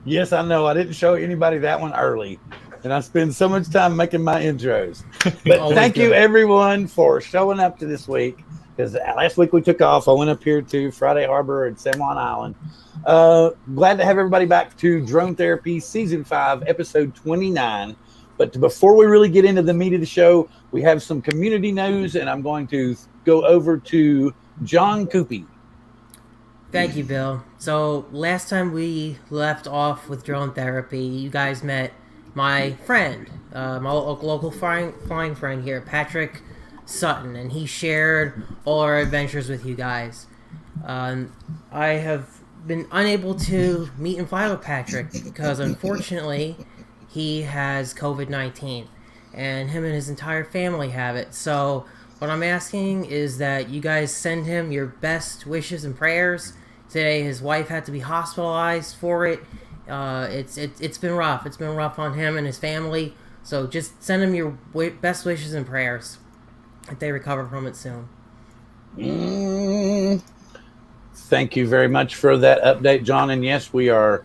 Yes, I know. I didn't show anybody that one early, and I spend so much time making my intros. But thank you, everyone, for showing up to this week. Because last week we took off. I went up here to Friday Harbor and San Juan Island. Glad to have everybody back to Drone Therapy Season 5, Episode 29. But before we really get into the meat of the show, we have some community news, and I'm going to go over to John Cuppi. Thank you, Bill. So last time we left off with drone therapy, you guys met my friend, my local flying friend here, Patrick Sutton, and he shared all our adventures with you guys. I have been unable to meet and fly with Patrick because unfortunately he has COVID-19, and him and his entire family have it. So what I'm asking is that you guys send him your best wishes and prayers. Today, his wife had to be hospitalized for it. It's been rough. It's been rough on him and his family. So just send him your best wishes and prayers if they recover from it soon. Thank you very much for that update, John. And yes, we are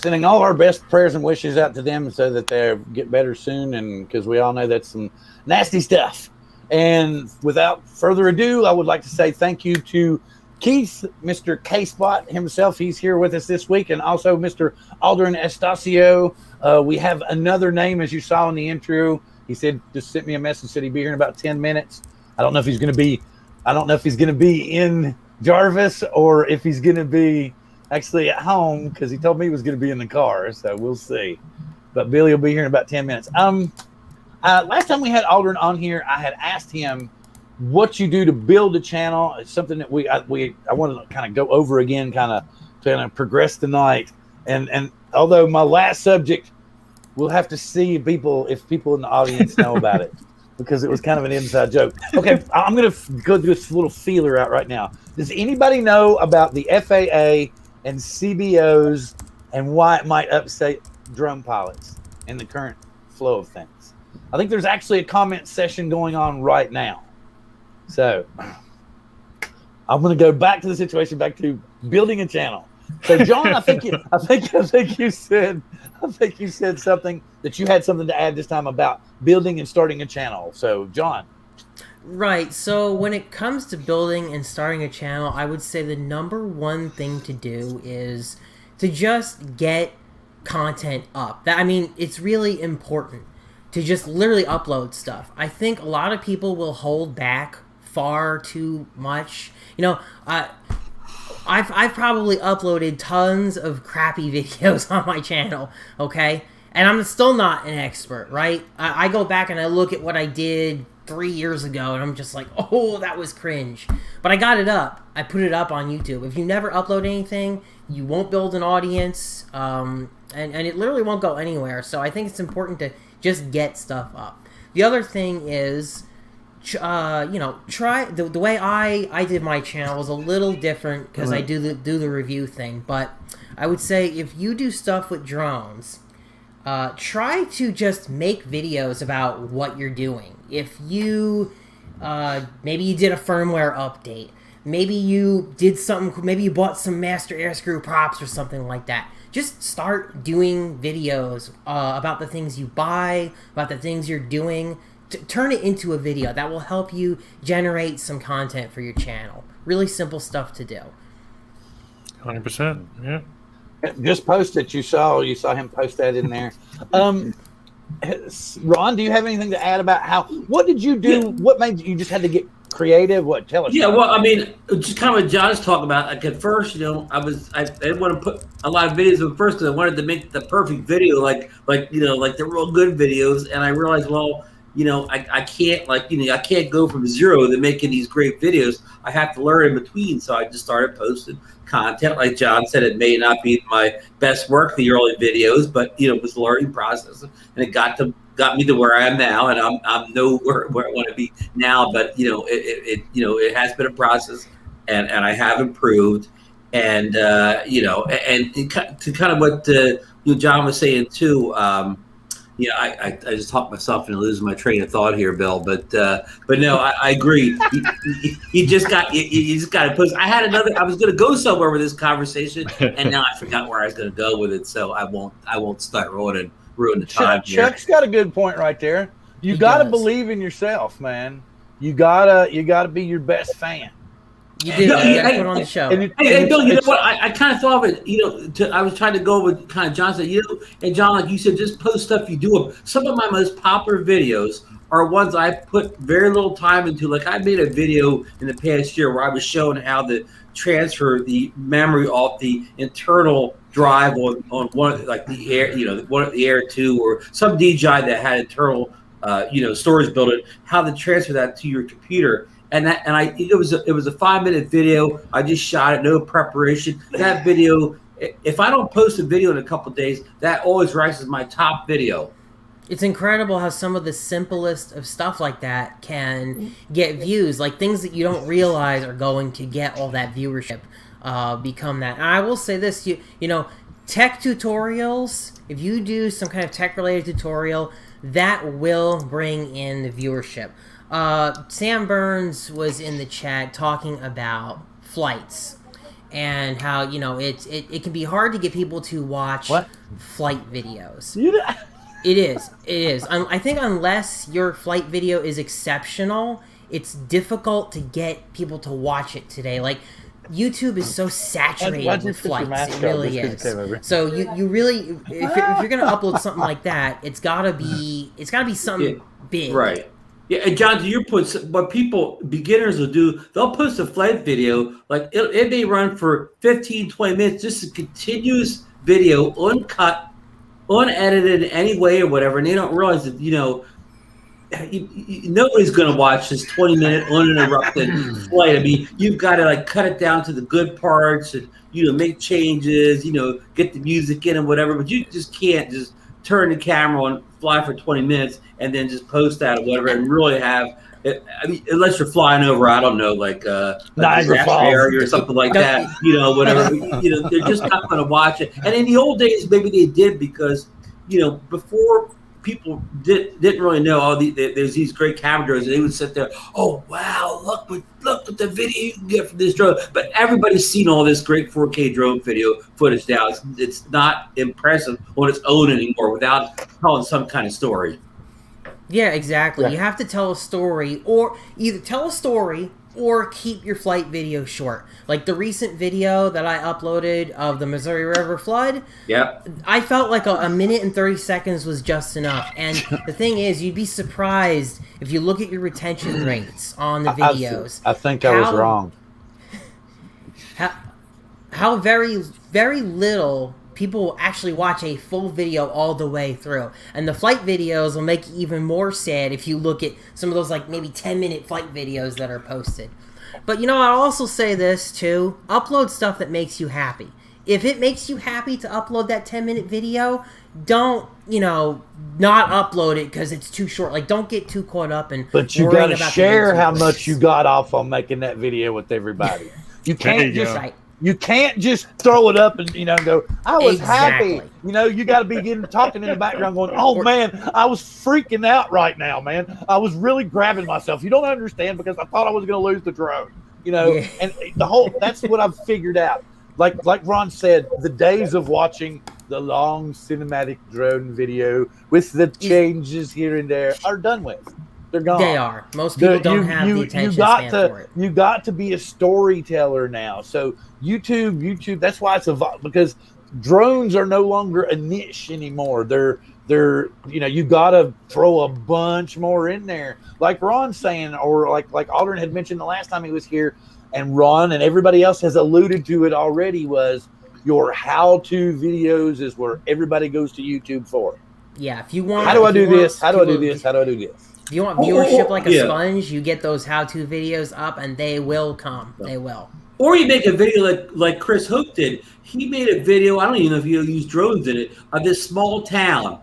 sending all our best prayers and wishes out to them so that they get better soon. And because we all know that's some nasty stuff. And without further ado, I would like to say thank you to Keith, Mr. K-Spot himself. He's here with us this week, and also Mr. Aldrin Estacio. We have another name, as you saw in the intro. He said, just sent me a message, said he'd be here in about 10 minutes. I don't know if he's going to be in Jarvis or if he's going to be actually at home, because he told me he was going to be in the car, so we'll see. But Billy will be here in about 10 minutes. Last time we had Aldrin on here, I had asked him what you do to build a channel. It's something that I want to kind of go over again, kind of progress tonight. And although my last subject, we'll have to see if people in the audience know about it, because it was kind of an inside joke. Okay, I'm going to go do this little feeler out right now. Does anybody know about the FAA and CBOs and why it might upset drone pilots in the current flow of things? I think there's actually a comment session going on right now. So I'm going to go back to the situation, back to building a channel. So John, I think you said something that you had something to add this time about building and starting a channel. So John. Right. So when it comes to building and starting a channel, I would say the number one thing to do is to just get content up. It's really important to just literally upload stuff. I think a lot of people will hold back far too much. I've probably uploaded tons of crappy videos on my channel, okay? And I'm still not an expert, right? I go back and I look at what I did 3 years ago, and I'm just like, oh, that was cringe. But I got it up. I put it up on YouTube. If you never upload anything, you won't build an audience, and it literally won't go anywhere. So I think it's important to just get stuff up. The other thing is, try the way I did my channel was a little different because I do the review thing. But I would say if you do stuff with drones, try to just make videos about what you're doing. If you maybe you did a firmware update, maybe you did something, maybe you bought some master air screw props or something like that. Just start doing videos about the things you buy, about the things you're doing. Turn it into a video. That will help you generate some content for your channel. Really simple stuff to do. 100%. Yeah. Just post it. You saw him post that in there. Ron, do you have anything to add about what did you do? Yeah. What made you just had to get creative? What? Tell us. Yeah, well, just kind of what John's talking about. Like at first, I didn't want to put a lot of videos at first because I wanted to make the perfect video, like the real good videos. And I realized, well, I can't I can't go from zero to making these great videos. I have to learn in between. So I just started posting content. Like John said, it may not be my best work, the early videos, but it was a learning process, and it got me to where I am now, and I'm nowhere where I want to be now. But it has been a process, and I have improved, and and to kind of what John was saying too. Yeah, I just talked myself into losing my train of thought here, Bill. But no, I agree. You just got to post. I was going to go somewhere with this conversation, and now I forgot where I was going to go with it. So I won't start ruin the time here. Chuck's got a good point right there. You got to believe in yourself, man. You gotta be your best fan. You do. You gotta put on the show. Hey, Bill, you know what? I kind of thought of it. I was trying to go with kind of John said. And John, like you said, just post stuff you do. Some of my most popular videos are ones I put very little time into. Like I made a video in the past year where I was showing how to transfer the memory off the internal drive on one, like the Air, one of the Air 2 or some DJI that had internal, storage built-in. How to transfer that to your computer. It was a 5-minute video. I just shot it, no preparation. That video, if I don't post a video in a couple of days, that always ranks as my top video. It's incredible how some of the simplest of stuff like that can get views, like things that you don't realize are going to get all that viewership, become that. And I will say this, tech tutorials, if you do some kind of tech-related tutorial, that will bring in the viewership. Sam Burns was in the chat talking about flights and how it can be hard to get people to watch flight videos. It is. I think unless your flight video is exceptional, it's difficult to get people to watch it today. Like YouTube is so saturated with flights, it really is. So you really, if you're gonna upload something like that, it's gotta be something big, right? Yeah, and John, to your point, what beginners will do, they'll post a flight video, like it may run for 15, 20 minutes, just a continuous video, uncut, unedited in any way or whatever, and they don't realize that, nobody's going to watch this 20-minute uninterrupted flight. I mean, you've got to cut it down to the good parts and, make changes, get the music in and whatever, but you just can't just turn the camera on, fly for 20 minutes, and then just post that or whatever, and really have. I mean, unless you're flying over, I don't know, like Niagara Falls area or something like that, whatever. They're just not going to watch it. And in the old days, maybe they did because, before people didn't really know there's these great camera drones, and they would sit there, oh wow, look what the video you can get from this drone. But everybody's seen all this great 4K drone video footage now. It's not impressive on its own anymore without telling some kind of story. Yeah, exactly. Yeah. You have to tell a story, or either tell a story or keep your flight video short. Like the recent video that I uploaded of the Missouri River flood. Yeah. I felt like a minute and 30 seconds was just enough. And the thing is, you'd be surprised if you look at your retention rates on the videos. I think I was wrong. How very, very little people will actually watch a full video all the way through. And the flight videos will make it even more sad if you look at some of those maybe 10-minute flight videos that are posted. But I'll also say this too, upload stuff that makes you happy. If it makes you happy to upload that 10-minute video, don't, not upload it because it's too short. Don't get too caught up in But you got to share how much you got off on making that video with everybody. You can't You can't just throw it up and go, I was happy. You got to be talking in the background going, oh man, I was freaking out right now, man. I was really grabbing myself. You don't understand because I thought I was going to lose the drone. And that's what I've figured out. Like Ron said, the days of watching the long cinematic drone video with the changes here and there are done with. They're gone. They are. Most people don't have the attention span for it. You got to be a storyteller now. So YouTube. That's why it's because drones are no longer a niche anymore. They're you got to throw a bunch more in there. Like Ron's saying, or like Aldrin had mentioned the last time he was here, and Ron and everybody else has alluded to it already. Was your how-to videos is where everybody goes to YouTube for. Yeah, if you want. How do I do this? How do I do this? How do I do this? If you want viewership like a sponge, you get those how-to videos up, and they will come. They will. Or you make a video like Chris Hook did. He made a video, I don't even know if he'll use drones in it, of this small town.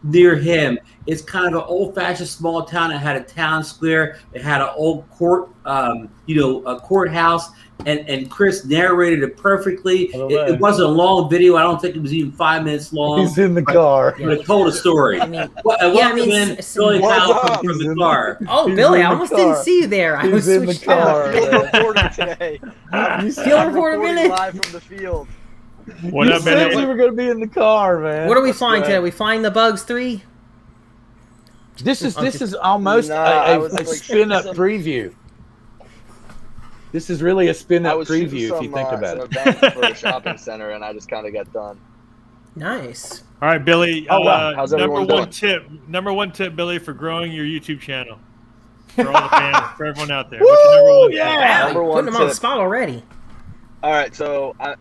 near him. It's kind of an old-fashioned small town. It had a town square. It had an old court, a courthouse. And Chris narrated it perfectly. It wasn't a long video. I don't think it was even 5 minutes long. He's in the car. But it told a story. I mean, Billy Powell from the car. Oh, He's Billy, in I the almost car. didn't see you there. I was He's in the switched out. car. Field reporter today. Field reporter, Billy? Live from the field. What You up, said we man? were going to be in the car, man. What are we flying right. today? We flying the Bugs 3? This is almost Nah, I a was like, spin-up some- preview. This is really a I spin-up was shooting preview if you think about some it. events for a shopping center, and I just kind of got done. Nice. All right, Billy. Oh, wow. How's number everyone one doing? tip. Number one tip, Billy, for growing your YouTube channel. For all the fans, for everyone out there. What's your number one tip? yeah. Wow, Number you're one putting them on the tip. spot already. All right, so I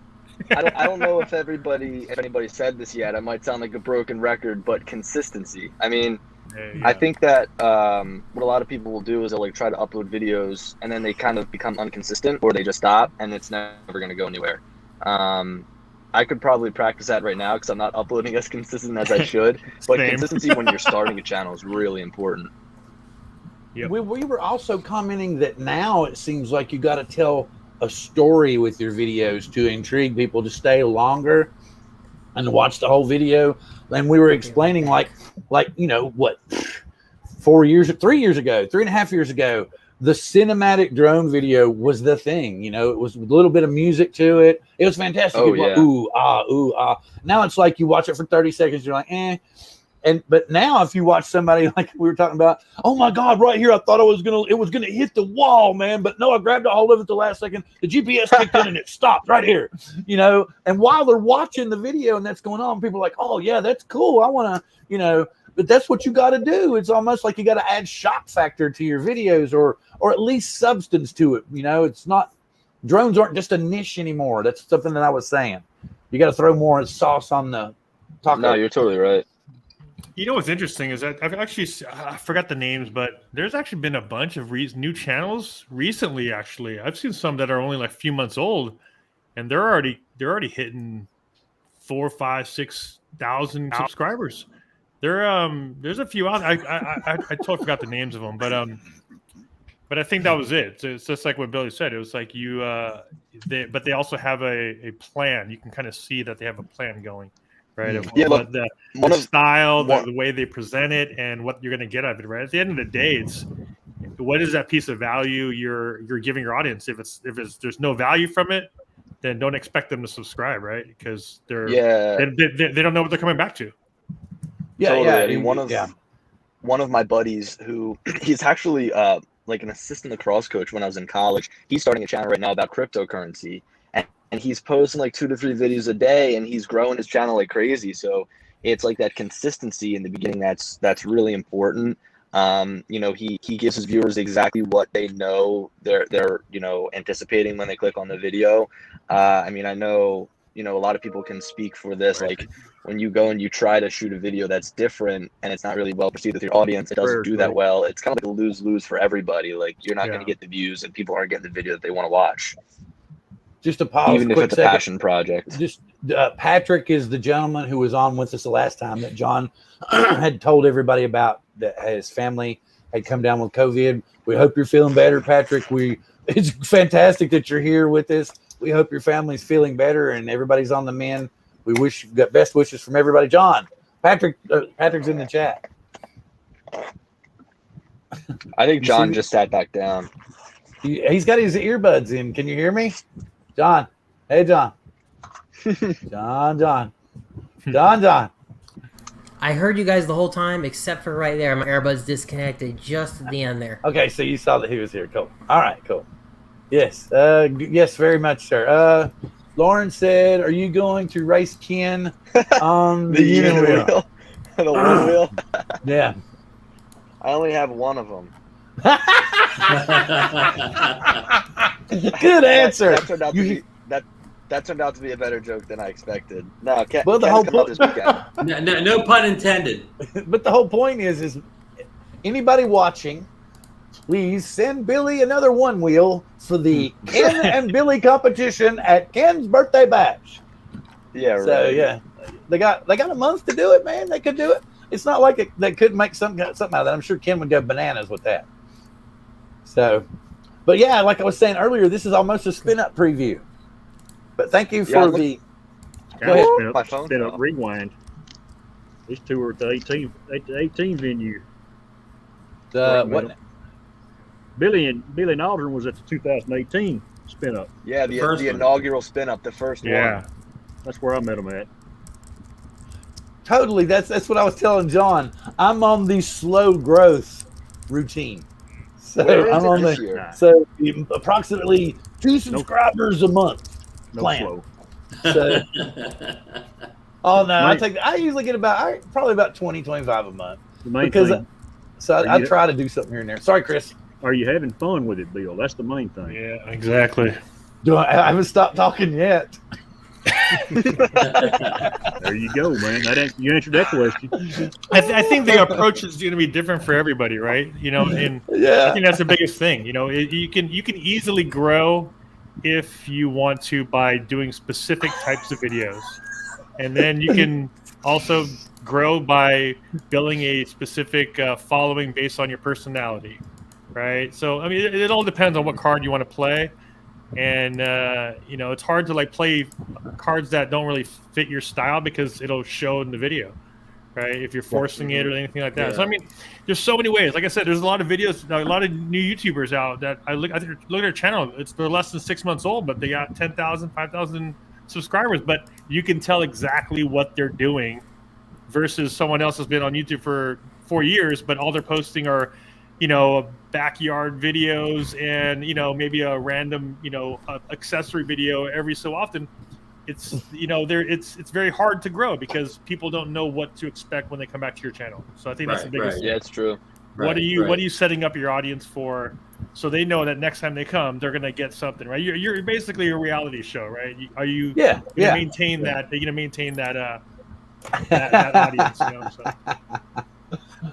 don't know if anybody said this yet. I might sound like a broken record, but consistency. I mean, There you I go. think that what a lot of people will do is they'll like try to upload videos and then they kind of become inconsistent, or they just stop and it's never going to go anywhere. I could probably practice that right now because I'm not uploading as consistent as I should. But Same. consistency when you're starting a channel is really important. Yep. We were also commenting that now it seems like you got to tell a story with your videos to intrigue people to stay longer and watch the whole video. And we were explaining like what 3 years ago, 3.5 years ago, the cinematic drone video was the thing. It was a little bit of music to it. It was fantastic. Oh, People were like, yeah. ooh, ah, ooh, ah. Now it's like you watch it for 30 seconds, you're like, eh. But now if you watch somebody like we were talking about, oh my God, right here, I thought it was gonna hit the wall, man. But no, I grabbed a hold of it the last second. The GPS kicked in and it stopped right here. And while they're watching the video and that's going on, people are like, oh yeah, that's cool. I wanna, but that's what you gotta do. It's almost like you gotta add shock factor to your videos or at least substance to it. It's not, drones aren't just a niche anymore. That's something that I was saying. You gotta throw more sauce on the taco. No, you're totally right. You know what's interesting is that I forgot the names, but there's actually been a bunch of new channels recently. Actually, I've seen some that are only like a few months old, and they're already hitting 4, 5, 6,000 subscribers. There's a few out. I totally forgot the names of them, but I think that was it. So it's just like what Billy said. It was like but they also have a plan. You can kind of see that they have a plan going. Right, of look, the style, the way they present it, and what you're going to get out of it. Right, at the end of the day, it's what is that piece of value you're giving your audience. If there's no value from it, then don't expect them to subscribe, right? Because they don't know what they're coming back to. Yeah, Totally. yeah. I mean, one of my buddies who he's actually like an assistant lacrosse coach when I was in college. He's starting a channel right now about cryptocurrency. And he's posting like 2 to 3 videos a day, and he's growing his channel like crazy. So it's like that consistency in the beginning that's really important. He gives his viewers exactly what they know they're anticipating when they click on the video. I mean, I know a lot of people can speak for this. Like when you go and you try to shoot a video that's different and it's not really well perceived with your audience, it doesn't do that well. It's kind of like a lose-lose for everybody. Like you're not going to get the views, and people aren't getting the video that they want to watch. Just a pause. Even if it's a passion project. Just Patrick is the gentleman who was on with us the last time that John had told everybody about, that his family had come down with COVID. We hope you're feeling better, Patrick. It's fantastic that you're here with us. We hope your family's feeling better and everybody's on the mend. We wish you got best wishes from everybody. John, Patrick's in the chat. I think John just sat back down. He's got his earbuds in. Can you hear me? John. Hey, John. John. I heard you guys the whole time, except for right there. My earbuds disconnected just at the end there. Okay, so you saw that he was here. Cool. All right, cool. Yes. Yes, very much, sir. Lauren said, are you going to race Ken on the unit wheel? The one wheel? Yeah. I only have one of them. Good answer. That turned out to be a better joke than I expected. No, Well, the whole come out this weekend. No pun intended. But the whole point is anybody watching, please send Billy another one wheel for the Ken and Billy competition at Ken's birthday bash. Yeah, right. So yeah, they got a month to do it, man. They could do it. it's not like they couldn't make something out of that. I'm sure Ken would go bananas with that. So, but yeah, like I was saying earlier, this is almost a spin up preview. But thank you for the. Go ahead. My phone Spin up fell. rewind. These two are at the 18 venue. What? Billy and Aldrin was at the 2018 spin up. Yeah, the inaugural spin up, the first one. That's where I met him at. Totally. That's what I was telling John. I'm on the slow growth routine. So Where is I'm it on this the year? approximately 2 subscribers a month plan. Flow. So, oh no, I usually get probably about 20, 25 a month. The main Because thing, I try to do something here and there. Sorry, Chris. are you having fun with it, Bill? That's the main thing. Yeah, exactly. I haven't stopped talking yet. There you go, man. You answered that question. I think the approach is going to be different for everybody, right? You know, and I think that's the biggest thing. You know, you can easily grow if you want to by doing specific types of videos, and then you can also grow by building a specific following based on your personality, right? So I mean, it all depends on what card you want to play. And you know, it's hard to like play cards that don't really fit your style because it'll show in the video, right? If you're forcing it or anything like that. So I mean, there's so many ways. Like I said, there's a lot of videos, a lot of new YouTubers out that I look at their channel. They're less than 6 months old, but they got 10,000, 5,000 subscribers. But you can tell exactly what they're doing versus someone else has been on YouTube for 4 years, but all they're posting are, you know, backyard videos and, you know, maybe a random, you know, accessory video every so often. It's, you know, it's very hard to grow because people don't know what to expect when they come back to your channel. So I think that's the biggest thing. Yeah, it's true. What are you setting up your audience for so they know that next time they come, they're going to get something, right? You're basically a reality show, right? Are you going to maintain that? Are you going to maintain that audience, you know? So.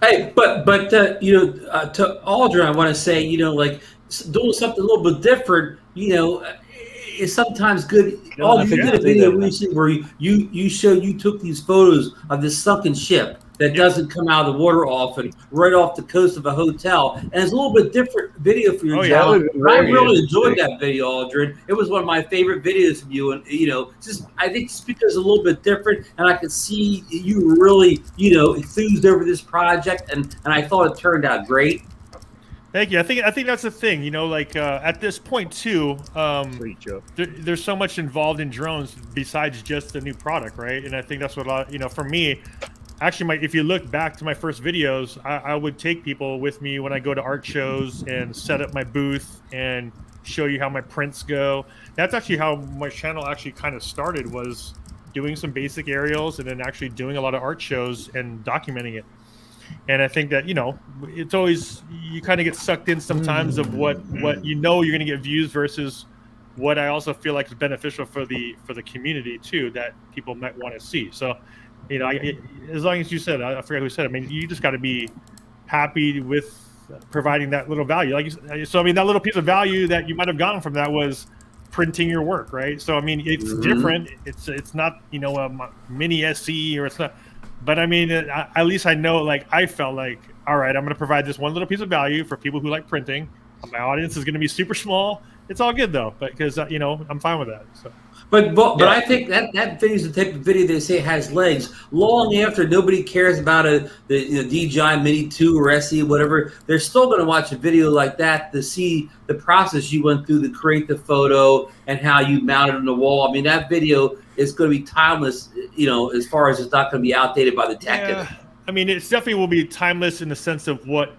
Hey, but you know, to Aldrin, I want to say, you know, like doing something a little bit different, you know, is sometimes good. No, You did a video recently where you took these photos of this sunken ship that doesn't come out of the water often, right off the coast of a hotel, and it's a little bit different video for your channel. I really enjoyed that video, Aldrin. It was one of my favorite videos of you, and you know, just I think just because it's a little bit different, and I could see you were really, you know, enthused over this project, and I thought it turned out great. Thank you. I think that's the thing. You know, like at this point too, there's so much involved in drones besides just the new product, right? And I think that's what a lot. You know, for me, actually, if you look back to my first videos, I would take people with me when I go to art shows and set up my booth and show you how my prints go. That's actually how my channel actually kind of started, was doing some basic aerials and then actually doing a lot of art shows and documenting it. And I think that, you know, it's always, you kind of get sucked in sometimes of what you know you're going to get views versus what I also feel like is beneficial for the community too, that people might want to see. So, you know, as long as you said, I forget who said it, I mean, you just got to be happy with providing that little value. So I mean, that little piece of value that you might have gotten from that was printing your work, right? So I mean, it's different. It's not, you know, a mini SE, or it's not. But I mean, at least I know, like, I felt like, all right, I'm going to provide this one little piece of value for people who like printing. My audience is going to be super small. It's all good though, because you know, I'm fine with that. So. But I think that video is the type of video they say has legs. Long after nobody cares about the DJI Mini 2 or SE, whatever, they're still going to watch a video like that to see the process you went through to create the photo and how you mounted on the wall. I mean, that video is going to be timeless, you know, as far as it's not going to be outdated by the tech. Yeah. I mean, it definitely will be timeless in the sense of what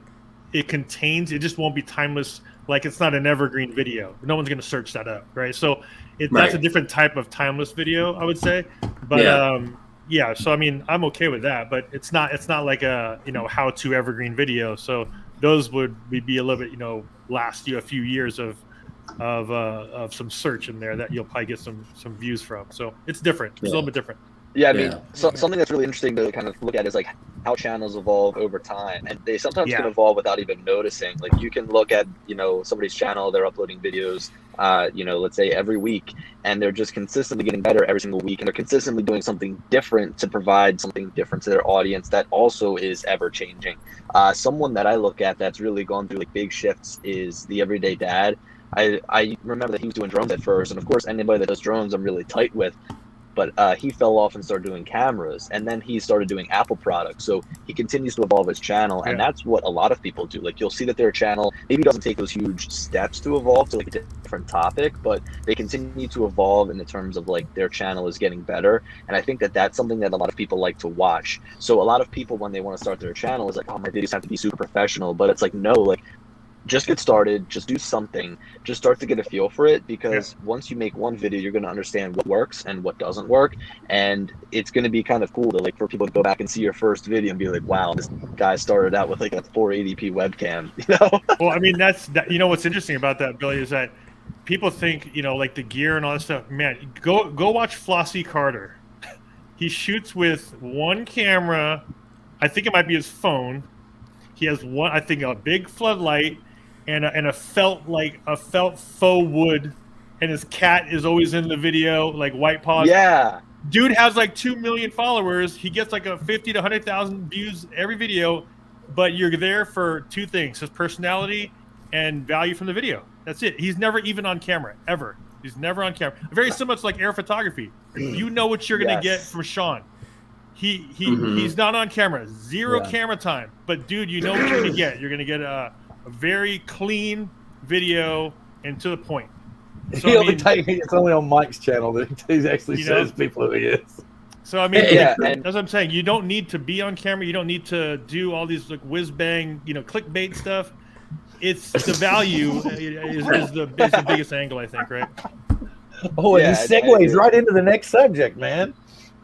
it contains. It just won't be timeless. Like, it's not an evergreen video. No one's going to search that up, right? So that's a different type of timeless video, I would say. But yeah, so I mean, I'm okay with that. But it's not like a, you know, how-to evergreen video. So those would be a little bit, you know, last you a few years of some search in there that you'll probably get some views from. So it's different. It's a little bit different. Yeah, I mean, Yeah. something that's really interesting to kind of look at is like how channels evolve over time, and they sometimes Yeah. can evolve without even noticing. Like you can look at, somebody's channel, they're uploading videos, let's say every week, and they're just consistently getting better every single week, and they're consistently doing something different to provide something different to their audience that also is ever changing. Someone that I look at that's really gone through like big shifts is the Everyday Dad. I remember that he was doing drones at first, and of course, anybody that does drones, I'm really tight with. But he fell off and started doing cameras, and then he started doing Apple products. So he continues to evolve his channel, and that's what a lot of people do. Like you'll see that their channel maybe doesn't take those huge steps to evolve to like a different topic, but they continue to evolve in the terms of like their channel is getting better. And I think that that's something that a lot of people like to watch. So a lot of people, when they want to start their channel, is like, oh, my videos have to be super professional. But it's like, no, like just get started, just do something, just start to get a feel for it, because once you make one video, you're going to understand what works and what doesn't work, and it's going to be kind of cool to like for people to go back and see your first video and be like, wow, this guy started out with like a 480p webcam, Well, I mean, that's what's interesting about that, Billy, is that people think like the gear and all that stuff. Man, go watch Flossie Carter. He shoots with one camera. I think it might be his phone. He has one, I think, a big floodlight and a felt faux wood, and his cat is always in the video, like White Paws. Yeah. Dude has like 2 million followers. He gets like a 50 to 100,000 views every video, but you're there for two things: his personality and value from the video. That's it. He's never even on camera, ever. He's never on camera. Very similar to like air photography. You know what you're gonna get from Sean. He's not on camera, zero camera time. But dude, you know what you're gonna get. You're gonna get a very clean video and to the point. So, it's only on Mike's channel that he actually shows people who he is. So I mean, that's what I'm saying. You don't need to be on camera. You don't need to do all these like whiz bang, clickbait stuff. It's the value is the biggest angle, I think, right? Oh, and he segues right into the next subject, man.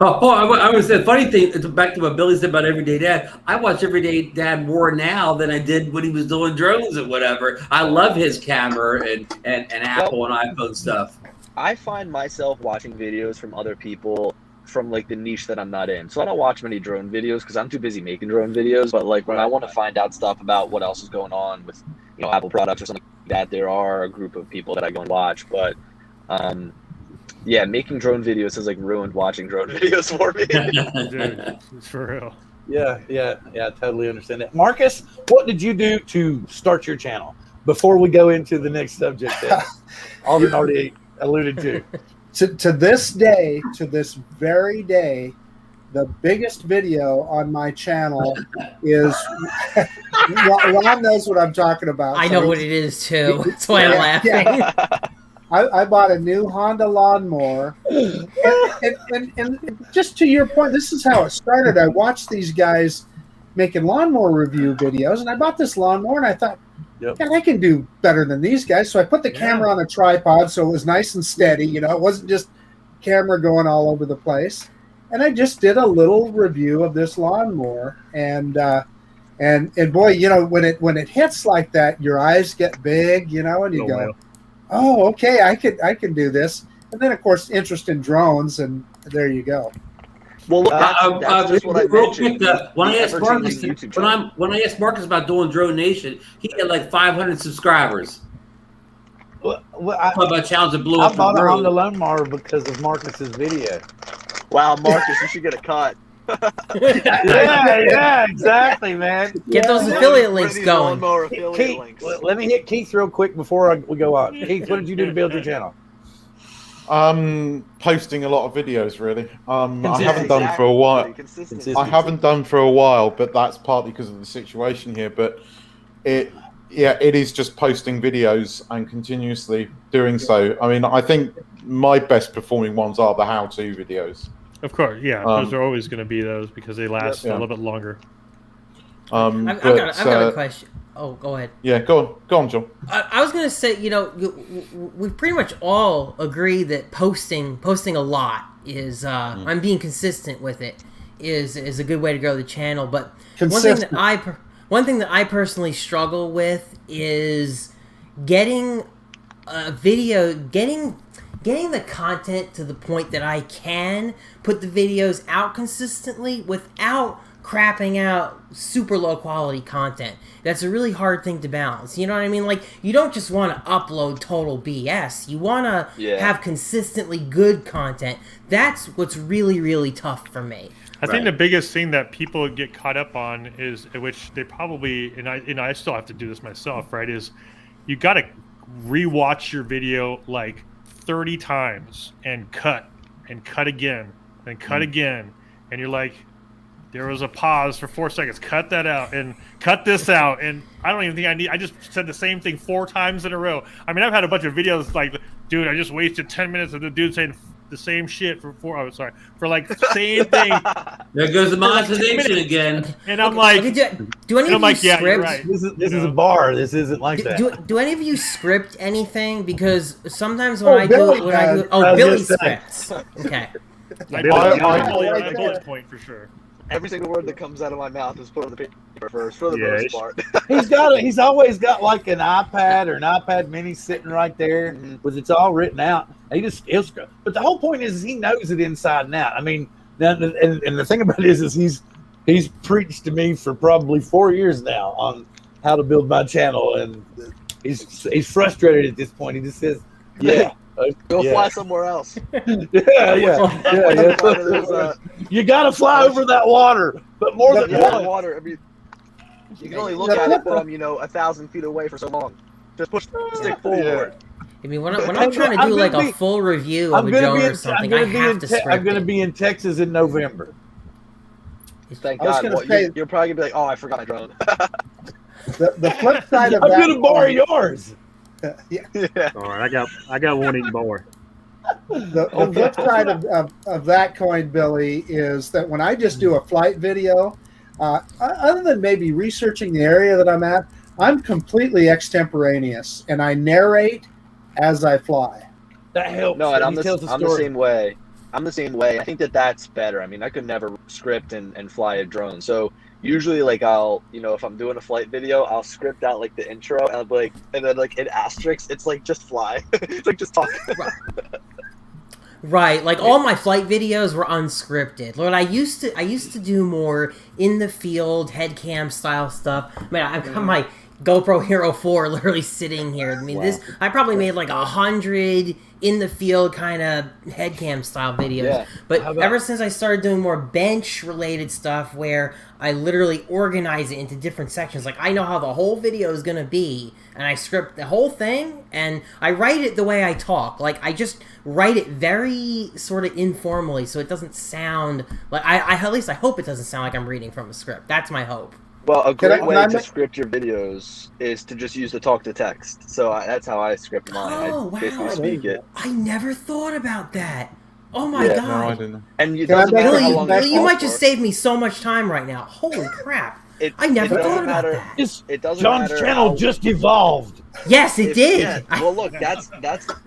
I was the funny thing. Back to what Billy said about Everyday Dad. I watch Everyday Dad more now than I did when he was doing drones and whatever. I love his camera and Apple and iPhone stuff. I find myself watching videos from other people from like the niche that I'm not in. So I don't watch many drone videos because I'm too busy making drone videos. But like when I want to find out stuff about what else is going on with Apple products or something like that, there are a group of people that I go and watch. But yeah, making drone videos has like ruined watching drone videos for me. Dude, it's for real. Yeah, I totally understand that. Marcus, what did you do to start your channel before we go into the next subject that Alden already alluded to? To this day, to this very day, the biggest video on my channel is Ron knows what I'm talking about. I know what it is too. That's why I'm laughing. Yeah. I bought a new Honda lawnmower, and just to your point, this is how it started. I watched these guys making lawnmower review videos, and I bought this lawnmower, and I thought, God, I can do better than these guys. So I put the camera on a tripod so it was nice and steady. It wasn't just camera going all over the place. And I just did a little review of this lawnmower, and boy, when it hits like that, your eyes get big, and you go, oh, okay, I can do this. And then, of course, interest in drones, and there you go. Well, that's just what I mentioned. When I asked Marcus about doing Drone Nation, he had like 500 subscribers. Well, about challenge that blew up. I bought on the lawnmower because of Marcus's video. Wow, Marcus, you should get a cut. yeah, exactly, man. Get those affiliate links going. Keith, let me hit Keith real quick before we go on. Keith, what did you do to build your channel? Posting a lot of videos, really. I haven't done for a while. I haven't done for a while, but that's partly because of the situation here. But it is just posting videos and continuously doing so. I mean, I think my best performing ones are the how-to videos. Of course, yeah. Those are always going to be those because they last a little bit longer. I've got a question. Oh, go ahead. Yeah, go on, John. I was going to say, we pretty much all agree that posting a lot is, I'm being consistent with it, is a good way to grow the channel. But one thing that I personally struggle with is getting a video, getting the content to the point that I can put the videos out consistently without crapping out super low quality content. That's a really hard thing to balance. You know what I mean? Like, you don't just want to upload total BS. You want to have consistently good content. That's what's really, really tough for me. I think the biggest thing that people get caught up on is, which they probably, and I still have to do this myself, right, is you got to rewatch your video like 30 times and cut again and cut again. And you're like, there was a pause for 4 seconds. Cut that out and cut this out. And I don't even think I just said the same thing 4 times in a row. I mean, I've had a bunch of videos like, dude, I just wasted 10 minutes of the dude saying the same shit for like the same thing. There goes the monetization again. And I'm like, do any of you script? Yeah, right. This is a bar. This isn't like that. Do any of you script anything? Because sometimes when I do, Billy scripts. Okay. I bullet point for sure. Every single word that comes out of my mouth is put on the paper first, for the most part. He's always got like an iPad or an iPad Mini sitting right there with it's all written out. But the whole point is he knows it inside and out. I mean, and the thing about it is he's preached to me for probably 4 years now on how to build my channel, and he's frustrated at this point. He just says, "Yeah." Go fly somewhere else. Yeah. You got to fly over that water, but more than water. I mean, you can only look at it from 1,000 feet away for so long. Just push the stick forward. I mean, when I'm trying to do like a full review of a drone or something, I have to script it. I'm going to be in Texas in November. Thank God. You're probably going to be like, oh, I forgot my drone. The flip side of I'm going to borrow yours. Yeah. All right, I got one in bar. The flip side of that coin, Billy, is that when I just do a flight video, other than maybe researching the area that I'm at, I'm completely extemporaneous, and I narrate as I fly. That helps. No, and I'm the same way. I think that's better. I mean, I could never script and fly a drone. So usually, like, I'll, if I'm doing a flight video, I'll script out like the intro, and I'll be like, and then like in asterisks, it's like just fly. It's like just talk. Right, like all my flight videos were unscripted. Lord, I used to do more in the field, head cam style stuff. Man, I've got my GoPro Hero 4 literally sitting here. I mean, I probably made like 100 in the field kind of head cam style videos. Yeah. But ever since I started doing more bench related stuff where I literally organize it into different sections, like I know how the whole video is going to be, and I script the whole thing, and I write it the way I talk. Like, I just write it very sort of informally, so it doesn't sound like, at least I hope it doesn't sound like I'm reading from a script. That's my hope. Well, a great way to script your videos is to just use the talk to text. So that's how I script mine. Oh, I basically speak it. I never thought about that. Oh my god! No, I didn't know. And you might just save me so much time right now. Holy crap! I never thought about that. It doesn't John's matter channel just evolved. Yes, it did. Yeah. Well, look, that's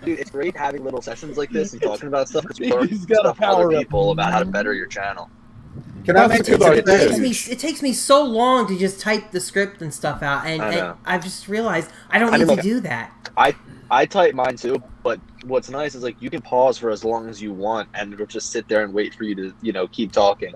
dude. It's great having little sessions like this and talking about stuff because you learn stuff from other people about how to better your channel. It takes me so long to just type the script and stuff out, and I've just realized I don't need to do that. I type mine too, but what's nice is like you can pause for as long as you want, and it'll just sit there and wait for you to keep talking.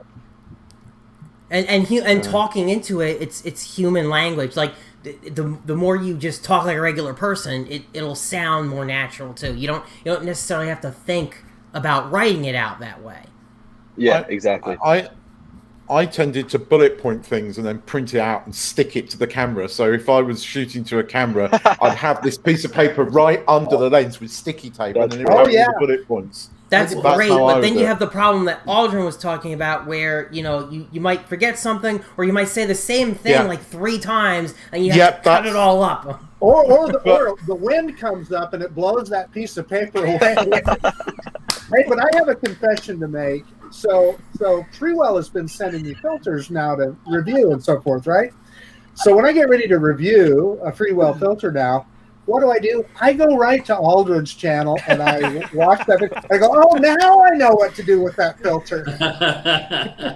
And talking into it, it's human language. Like the more you just talk like a regular person, it'll sound more natural too. You don't necessarily have to think about writing it out that way. Yeah, exactly. I tended to bullet point things and then print it out and stick it to the camera. So if I was shooting to a camera, I'd have this piece of paper right under the lens with sticky tape, and then it would have the bullet points. That's great, but then you have the problem that Aldrin was talking about, where you might forget something, or you might say the same thing like 3 times, and you have to cut it all up. Or the wind comes up and it blows that piece of paper away. Hey, but I have a confession to make. So Freewell has been sending me filters now to review and so forth, right? So when I get ready to review a Freewell filter now, what do? I go right to Aldrin's channel and I watch that. I go, oh, now I know what to do with that filter.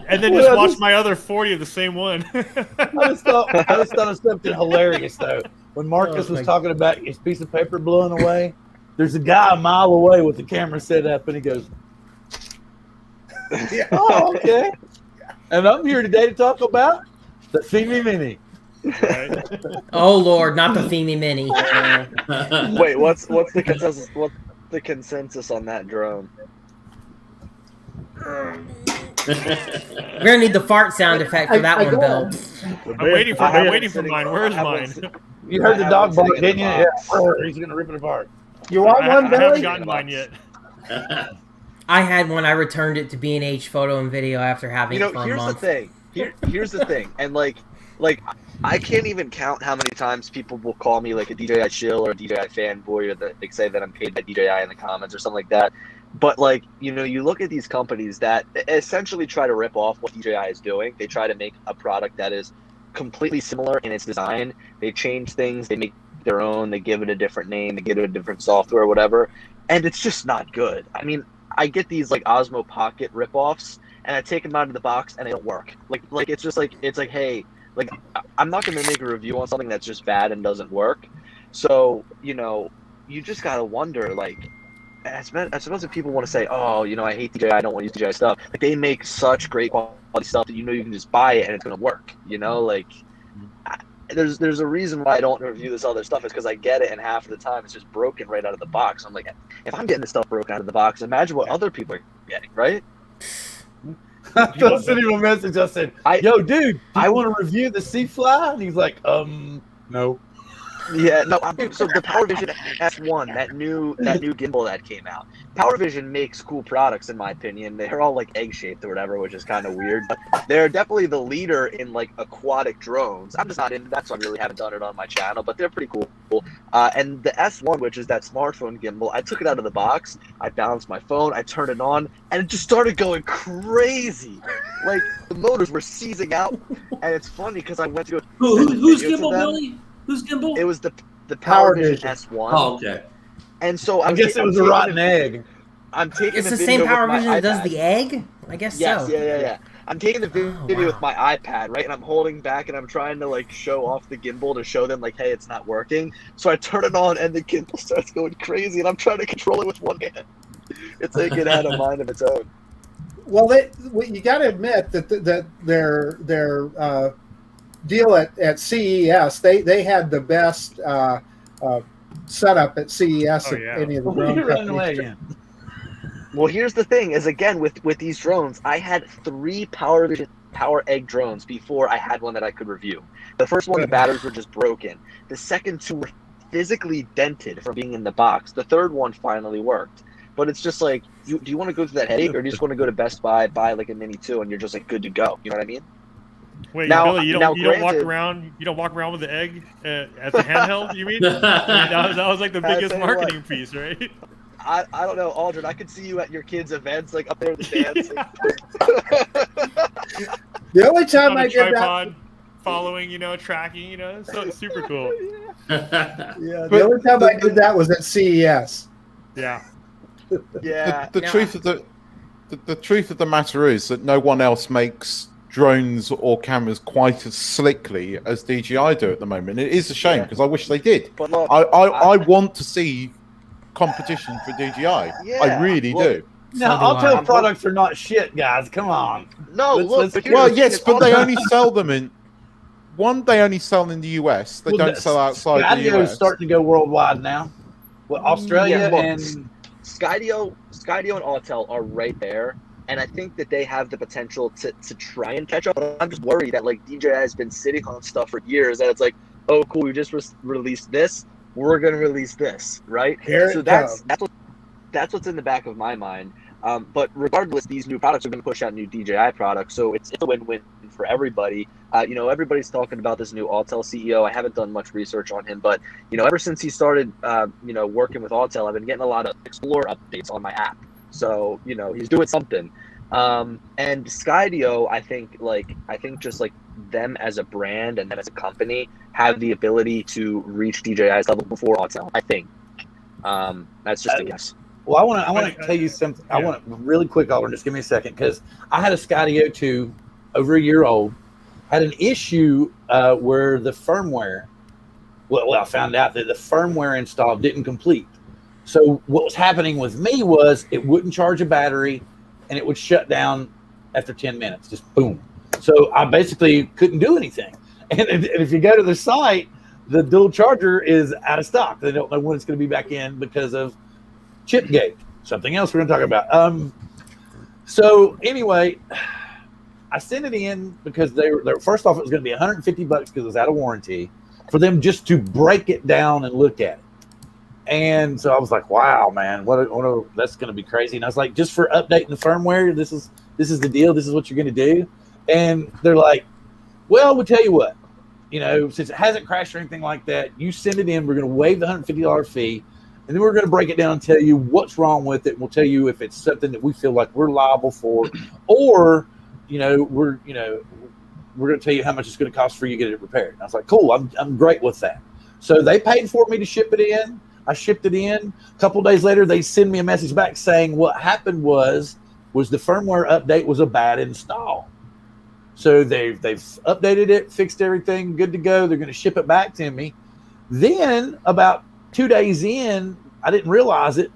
And then just watch my other 40 of the same one. I just thought of something hilarious though. When Marcus was talking about his piece of paper blowing away, There's a guy a mile away with the camera set up, and he goes, "Oh, okay." And I'm here today to talk about the Femi Mini. Right. Oh Lord, not the Femi Mini. Wait, what's the consensus? What's the consensus on that drone? We're gonna need the fart sound effect for that one, Bill. I'm waiting for mine. Where's mine? You heard the dog bark, didn't you? Yeah. He's gonna rip it apart. You want one, I haven't Billy? gotten mine yet. I had one. I returned it to B&H Photo and Video after having it for a Here's month. the thing. Here's the thing, and like I can't even count how many times people will call me like a DJI shill or a DJI fanboy, or they say that I'm paid by DJI in the comments or something like that. But like, you know, you look at these companies that essentially try to rip off what DJI is doing. They try to make a product that is completely similar in its design. They change things, they make their own, they give it a different name, they give it a different software or whatever, and it's just not good. I mean, I get these like Osmo Pocket ripoffs, and I take them out of the box and they don't work. Like it's just like, it's like, hey, like I'm not going to make a review on something that's just bad and doesn't work. So, you know, you just got to wonder, like, as much as people want to say, oh, you know, I hate DJI, I don't want to use DJI stuff. Like, they make such great quality stuff that you know you can just buy it and it's going to work. You know, like, there's a reason why I don't review this other stuff, is because I get it, and half of the time it's just broken right out of the box. I'm like, if I'm getting this stuff broken out of the box, imagine what other people are getting, right? I sent him a message. I said, "Yo, dude, I want to review the C-Fly," and he's like, no." Yeah, no. So the PowerVision S1, that new gimbal that came out, PowerVision makes cool products in my opinion. They're all like egg shaped or whatever, which is kind of weird. But they're definitely the leader in like aquatic drones. I'm just not into that, so I really haven't done it on my channel. But they're pretty cool. And the S1, which is that smartphone gimbal, I took it out of the box. I balanced my phone. I turned it on, and it just started going crazy. Like the motors were seizing out, and it's funny because I went to go. Who's gimbal, Billy? Who's gimbal? It was the PowerVision S1. Oh, okay. And so I guess it was a rotten egg. I'm taking It's the the same video with PowerVision my that does iPad. the egg? I guess Yes, so. yeah. I'm taking the video wow. with my iPad, right? And I'm holding back and I'm trying to like show off the gimbal to show them like, hey, it's not working. So I turn it on and the gimbal starts going crazy and I'm trying to control it with one hand. It's like it had a mind of its own. Well, you got to admit that their deal at CES, they had the best setup at CES of any of the drone companies. Well, here's the thing: is again with these drones, I had 3 PowerVision Power Egg drones before I had one that I could review. The first one, the batteries were just broken. The second 2 were physically dented from being in the box. The third one finally worked. But it's just like, do you want to go through that headache, or do you just want to go to Best Buy, buy like a Mini 2, and you're just like good to go? You know what I mean? Wait, Now- Billy, you now don't walk granted- around. You don't walk around with the egg as a handheld. You mean that was like the I'll biggest tell you marketing what. piece, right? I don't know, Aldrin. I could see you at your kids' events, like up there in the stands. The only time On I a did that, tripod, following, tracking, so it's super cool. the only time I did that was at CES. Yeah. Yeah. The truth of the truth of the matter is that no one else makes drones or cameras quite as slickly as DJI do at the moment. It is a shame because I wish they did. But look, I want to see competition for DJI. I really do. Now, Autel products are not shit, guys. Come on. No, Let's- look. Well, yes, but they only sell them in. They only sell in the US. They don't sell outside the US. Skydio's starting to go worldwide now. Well, Australia look, and Skydio and Autel are right there, and I think that they have the potential to try and catch up. But I'm just worried that like DJI has been sitting on stuff for years, and it's like, oh, cool, we just released this. We're gonna release this, right? So that's what's in the back of my mind. But regardless, these new products are going to push out new DJI products, so it's a win-win for everybody. Everybody's talking about this new Autel CEO. I haven't done much research on him, but ever since he started, working with Autel, I've been getting a lot of Explore updates on my app. So he's doing something. And Skydio, I think just like them as a brand and them as a company have the ability to reach DJI's level before Autel. I think that's just a guess. well, I want to tell you something. I want to really quick, Oliver, just give me a second, because I had a Skydio 2 over a year old, had an issue where the firmware, I found out that the firmware install didn't complete. So what was happening with me was it wouldn't charge a battery, and it would shut down after 10 minutes, just boom. So I basically couldn't do anything. And if you go to the site, the dual charger is out of stock. They don't know when it's going to be back in because of chipgate. Something else we're going to talk about. So anyway, I sent it in because they were first off, it was going to be $150 because it was out of warranty for them just to break it down and look at it. And so I was like, wow, man, that's going to be crazy. And I was like, just for updating the firmware, this is the deal. This is what you're going to do. And they're like, well, we'll tell you what, since it hasn't crashed or anything like that, you send it in, we're going to waive the $150 fee. And then we're going to break it down and tell you what's wrong with it. And we'll tell you if it's something that we feel like we're liable for, or, we're going to tell you how much it's going to cost for you to get it repaired. And I was like, cool, I'm great with that. So they paid for me to ship it in. I shipped it in. A couple of days later, they send me a message back saying what happened was the firmware update was a bad install. So they've updated it, fixed everything, good to go. They're going to ship it back to me. Then about 2 days in, I didn't realize it.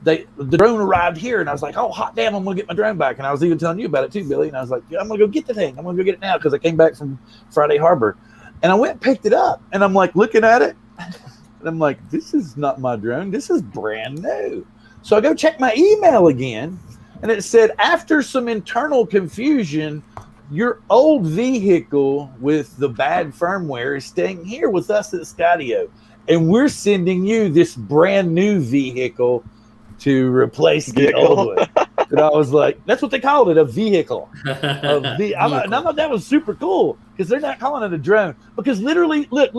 The drone arrived here, and I was like, oh, hot damn, I'm going to get my drone back. And I was even telling you about it too, Billy. And I was like, yeah, I'm going to go get the thing. I'm going to go get it now because I came back from Friday Harbor. And I went and picked it up, and I'm like looking at it. And I'm like, this is not my drone. This is brand new. So I go check my email again, and it said, after some internal confusion, your old vehicle with the bad firmware is staying here with us at Skydio. And we're sending you this brand new vehicle to replace the old one. And I was like, that's what they called it, a vehicle. I thought that was super cool because they're not calling it a drone. Because literally, look,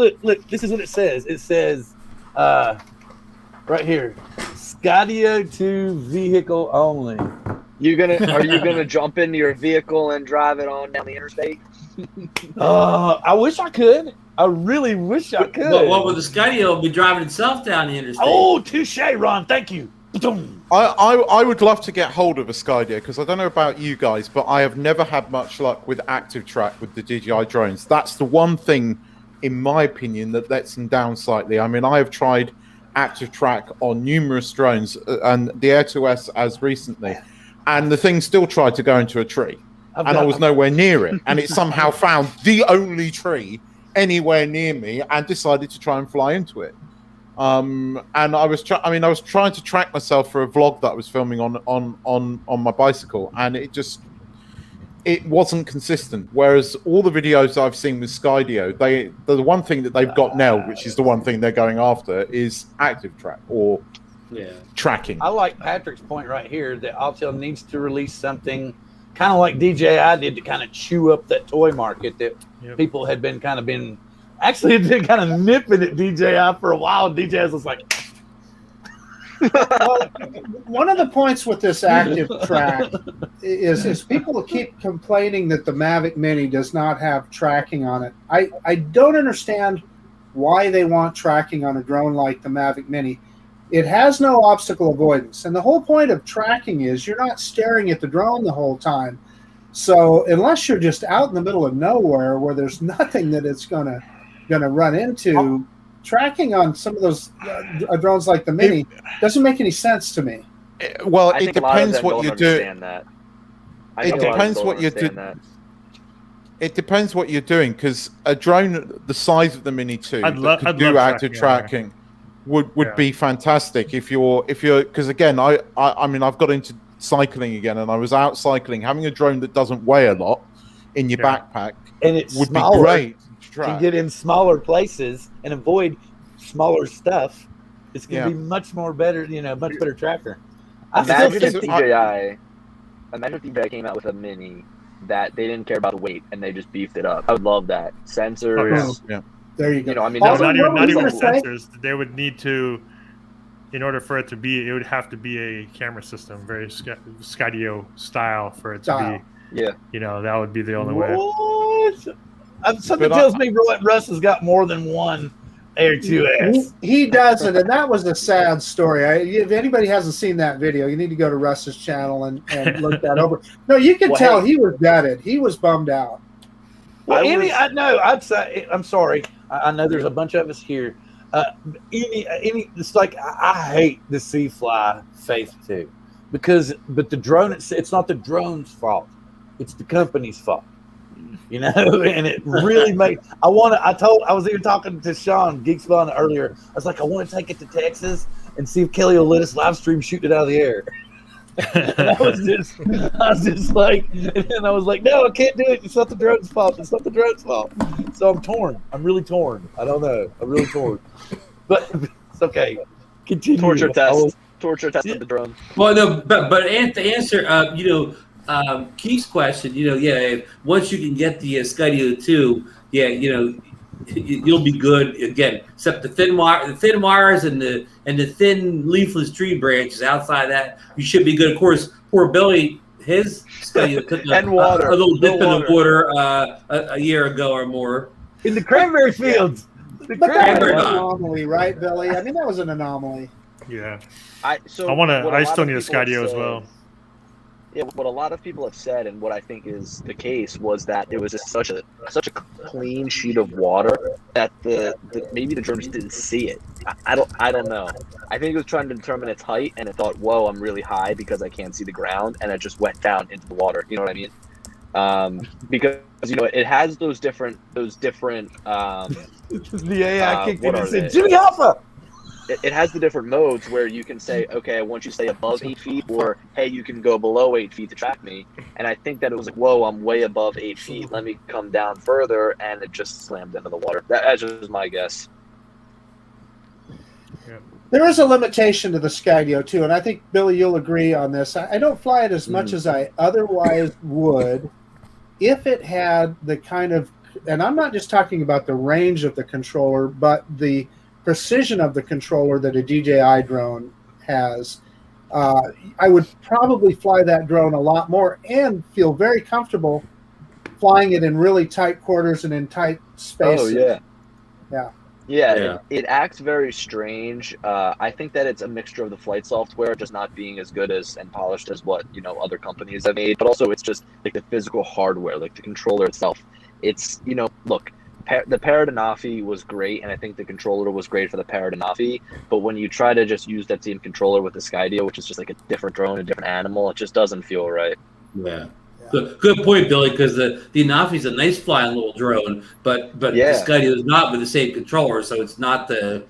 this is what it says. It says right here, Skydio 2 vehicle only. Are you gonna jump into your vehicle and drive it on down the interstate? I wish I could. I really wish I could. But what would the Skydio be driving itself down the interstate? Oh, touche, Ron. Thank you. I would love to get hold of a Skydio because I don't know about you guys, but I have never had much luck with active track with the DJI drones. That's the one thing, in my opinion, that lets them down slightly. I mean, I have tried active track on numerous drones and the Air 2S as recently, and the thing still tried to go into a tree, and I was nowhere near it, and it somehow found the only tree anywhere near me and decided to try and fly into it. And I was trying to track myself for a vlog that I was filming on my bicycle, and it wasn't consistent. Whereas all the videos I've seen with Skydio, the one thing that they've got nailed, which is the one thing they're going after, is active track or tracking. I like Patrick's point right here that Altel needs to release something kind of like DJI did to kind of chew up that toy market that people had been actually been kind of nipping at DJI for a while. DJI was like, well, one of the points with this active track is people keep complaining that the Mavic Mini does not have tracking on it. I don't understand why they want tracking on a drone like the Mavic Mini. It has no obstacle avoidance, and the whole point of tracking is you're not staring at the drone the whole time. So unless you're just out in the middle of nowhere where there's nothing that it's gonna run into, tracking on some of those drones like the Mini doesn't make any sense to me. Well, it depends what you're doing. It depends what you're doing. It depends what you're doing, because a drone the size of the Mini 2 that could do active tracking would be fantastic if you're because again I mean I've got into cycling again, and I was out cycling. Having a drone that doesn't weigh a lot in your backpack and it would be great. To get in smaller places and avoid smaller stuff. It's going to be much more better, much better tracker. Imagine if DJI came out with a Mini that they didn't care about the weight and they just beefed it up. I would love that. Sensors. There you go. I mean, not even sensors. They would need to, in order for it to be, it would have to be a camera system, very Skydio style for it to be. Yeah. That would be the only way. Something tells me Russ has got more than one Air 2S. He doesn't, and that was a sad story. If anybody hasn't seen that video, you need to go to Russ's channel and look that over. No, you can tell he was gutted. He was bummed out. Well, I'd say, I'm sorry. I know there's a bunch of us here. It's like I hate the C-Fly Faith 2 but the drone, it's not the drone's fault, it's the company's fault. You know, and it really made. I was even talking to Sean Geeks Fun earlier. I was like, I want to take it to Texas and see if Kelly will let us live stream shooting it out of the air. And I was just like, and I was like, no, I can't do it. It's not the drone's fault. It's not the drone's fault. So I'm torn. I'm really torn. I don't know. I'm really torn. But it's okay. Continue. Torture test of the drone. Well, no, but to answer, Keith's question, once you can get the Skydio 2, you'll be good again. Except the thin wires and the thin leafless tree branches. Outside that, you should be good. Of course, poor Billy, his Skydio took a little dip in the water a year ago or more in the cranberry fields. But that was an anomaly, right, Billy? I mean, that was an anomaly. Yeah. I still need a Skydio as well. Yeah, what a lot of people have said, and what I think is the case, was that it was just such a clean sheet of water that maybe the drone just didn't see it. I don't know. I think it was trying to determine its height, and it thought, "Whoa, I'm really high because I can't see the ground," and it just went down into the water. You know what I mean? Because it has those different. The AI kicked in and said, "Jimmy Alpha." It has the different modes where you can say, okay, I want you to stay above 8 feet, or hey, you can go below 8 feet to track me. And I think that it was like, whoa, I'm way above 8 feet. Let me come down further, and it just slammed into the water. That's just my guess. Yeah. There is a limitation to the Skydio too, and I think Billy, you'll agree on this. I don't fly it as much as I otherwise would if it had the kind of, and I'm not just talking about the range of the controller, but the precision of the controller that a DJI drone has. I would probably fly that drone a lot more and feel very comfortable flying it in really tight quarters and in tight spaces. Oh, yeah. Yeah. It acts very strange. I think that it's a mixture of the flight software just not being as good as and polished as what other companies have made, but also it's just like the physical hardware, like the controller itself. It's look, the Paradinafi was great, and I think the controller was great for the Paradinafi, but when you try to just use that same controller with the Skydio, which is just like a different drone, a different animal, it just doesn't feel right. Yeah. Good point, Billy, because the Anafi is a nice flying little drone, but the Skydio is not with the same controller, so it's not the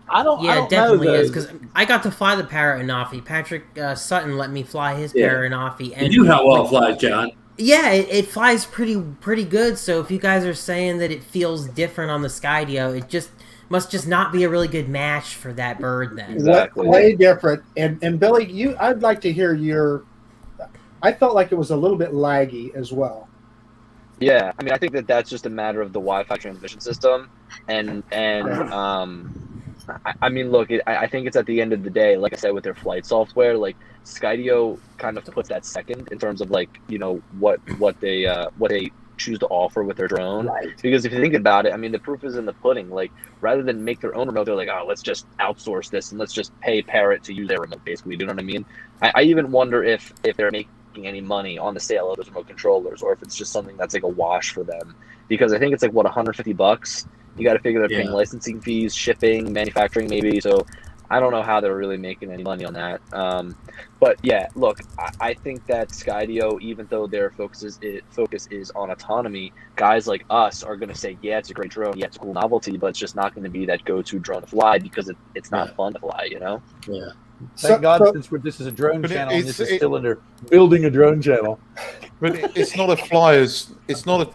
I don't definitely know, is, because I got to fly the Paradinafi. Patrick Sutton let me fly his Paradinafi, and you knew how well it flies, John. Yeah, it flies pretty good. So if you guys are saying that it feels different on the Skydio, it just must just not be a really good match for that bird then. Exactly. Way different. And Billy, I'd like to hear your. I felt like it was a little bit laggy as well. Yeah, I mean, I think that's just a matter of the Wi-Fi transmission system, and I mean, look, I think it's at the end of the day, like I said, with their flight software, like Skydio kind of puts that second in terms of like what they choose to offer with their drone. Right. Because if you think about it, I mean, the proof is in the pudding. Like, rather than make their own remote, they're like, oh, let's just outsource this and let's just pay Parrot to use their remote, basically. You know what I mean? I even wonder if they're making any money on the sale of those remote controllers, or if it's just something that's like a wash for them. Because I think it's like $150. You got to figure they're paying licensing fees, shipping, manufacturing, maybe. So I don't know how they're really making any money on that. But yeah, look, I think that Skydio, even though their focus is on autonomy, guys like us are going to say, yeah, it's a great drone, yeah, it's a cool novelty, but it's just not going to be that go-to drone to fly because it's not fun to fly, Yeah. Thank God, since this is a drone channel, and this is still under building a drone channel. But it's not a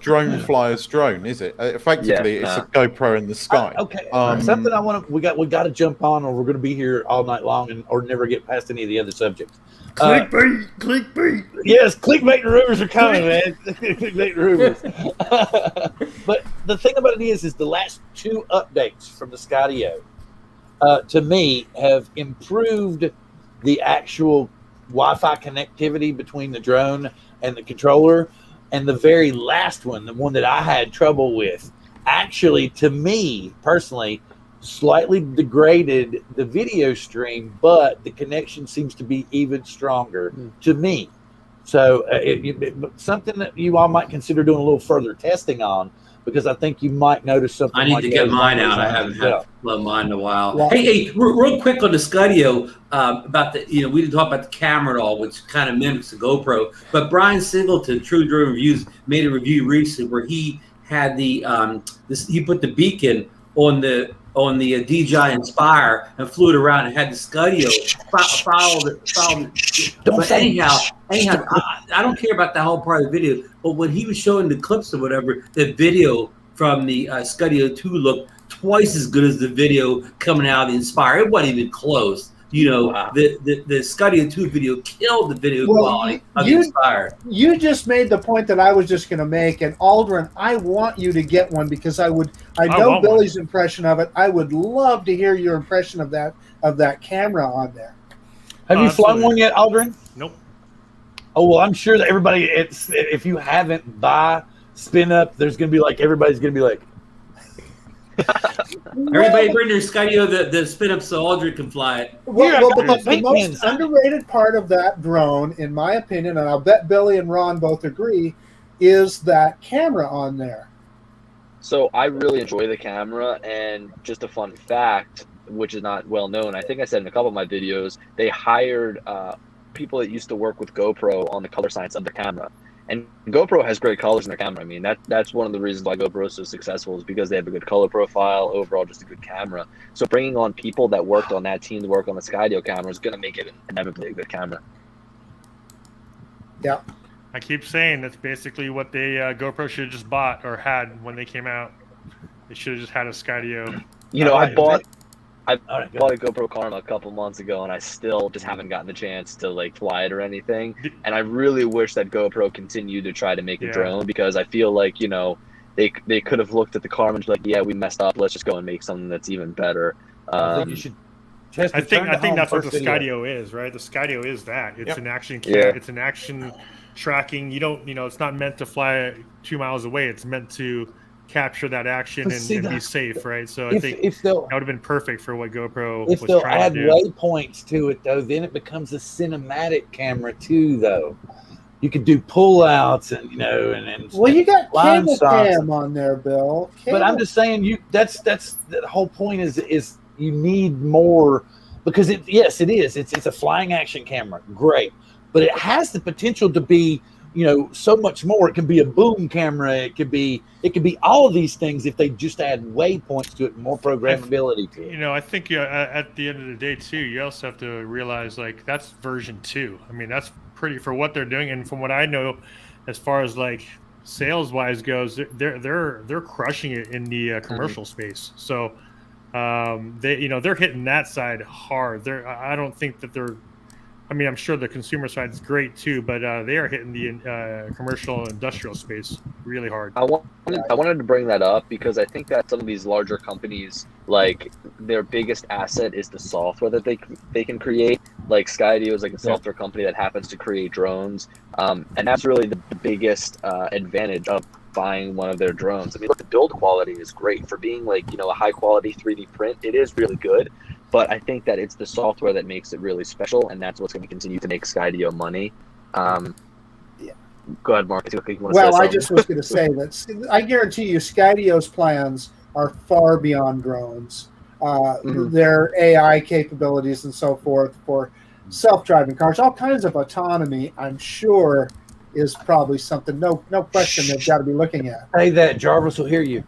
drone flyer's drone, is it? Effectively, it's a GoPro in the sky. Okay, something we got to jump on, or we're going to be here all night long, or never get past any of the other subjects. Clickbait. Yes, clickbait and rumors are coming, man. Clickbait and rumors. But the thing about it is the last two updates from the Skydio, to me, have improved the actual Wi-Fi connectivity between the drone and the controller. And the very last one, the one that I had trouble with, actually, to me personally, slightly degraded the video stream, but the connection seems to be even stronger to me. So something that you all might consider doing a little further testing on. because I think you might notice something. I need like to that get as mine long out. I as- haven't yeah. had flown mine in a while. Well- Hey, real quick on the Scudio, about the, we didn't talk about the camera at all, which kind of mimics the GoPro. But Brian Singleton, True Drone Reviews, made a review recently where he had he put the beacon on the DJI Inspire and flew it around and had the Scudio follow the. But anyhow, I don't care about the whole part of the video. But when he was showing the clips or whatever, the video from the Scudio 2 looked twice as good as the video coming out of the Inspire. It wasn't even close. Wow. The Scudio 2 video killed the video quality of the Inspire. You just made the point that I was just going to make, and Aldrin, I want you to get one because I know Billy's impression of it. I would love to hear your impression of that camera on there. Have you flown one yet, Aldrin? Nope. Oh well, I'm sure that everybody. If you haven't, buy spin up. There's gonna be like everybody's gonna be like. Everybody bring their Scudio the spin up so Aldrin can fly it. The most underrated part of that drone, in my opinion, and I'll bet Billy and Ron both agree, is that camera on there. So I really enjoy the camera, and just a fun fact, which is not well known, I think I said in a couple of my videos, they hired people that used to work with GoPro on the color science of the camera. And GoPro has great colors in their camera. I mean, that's one of the reasons why GoPro is so successful, is because they have a good color profile, overall just a good camera. So bringing on people that worked on that team to work on the Skydio camera is going to make it inevitably a good camera. Yeah. I keep saying that's basically what they GoPro should have just bought or had when they came out. They should have just had a Skydio. I bought a GoPro Karma a couple months ago, and I still just haven't gotten the chance to like fly it or anything. And I really wish that GoPro continued to try to make a drone, because I feel like they could have looked at the Karma and like, yeah, we messed up. Let's just go and make something that's even better. I think you should. I think that's what the Skydio is, right? The Skydio is that. It's an action. It's an action tracking. You don't. It's not meant to fly 2 miles away. It's meant to capture that action and be safe, right? So I think that would have been perfect for what GoPro was trying to do. If they'll add waypoints to it, though, then it becomes a cinematic camera too. Though you could do pullouts and well, you got cable cam on there, Bill. But I'm just saying, that's the whole point is you need more, because it is. It's a flying action camera, great, but it has the potential to be so much more. It can be a boom camera. It could be all of these things if they just add waypoints to it, more programmability to it. I think at the end of the day too, you also have to realize like that's version 2. I mean, that's pretty for what they're doing, and from what I know, as far as like sales wise goes, they're crushing it in the commercial space. So they're hitting that side hard. I don't think that they're. I mean, I'm sure the consumer side is great too, but they are hitting the commercial and industrial space really hard. I wanted to bring that up because I think that some of these larger companies, like their biggest asset is the software that they can create. Like Skydio is like a software company that happens to create drones, and that's really the biggest advantage of buying one of their drones. I mean, look, the build quality is great for being like a high quality 3D print. It is really good. But I think that it's the software that makes it really special, and that's what's going to continue to make Skydio money. Go ahead, Mark. I just was going to say that I guarantee you Skydio's plans are far beyond drones. Their AI capabilities and so forth for self-driving cars, all kinds of autonomy, I'm sure, is probably something, no question, they've got to be looking at. Say that, Jarvis will hear you.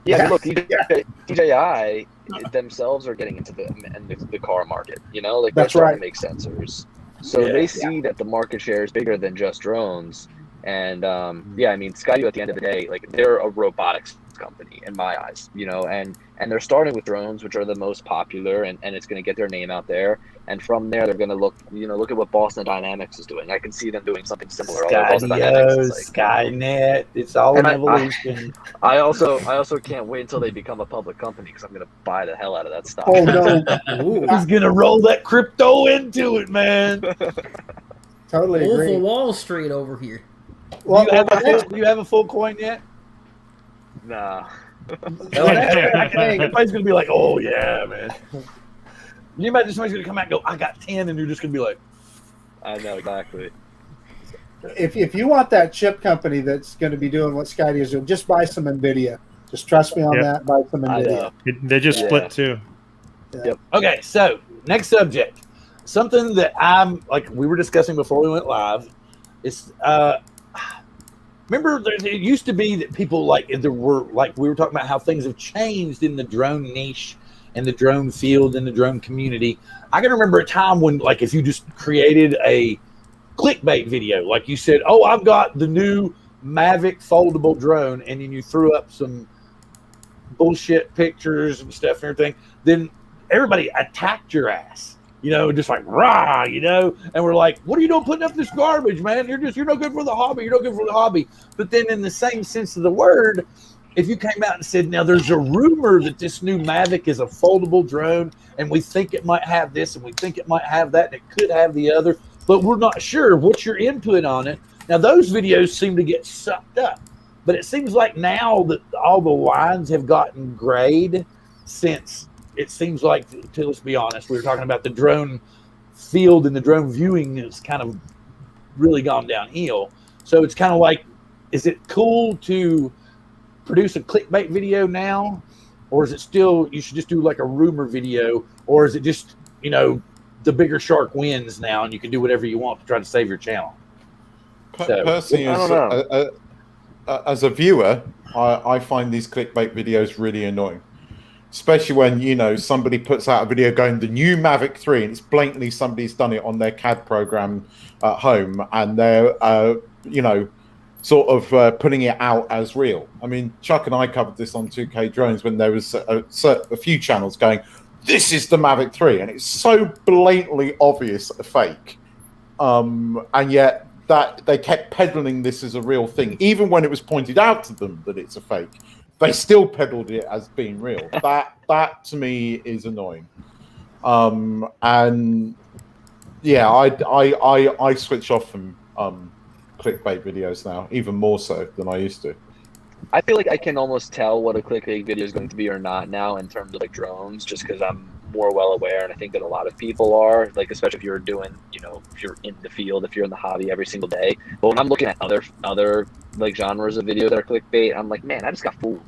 Yeah, look, DJI themselves are getting into the car market. Like they're starting to make sensors, so they see that the market share is bigger than just drones. And I mean, Skydio at the end of the day, like they're a robotics company in my eyes, and they're starting with drones, which are the most popular, and it's going to get their name out there. And from there, they're going to look at what Boston Dynamics is doing. I can see them doing something similar. Skydio, Skynet, it's all an evolution. I also can't wait until they become a public company, because I'm going to buy the hell out of that stock. Oh no, he's going to roll that crypto into it, man. Totally agree. Wolf of Wall Street over here. Well, do you have a full coin yet? Nah. Everybody's gonna be like, "Oh yeah, man." Can you imagine somebody's gonna come out and go, "I got 10," and you're just gonna be like, "I know exactly." if you want that chip company that's going to be doing what Skydio is doing, just buy some NVIDIA. Just trust me on that. Buy some NVIDIA. They just split too. Yep. Okay, so next subject. Something that we were discussing before we went live. Is remember it used to be that people we were talking about how things have changed in the drone niche and the drone field and the drone community. I can remember a time when if you just created a clickbait video, like you said, oh, I've got the new Mavic foldable drone, and then you threw up some bullshit pictures and stuff and everything, then everybody attacked your ass, just like rah, and we're like, what are you doing putting up this garbage, man? You're no good for the hobby. You're no good for the hobby. But then in the same sense of the word, if you came out and said, now there's a rumor that this new Mavic is a foldable drone, and we think it might have this, and we think it might have that, and it could have the other, but we're not sure. What's your input on it? Now those videos seem to get sucked up. But it seems like now that all the lines have gotten grayed, since it seems like, let's be honest, we were talking about the drone field and the drone viewing has kind of really gone downhill. So it's kind of like, is it cool to produce a clickbait video now? Or is it still, you should just do like a rumor video? Or is it just, the bigger shark wins now and you can do whatever you want to try to save your channel? Personally, I don't know. As a viewer, I find these clickbait videos really annoying, especially when somebody puts out a video going the new Mavic 3 and it's blatantly somebody's done it on their CAD program at home and they're sort of putting it out as real. I mean, Chuck and I covered this on 2K Drones when there was a few channels going, this is the Mavic 3, and it's so blatantly obvious a fake, and yet that they kept peddling this as a real thing, even when it was pointed out to them that it's a fake. They still peddled it as being real. That to me is annoying. And yeah, I switch off from clickbait videos now, even more so than I used to. I feel like I can almost tell what a clickbait video is going to be or not now in terms of drones, just because I'm more well aware, and I think that a lot of people are, especially if you're doing, if you're in the field, if you're in the hobby every single day. But when I'm looking at other genres of video that are clickbait, I'm like, man, I just got fooled,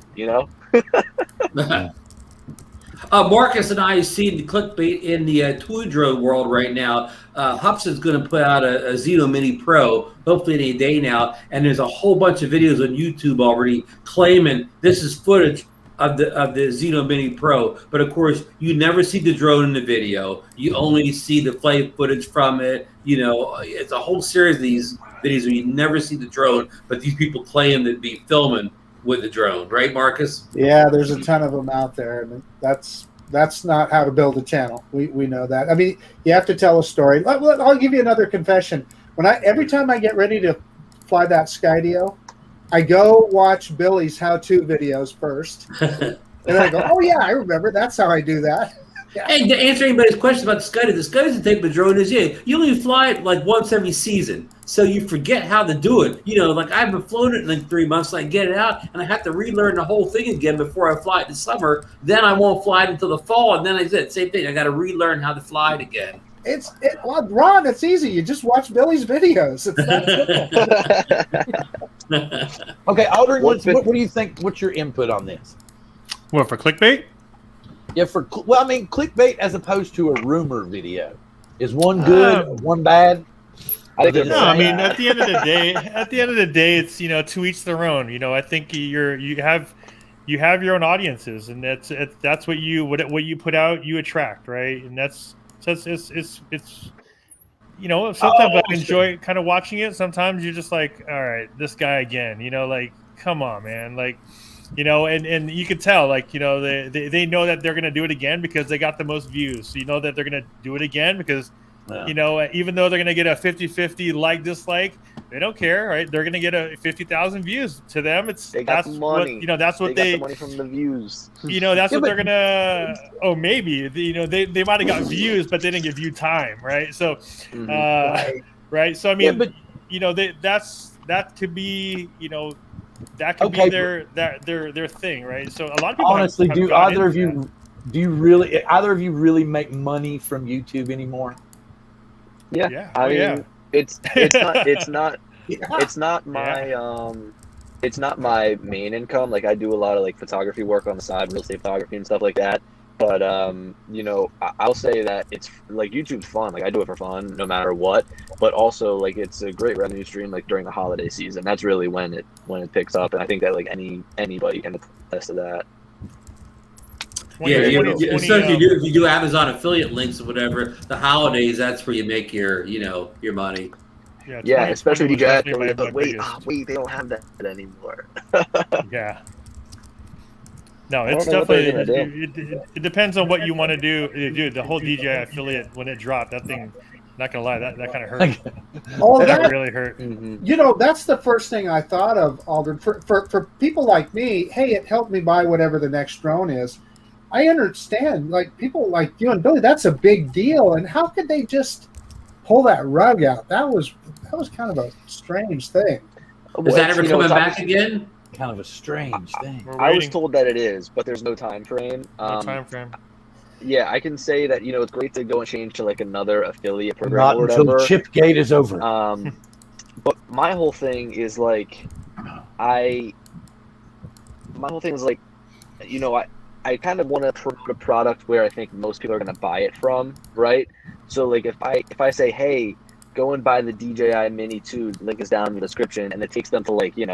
Marcus and I have seen the clickbait in the toy drone world right now. Hubson's going to put out a Xeno Mini Pro, hopefully any day now, and there's a whole bunch of videos on YouTube already claiming this is footage of the Xeno Mini Pro. But of course, you never see the drone in the video. You only see the flight footage from it. It's a whole series of these videos where you never see the drone, but these people claim to be filming with the drone, right, Marcus? Yeah, there's a ton of them out there, and that's not how to build a channel. We know that. I mean, you have to tell a story. I'll give you another confession. Every time I get ready to fly that Skydio, I go watch Billy's how-to videos first, and I go, "Oh yeah, I remember. That's how I do that." Yeah. And to answer anybody's question about the Skydio type of drone is, you only fly it once every season, so you forget how to do it. I haven't flown it in 3 months, so I get it out, and I have to relearn the whole thing again before I fly it in the summer. Then I won't fly it until the fall, and then I said same thing. I got to relearn how to fly it again. Ron, it's easy. You just watch Billy's videos. It's that simple. Okay, Aldrin, what do you think? What's your input on this? What, for clickbait? Yeah, clickbait as opposed to a rumor video. Is one good, one bad? At the end of the day, it's to each their own. I think you have your own audiences, and that's what you put out, you attract, right? And it's sometimes I enjoy kind of watching it. Sometimes you're just like, all right, this guy again. Come on, man. And you can tell, they know that they're gonna do it again because they got the most views. So that they're gonna do it again because even though they're gonna get a 50-50 dislike, they don't care, right? They're gonna get a 50,000 views. To them, that's the money. That's what they got the money from the views. That's what they're gonna. Oh, maybe they might have got views, but they didn't get view time, right? So, right. So that could be that could be their thing, right? So a lot of people honestly do either of you really make money from YouTube anymore? Yeah. I mean, it's not it's not my it's not my main income. Like I do a lot of like photography work on the side, real estate photography and stuff like that. But you know, I'll say that it's like YouTube's fun. Like I do it for fun, no matter what. But also, like it's a great revenue stream. Like during the holiday season, that's really when it picks up. And I think that like anybody can attest to that. Yeah, especially if you do Amazon affiliate links or whatever, the holidays, that's where you make your money. Yeah, especially DJI. But wait, they don't have that anymore. Yeah. No, it's definitely it depends on what you want to do. Dude, the whole DJI affiliate when it dropped, that thing, not gonna lie, that kind of hurt. That really hurt. You know, that's the first thing I thought of, Aldrin. For people like me, hey, it helped me buy whatever the next drone is. I understand, like people like you and Billy, that's a big deal. And how could they just pull that rug out? That was kind of a strange thing. Is that ever coming back again? Kind of a strange thing. I was told that it is, but there's no time frame. No time frame. Yeah, I can say that it's great to go and change to like another affiliate program or whatever. Not until Chipgate is over. But my whole thing is like, I kind of want to promote a product where I think most people are going to buy it from, right? So like if I say, hey, go and buy the DJI Mini 2, link is down in the description, and it takes them to like, I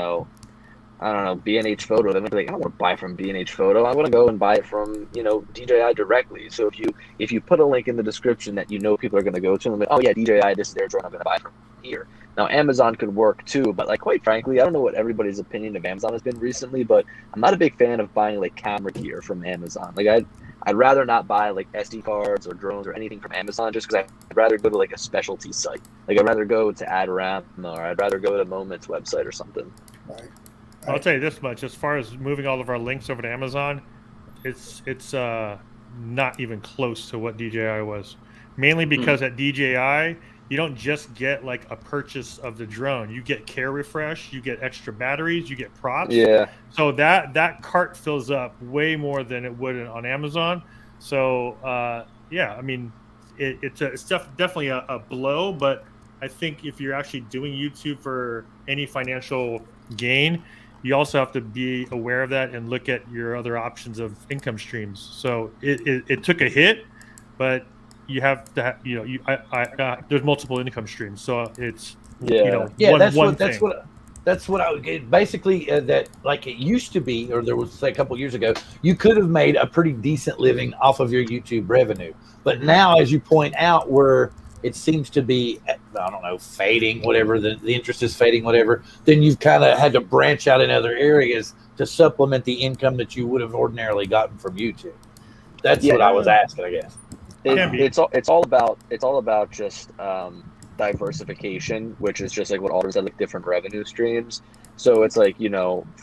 don't know, B&H Photo, they're like, I don't want to buy from B&H Photo. I want to go and buy it from, DJI directly. So if you put a link in the description that people are going to go to, and like, oh yeah, DJI, this is their drone, I'm going to buy it from here. Now, Amazon could work too, but like quite frankly, I don't know what everybody's opinion of Amazon has been recently, but I'm not a big fan of buying like camera gear from Amazon. Like I'd rather not buy like SD cards or drones or anything from Amazon just because I'd rather go to like a specialty site. Like I'd rather go to Adorama or I'd rather go to Moment's website or something. Right. I'll tell you this much: as far as moving all of our links over to Amazon, it's not even close to what DJI was. Mainly because at DJI, you don't just get like a purchase of the drone. You get care refresh, you get extra batteries, you get props. Yeah. So that cart fills up way more than it would on Amazon. So yeah, I mean, it's definitely a blow. But I think if you're actually doing YouTube for any financial gain, you also have to be aware of that and look at your other options of income streams. So it took a hit, but you have to there's multiple income streams. So it's that's what I would basically that like it used to be, or there was say a couple years ago, you could have made a pretty decent living off of your YouTube revenue. But now, as you point out, where it seems to be, I don't know, fading, whatever, the interest is fading, whatever, then you've kind of had to branch out in other areas to supplement the income that you would have ordinarily gotten from YouTube. That's what I was asking, I guess. It's all about just diversification, which is just like what Alder said, like different revenue streams. So it's like,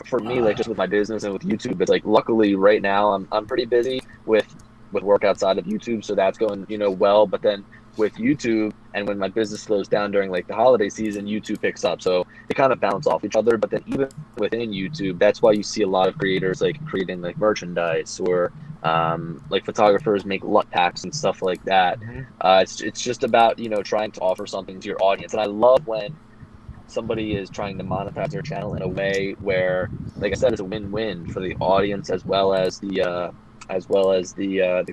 for me, like just with my business and with YouTube, it's like luckily right now I'm pretty busy with work outside of YouTube, so that's going well. But then with YouTube, and when my business slows down during like the holiday season, YouTube picks up, so they kind of bounce off each other. But then even within YouTube, that's why you see a lot of creators like creating like merchandise or like photographers make LUT packs and stuff like that. It's just about trying to offer something to your audience. And I love when somebody is trying to monetize their channel in a way where, like I said, it's a win-win for the audience as well as the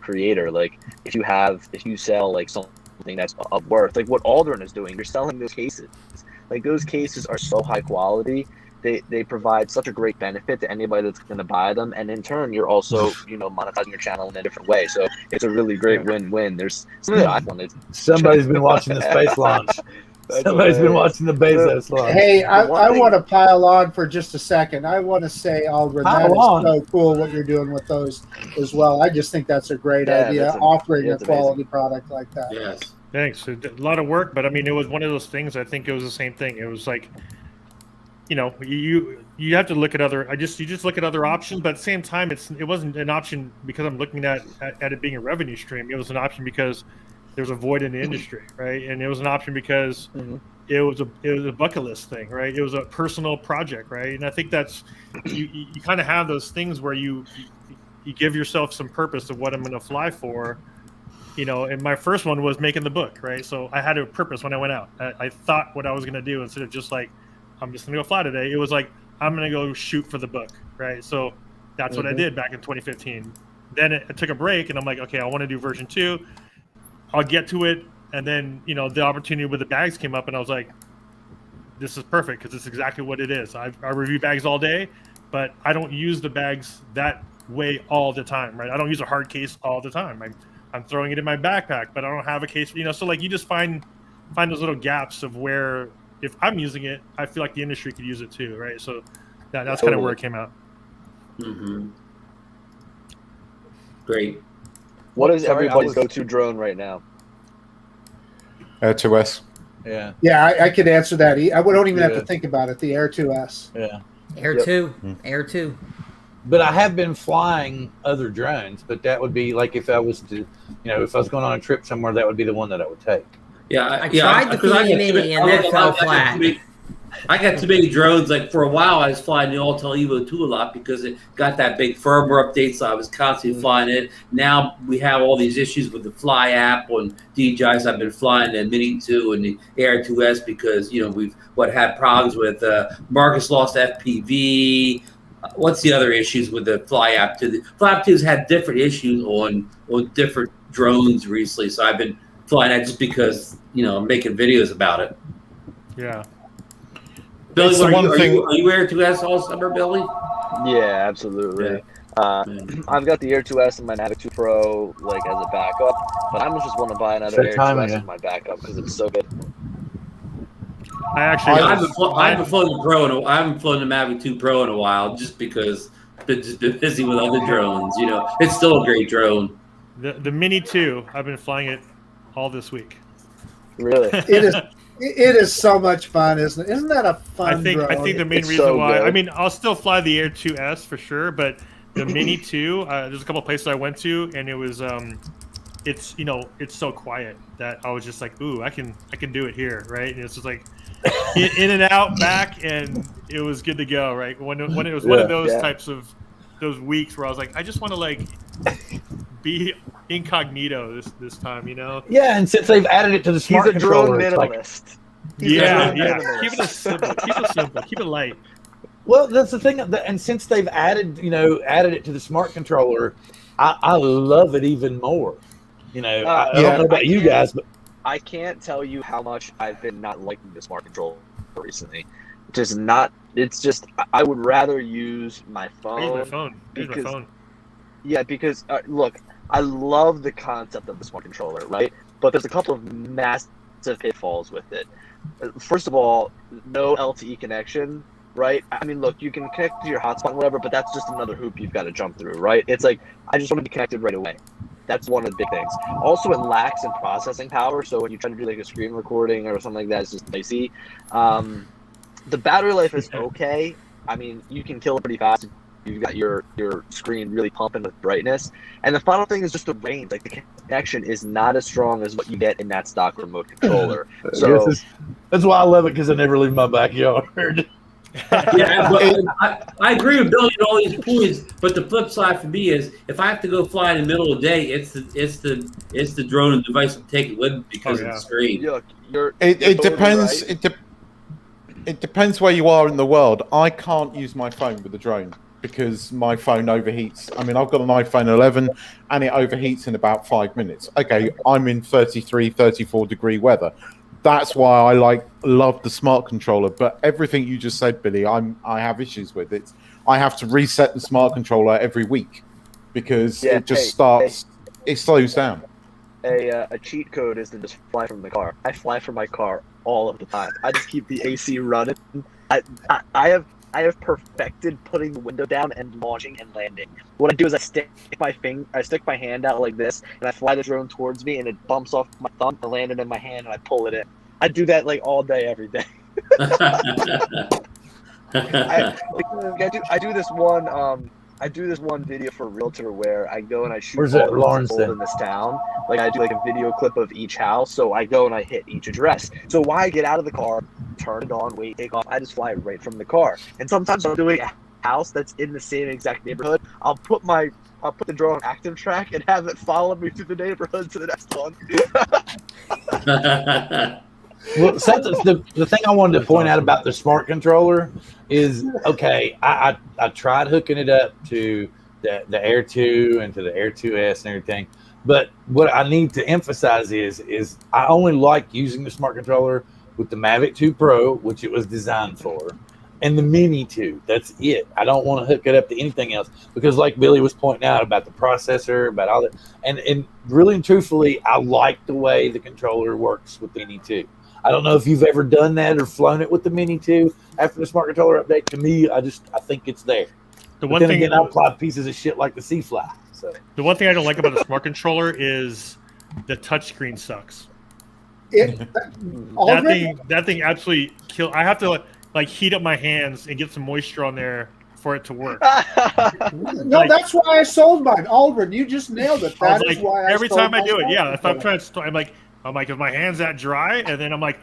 creator. Like if you sell like something that's of worth, like what Aldrin is doing, you're selling those cases. Like those cases are so high quality. They provide such a great benefit to anybody that's going to buy them, and in turn, you're also monetizing your channel in a different way. So it's a really great win-win. There's something that I wanted. Somebody's been watching the space launch. Somebody's been watching the Bezos launch. Hey, I want to pile on for just a second. I want to say, Aldrin, that is so cool what you're doing with those as well. I just think that's a great idea, offering a quality product like that. Yes. Thanks. A lot of work, but I mean, it was one of those things. I think it was the same thing. It was like, you have to look at other. You just look at other options, but at the same time, it wasn't an option because I'm looking at it being a revenue stream. It was an option because there's a void in the industry, right? And it was an option because it was a bucket list thing, right? It was a personal project, right? And I think that's you kind of have those things where you give yourself some purpose of what I'm going to fly for. And my first one was making the book, right? So I had a purpose when I went out. I thought what I was going to do instead of just like I'm just gonna go fly today. It was like I'm gonna go shoot for the book, right? So that's what I did back in 2015. Then I took a break, and I'm like, okay, I want to do version 2. I'll get to it, and then the opportunity with the bags came up, and I was like, this is perfect because it's exactly what it is. I review bags all day, but I don't use the bags that way all the time, right? I don't use a hard case all the time. I'm throwing it in my backpack, but I don't have a case. So like you just find those little gaps of where if I'm using it, I feel like the industry could use it too, right? So that's kind of where it came out. Mm-hmm. Great. What is everybody's go-to drone right now? Air 2S. Yeah. Yeah, I could answer that. I don't even have to think about it. The Air 2S. Yeah. Air 2. Air 2. But I have been flying other drones, but that would be like if I was to, if I was going on a trip somewhere, that would be the one that I would take. Yeah, I tried the Mini and that fell flat. I got too many drones. Like for a while, I was flying the Altel Evo 2 a lot because it got that big firmware update, so I was constantly flying it. Now we have all these issues with the Fly app on DJIs. I've been flying the Mini 2 and the Air 2S because we've had problems with Marcus lost FPV. What's the other issues with the Fly app 2? The Fly app 2's had different issues on different drones recently, so I've been flying that just because I'm making videos about it. Yeah. Billy, are you Air 2S all summer, Billy? Yeah, absolutely. Yeah. I've got the Air 2S and my Mavic 2 Pro like as a backup, but I just want to buy another Air 2S as my backup because it's so good. I haven't flown the Pro I haven't flown the Mavic 2 Pro in a while just because I've just been busy with other drones. It's still a great drone. The Mini 2, I've been flying it all this week. Really? It is so much fun, isn't it? Isn't that a fun drone? I think the main reason why, I'll still fly the Air 2S for sure, but the Mini 2, there's a couple places I went to, and it was, it's so quiet that I was just like, ooh, I can do it here, right? And it's just like in and out, back, and it was good to go, right? When it was one of those types of those weeks where I was like, I just want to be incognito this time, Yeah, and since they've added it to the smart controller, he's a drone minimalist. Keep it simple, keep it light. Well, that's the thing, and since they've added it to the smart controller, I love it even more. I don't know about you guys, but I can't tell you how much I've been not liking the smart controller recently. It's just I would rather use my phone. I use my phone. Yeah, because look, I love the concept of the smart controller, right? But there's a couple of massive pitfalls with it. First of all, no LTE connection, right? I mean, look, you can connect to your hotspot and whatever, but that's just another hoop you've got to jump through, right? It's like, I just want to be connected right away. That's one of the big things. Also, it lacks in processing power, so when you try to do like a screen recording or something like that, it's just dicey. The battery life is okay. I mean, you can kill it pretty fast. You've got your screen really pumping with brightness. And the final thing is just the range. Like, the connection is not as strong as what you get in that stock remote controller. So that's why I love it, because I never leave my backyard. Yeah, but I agree with Billy on all these points. But the flip side for me is, if I have to go fly in the middle of the day, it's the drone and device I'm taking with me because of the screen. Look, it depends. Right. It depends where you are in the world. I can't use my phone with the drone because my phone overheats. I mean, I've got an iPhone 11 and it overheats in about 5 minutes. Okay, I'm in 33, 34 degree weather. That's why I love the smart controller. But everything you just said, Billy, I have issues with it. I have to reset the smart controller every week because it just it slows down. A cheat code is to just fly from the car. I fly from my car all of the time. I just keep the AC running. I have perfected putting the window down and launching and landing. What I do is I stick my hand out like this, and I fly the drone towards me, and it bumps off my thumb, I land it in my hand, and I pull it in. I do that all day, every day. I do this one video for Realtor where I go and I shoot all the people in this town. Like, I do a video clip of each house. So I go and I hit each address. So while I get out of the car, turn it on, wait, take off, I just fly right from the car. And sometimes I'm doing a house that's in the same exact neighborhood. I'll put the drone on active track and have it follow me through the neighborhood to the next one. Well, the thing I wanted to point out about the smart controller is, okay, I tried hooking it up to the Air 2 and to the Air 2S and everything, but what I need to emphasize is I only like using the smart controller with the Mavic 2 Pro, which it was designed for, and the Mini 2. That's it. I don't want to hook it up to anything else because, like Billy was pointing out about the processor, about all that, and really and truthfully, I like the way the controller works with the Mini 2. I don't know if you've ever done that or flown it with the Mini 2 after the smart controller update. To me, I think it's there. The but one then thing again, I apply pieces of shit like the C-Fly. So the one thing I don't like about the smart controller is the touchscreen sucks. That thing absolutely kill. I have to like heat up my hands and get some moisture on there for it to work. No, that's why I sold mine. Aldrin, you just nailed it. That is why I every sold time I do it, mine. yeah. If I'm trying to, I'm like, is my hands that dry? And then I'm like,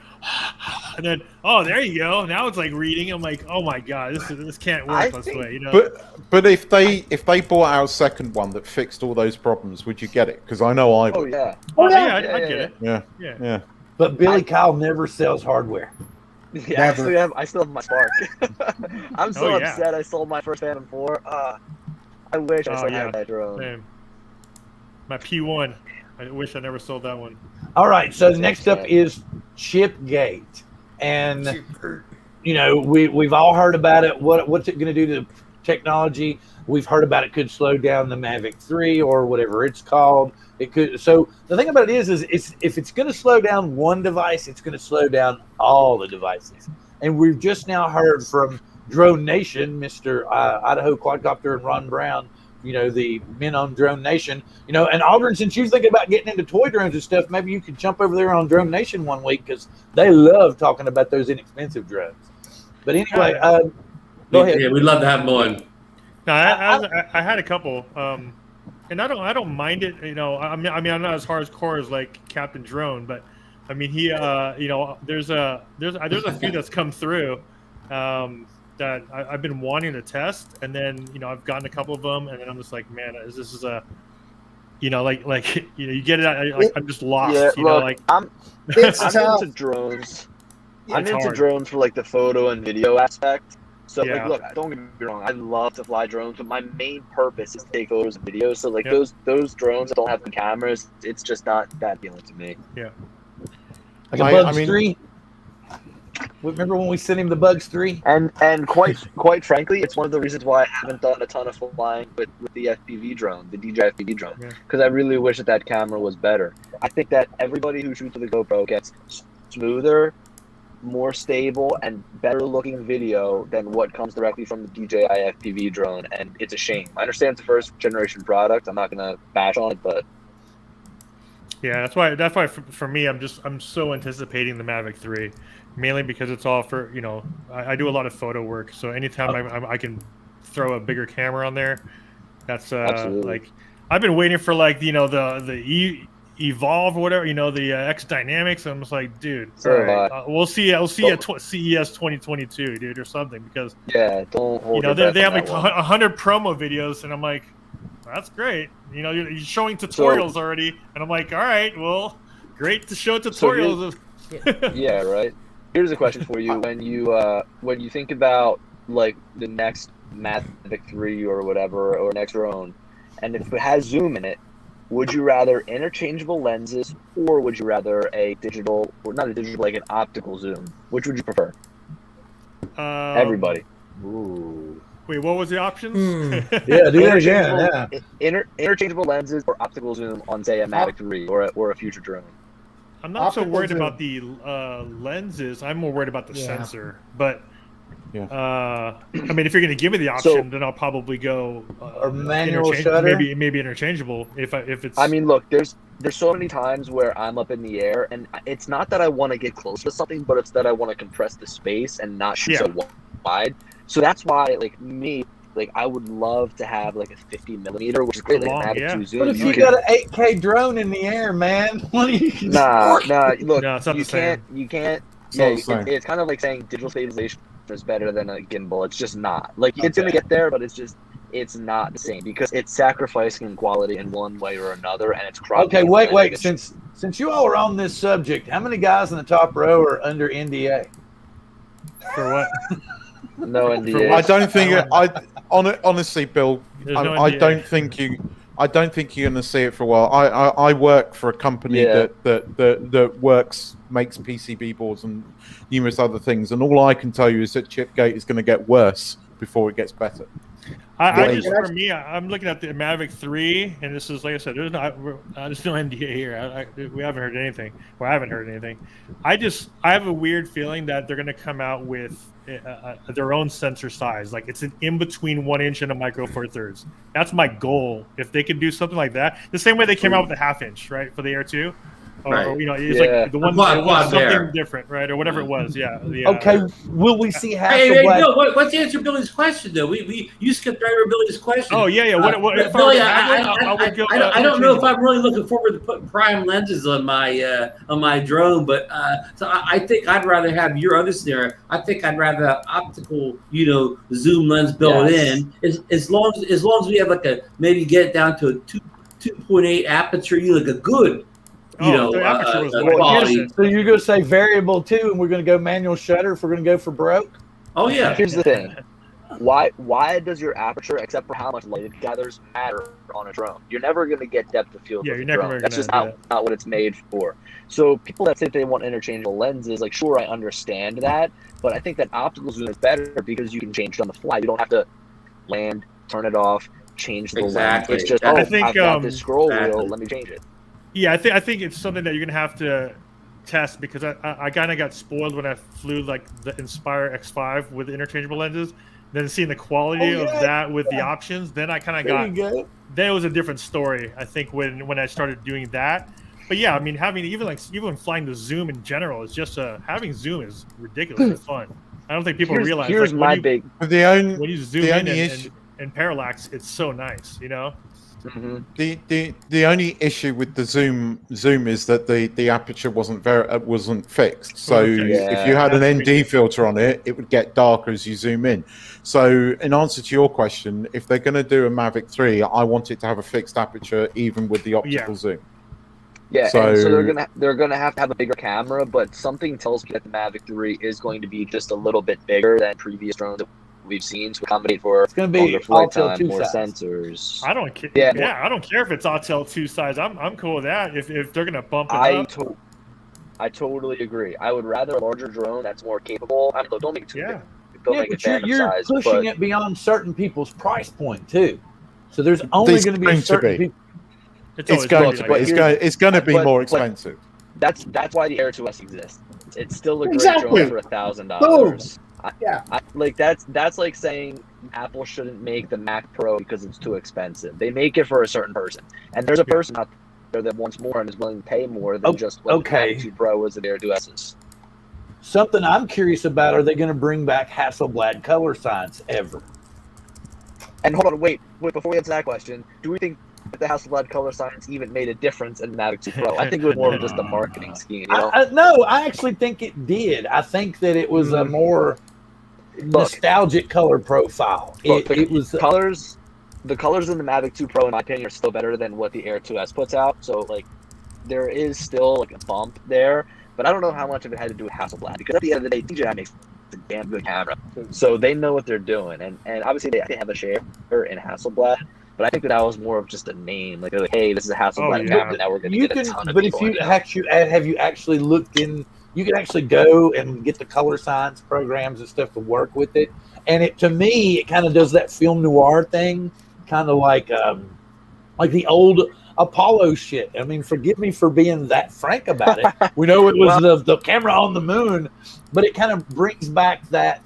and then there you go. Now it's like reading. I'm like, oh my god, this can't work this way, you know. But if they bought our second one that fixed all those problems, would you get it? Because I know I would. Oh yeah. I'd get it. Yeah. But Billy Kyle never sells hardware. Yeah, I still have my Spark. I'm so upset I sold my first Phantom 4. I wish I still had that drone. Same. My P1. I wish I never sold that one. All right, so next up is Chipgate. And, you know, we've all heard about it. What's it going to do to the technology? We've heard about it could slow down the Mavic 3 or whatever it's called. It could. So the thing about it is if it's going to slow down one device, it's going to slow down all the devices. And we've just now heard from Drone Nation, Mr. Idaho Quadcopter and Ron Brown, you know, the men on Drone Nation, you know, and Aldrin, since you're thinking about getting into toy drones and stuff, maybe you could jump over there on Drone Nation one week because they love talking about those inexpensive drones. But anyway, go ahead. Yeah, we'd love to have them on. No, I had a couple, and I don't mind it. You know, I mean, I'm not as hardcore as like Captain Drone, but I mean, he, you know, there's a few that's come through that I've been wanting to test, and then you know I've gotten a couple of them, and then I'm just like, man, this is a, you know, like you know, you get it, I'm just lost. Yeah, you know, look, like I'm into drones. Yeah, I'm into hard. drones for like the photo and video aspect. So Yeah. like, look, don't get me wrong. I love to fly drones, but my main purpose is to take photos and videos. So like those drones that don't have the cameras, it's just not that appealing to me. Yeah. Like a Bugs 3. Remember when we sent him the Bugs 3? And quite frankly, it's one of the reasons why I haven't done a ton of flying with the FPV drone, the DJI FPV drone, because I really wish that camera was better. I think that everybody who shoots with a GoPro gets smoother, more stable, and better looking video than what comes directly from the DJI FPV drone, and it's a shame. I understand it's a first generation product. I'm not gonna bash on it, but yeah, that's why for me, I'm so anticipating the Mavic 3, mainly because it's all for, you know, I do a lot of photo work, so anytime I can throw a bigger camera on there, that's like I've been waiting for, like, you know, the Evolve or whatever, you know, the X Dynamics. I'm just like, dude, all right, we'll see at CES 2022, dude, or something, because don't hold, you know, they have like 100 promo videos, and I'm like, that's great. You know, you're showing tutorials already, and I'm like, all right, well, great to show tutorials. Yeah, right. Here's a question for you: when you think about like the next Mavic 3 or whatever, or next drone, and if it has zoom in it, would you rather interchangeable lenses, or would you rather a digital, or not a digital, like an optical zoom? Which would you prefer? Everybody. Ooh. Wait, what was the options? Yeah, do that again. Yeah. Interchangeable lenses or optical zoom on, say, a Mavic 3 or a future drone. I'm not so worried about the lenses. I'm more worried about the sensor. But I mean, if you're going to give me the option, then I'll probably go or manual shutter. Maybe interchangeable. If it's. I mean, look, there's so many times where I'm up in the air, and it's not that I want to get close to something, but it's that I want to compress the space and not shoot so wide. So that's why, like me, like I would love to have like a 50mm, which is great, like Mavic 2 zoom. But if you got an 8K drone in the air, man, what do you? Nah. Look, no, it's not you can't. It's kind of like saying digital stabilization is better than a gimbal. It's just not. Like it's gonna get there, but it's it's not the same because it's sacrificing quality in one way or another, and it's cropping. Okay, wait. Since you all are on this subject, how many guys in the top row are under NDA? For what? No NDA. I don't think. Honestly, Bill, I don't think you're going to see it for a while. I work for a company that makes PCB boards and numerous other things, and all I can tell you is that Chipgate is going to get worse before it gets better. For me, I'm looking at the Mavic 3, and this is, like I said, there's no NDA here. We haven't heard anything. Well, I haven't heard anything. I have a weird feeling that they're going to come out with their own sensor size. Like, it's an in-between 1 inch and a micro 4/3. That's my goal. If they could do something like that, the same way they came out with the 1/2 inch, right, for the Air 2. Or, you know, it's like the one something different, right, or whatever it was. Yeah. Okay. Will we see Hasselblad? Hey, Bill, what's the answer to Billy's question though? You skipped right over Billy's question. Oh yeah. Billy, I don't know if I'm really looking forward to putting prime lenses on my drone, but so I think I'd rather have your other scenario. I think I'd rather have optical, zoom lens built in. As long as we have maybe get it down to a 2.8 aperture, like a good. The aperture was quality. So you're going to say variable too, and we're going to go manual shutter if we're going to go for broke? Oh yeah. Here's the thing. Why does your aperture, except for how much light it gathers, matter on a drone? You're never going to get depth of field with a drone. That's just not what it's made for. So people that say they want interchangeable lenses, like, sure, I understand that, but I think that optical zoom is better because you can change it on the fly. You don't have to land, turn it off, change the lens. It's just, I've got this scroll wheel, let me change it. Yeah, I think it's something that you're gonna have to test because I kind of got spoiled when I flew like the Inspire X5 with interchangeable lenses. Then seeing the quality of that with the options, then I kind of got. Then it was a different story. I think when I started doing that. But yeah, I mean, having even flying the zoom in general is just having zoom is ridiculously fun. I don't think people realize. Here's my big. When you zoom in and parallax, it's so nice, Mm-hmm. The only issue with the zoom is that the aperture wasn't fixed. So if you had an ND filter on it, it would get darker as you zoom in. So in answer to your question, if they're going to do a Mavic 3, I want it to have a fixed aperture even with the optical zoom. Yeah, so they're gonna have to have a bigger camera, but something tells me that the Mavic 3 is going to be just a little bit bigger than previous drones that we've seen to accommodate for longer flight time, more sensors. I don't care. Yeah, I don't care if it's Autel 2 size. I'm cool with that. If they're gonna bump it up. I totally agree. I would rather a larger drone that's more capable. I mean, don't make it too big. But you're pushing it beyond certain people's price point too. So there's only going to be certain people. It's going to be more expensive. That's why the Air 2S exists. It's still a great drone for $1,000. That's like saying Apple shouldn't make the Mac Pro because it's too expensive. They make it for a certain person, and there's a person out there that wants more and is willing to pay more than just what the Mac 2 Pro was at Air 2Ss. Something I'm curious about: are they going to bring back Hasselblad color science ever? And hold on, wait. Before we answer that question, do we think that the Hasselblad color science even made a difference in the Mavic 2 Pro? I think it was more of just a marketing scheme. No, I actually think it did. I think that it was a more nostalgic color profile. It was the colors in the Mavic 2 Pro, in my opinion, are still better than what the Air 2S puts out. So like, there is still like a bump there, but I don't know how much of it had to do with Hasselblad, because at the end of the day, DJI makes a damn good camera, so they know what they're doing, and obviously they have a share in Hasselblad. But I think that was more of just a name. Like, they're like, hey, this is a Hasselblad camera. Now we're going to get a ton of people. But if have you actually looked in? You can actually go and get the color science programs and stuff to work with it. And to me, it kind of does that film noir thing, kind of like the old Apollo shit. I mean, forgive me for being that frank about it. We know it was the camera on the moon, but it kind of brings back that.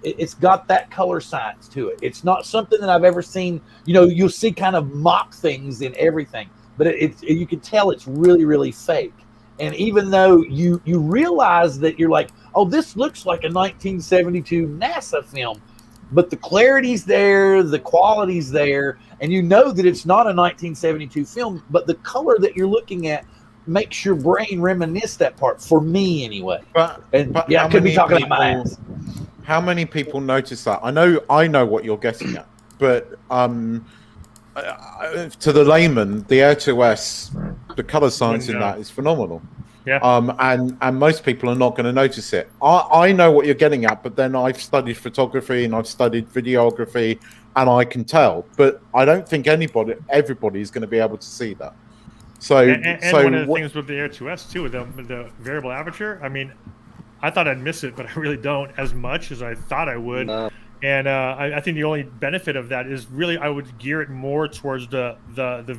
It's got that color science to it. It's not something that I've ever seen. You'll see kind of mock things in everything, but you can tell it's really, really fake. And even though you realize that you're like, oh, this looks like a 1972 NASA film, but the clarity's there, the quality's there, and you know that it's not a 1972 film, but the color that you're looking at makes your brain reminisce that part, for me anyway. But I could be talking about my ass. How many people notice that? I know what you're getting at, but to the layman, the Air2S, the color science in that is phenomenal. Yeah. And most people are not going to notice it. I know what you're getting at, but then I've studied photography and I've studied videography, and I can tell. But I don't think everybody is going to be able to see that. So, and one of the things with the Air2S too, with the variable aperture. I mean, I thought I'd miss it, but I really don't as much as I thought I would. No. And I think the only benefit of that is really I would gear it more towards the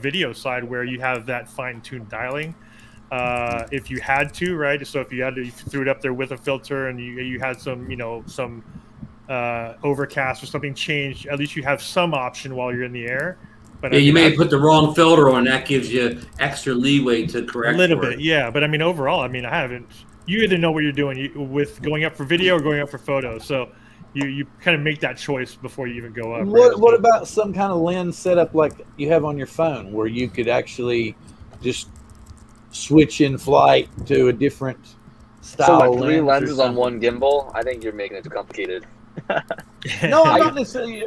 video side, where you have that fine-tuned dialing. If you had to, right? So if you threw it up there with a filter and you had some overcast or something change, at least you have some option while you're in the air. But yeah, you may put the wrong filter on. That gives you extra leeway to correct a little bit, yeah. But I mean, overall, I mean, I haven't. You either know what you're doing with going up for video or going up for photo. So you kind of make that choice before you even go up. What about some kind of lens setup like you have on your phone, where you could actually just switch in flight to a different style? So like 3 lens lenses on one gimbal? I think you're making it too complicated. No, I'm not necessarily.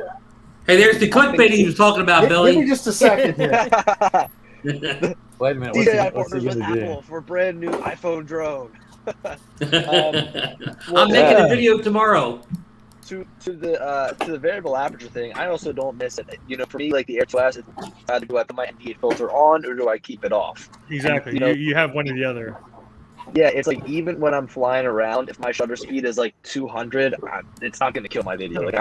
Hey, there's the clickbait he was talking about, Billy. Give me just a second here. Wait a minute. DJI What's he partners with gonna do? Apple for brand new iPhone drone. I'm making a video tomorrow. To the variable aperture thing, I also don't miss it. You know, for me, like the Air2S, it's either do I put my ND filter on or do I keep it off? Exactly. And, you have one or the other. Yeah, it's like even when I'm flying around, if my shutter speed is like 200, it's not going to kill my video. Like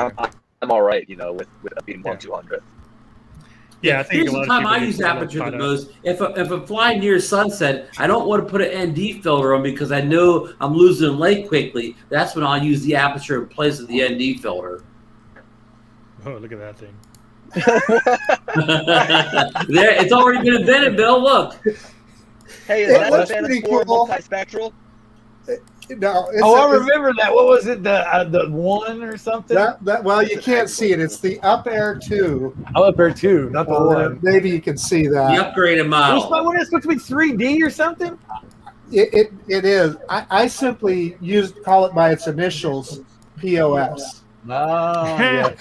I'm all right, you know, with being 200. Yeah, I think here's the time I use aperture the most. If I'm flying near sunset, I don't want to put an ND filter on because I know I'm losing light quickly. That's when I'll use the aperture in place of the ND filter. Oh, look at that thing. There, it's already been invented, Bill. Look. Hey, is that That's a pretty cool. cool. Multispectral? No, I remember that. What was it? The one or something? Well, you can't see it. It's the Up Air 2. Oh, Up Air 2, not the one. Maybe you can see The that. upgraded model. What is it supposed to be 3D or something? It is. I simply call it by its initials, POS. Oh, yeah.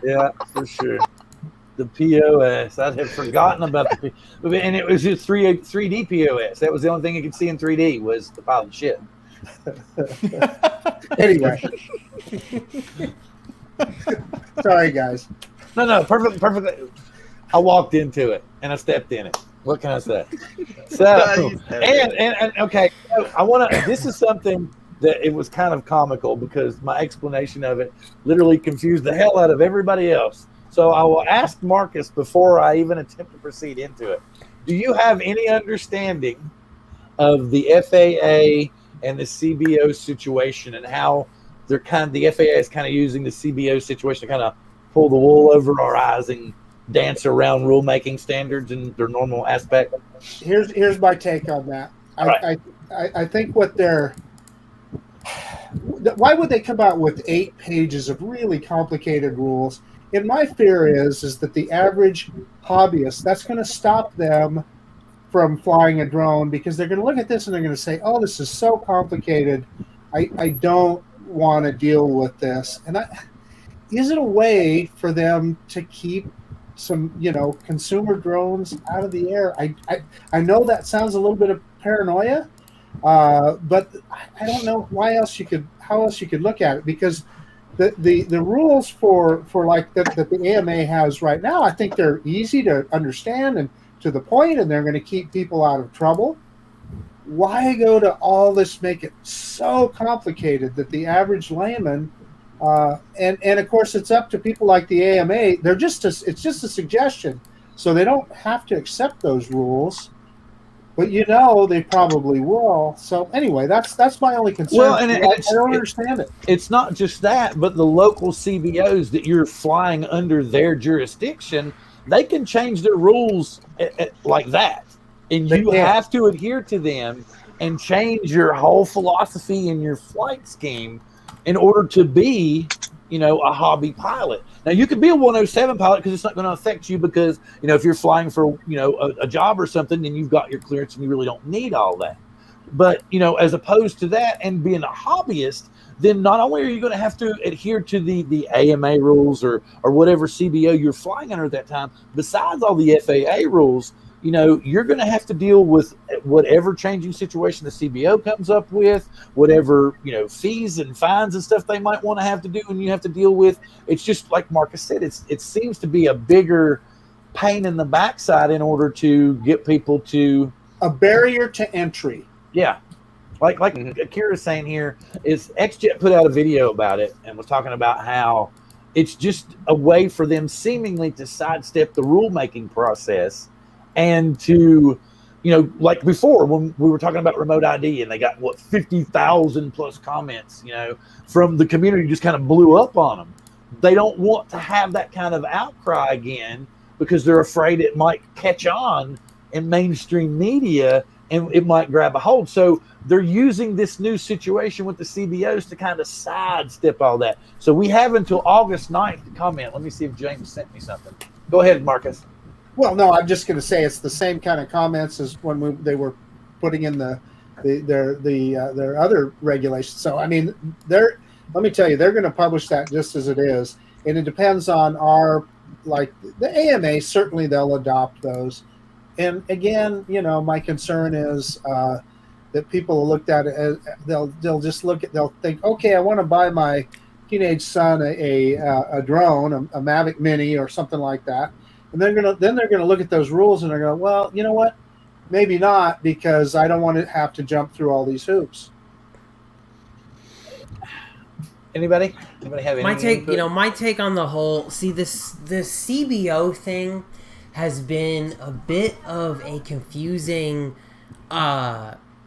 Yeah, for sure. The POS. I had forgotten about the POS. And it was just 3D POS. That was the only thing you could see in 3D was the pile of shit. Anyway. Sorry, guys. No, perfect. I walked into it and I stepped in it. What can I say? So, and okay, I want to. This is something that it was kind of comical because my explanation of it literally confused the hell out of everybody else. So I will ask Marcus before I even attempt to proceed into it. Do you have any understanding of the FAA and the CBO situation and how the FAA is kind of using the CBO situation to kind of pull the wool over our eyes and dance around rulemaking standards and their normal aspect? Here's my take on that. I think why would they come out with 8 pages of really complicated rules? And my fear is that the average hobbyist, that's going to stop them from flying a drone because they're going to look at this and they're going to say, oh, this is so complicated. I don't want to deal with this. And is it a way for them to keep some, consumer drones out of the air? I know that sounds a little bit of paranoia, but I don't know how else you could look at it, because the rules for like that the AMA has right now, I think they're easy to understand and to the point, and they're going to keep people out of trouble. Why go to all this, make it so complicated that the average layman, and of course it's up to people like the AMA. It's just a suggestion, so they don't have to accept those rules. But they probably will. So anyway, that's my only concern. Well, and I don't understand it. It's not just that, but the local CBOs that you're flying under their jurisdiction, they can change their rules like that, and you have to adhere to them and change your whole philosophy and your flight scheme in order to be, a hobby pilot. Now, you could be a 107 pilot because it's not going to affect you because, if you're flying for, a job or something, then you've got your clearance and you really don't need all that. But, as opposed to that and being a hobbyist, then not only are you going to have to adhere to the AMA rules or whatever CBO you're flying under at that time, besides all the FAA rules, you're going to have to deal with whatever changing situation the CBO comes up with, whatever, fees and fines and stuff they might want to have to do and you have to deal with. It's just like Marcus said, it seems to be a bigger pain in the backside in order to get people to... A barrier to entry. Yeah. Like Akira's saying here, is XJet put out a video about it and was talking about how it's just a way for them seemingly to sidestep the rulemaking process and to, like before when we were talking about remote ID and they got 50,000 plus comments, from the community, just kind of blew up on them. They don't want to have that kind of outcry again because they're afraid it might catch on in mainstream media and it might grab a hold. So they're using this new situation with the CBOs to kind of sidestep all that. So we have until August 9th to comment. Let me see if James sent me something. Go ahead, Marcus. Well, no, I'm just going to say it's the same kind of comments as when they were putting in their other regulations. So I mean, let me tell you, they're going to publish that just as it is, and it depends on the AMA. Certainly, they'll adopt those. And again, my concern is that people will look at it as they'll think, okay, I want to buy my teenage son a drone, a Mavic Mini or something like that, and they're gonna look at those rules and they're going, well, you know what, maybe not, because I don't want to have to jump through all these hoops. Anybody have any my take? input? My take on the whole. See, this CBO thing has been a bit of a confusing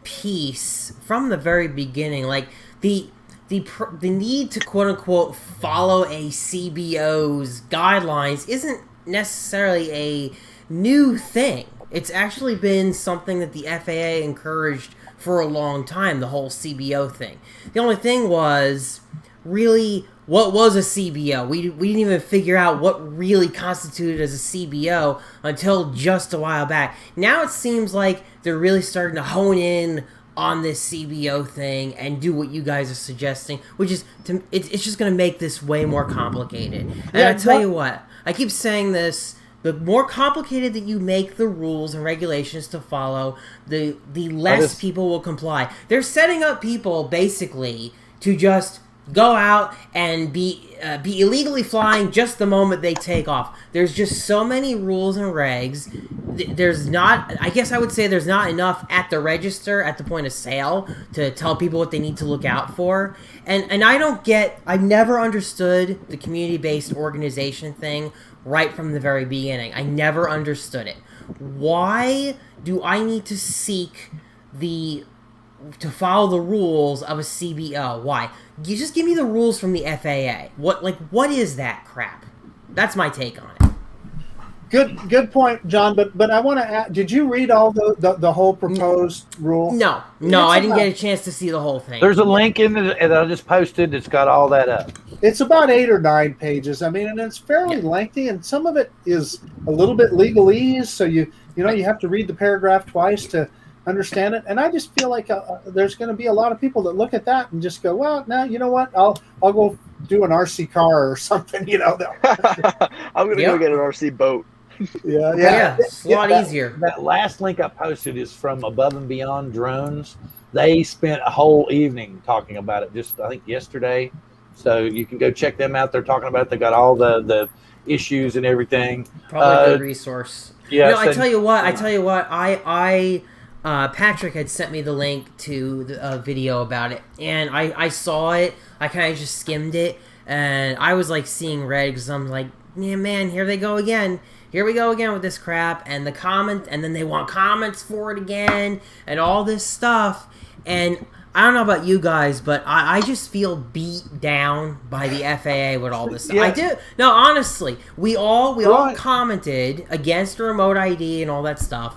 piece from the very beginning. Like the need to quote unquote follow a CBO's guidelines isn't necessarily a new thing. It's actually been something that the FAA encouraged for a long time, the whole CBO thing. The only thing was, really, what was a CBO? We didn't even figure out what really constituted as a CBO until just a while back. Now it seems like they're really starting to hone in on this CBO thing and do what you guys are suggesting, which is, it's just going to make this way more complicated. And I tell you what, I keep saying this, the more complicated that you make the rules and regulations to follow, the less people will comply. They're setting up people, basically, to just go out and be illegally flying just the moment they take off. There's just so many rules and regs. I guess I would say there's not enough at the register, at the point of sale, to tell people what they need to look out for. And I've never understood the community-based organization thing right from the very beginning. I never understood it. Why do I need to seek to follow the rules of a CBO? Why? You just give me the rules from the FAA. What is that crap? That's my take on it. Good point, John. But I want to add, did you read all the whole proposed rule? No, I didn't get a chance to see the whole thing. There's a link in it that I just posted. It's got all that up. It's about 8 or 9 pages. I mean, and it's fairly lengthy, and some of it is a little bit legalese. So you have to read the paragraph twice to understand it. And I just feel like there's going to be a lot of people that look at that and just go, well, now you know what? I'll go do an RC car or something. I'm going to go get an RC boat. Yeah, it's a lot easier. That last link I posted is from Above and Beyond Drones. They spent a whole evening talking about it just, I think, yesterday. So you can go check them out. They're talking about it. They got all the issues and everything. Probably a good resource. Yeah. I tell you what. I Patrick had sent me the link to the video about it, and I saw it. I kind of just skimmed it, and I was like seeing red because I'm like, yeah, man, here they go again. Here we go again with this crap, and the comment, and then they want comments for it again, and all this stuff. And I don't know about you guys, but I just feel beat down by the FAA with all this stuff. I do. No, honestly, we all commented against the remote ID and all that stuff,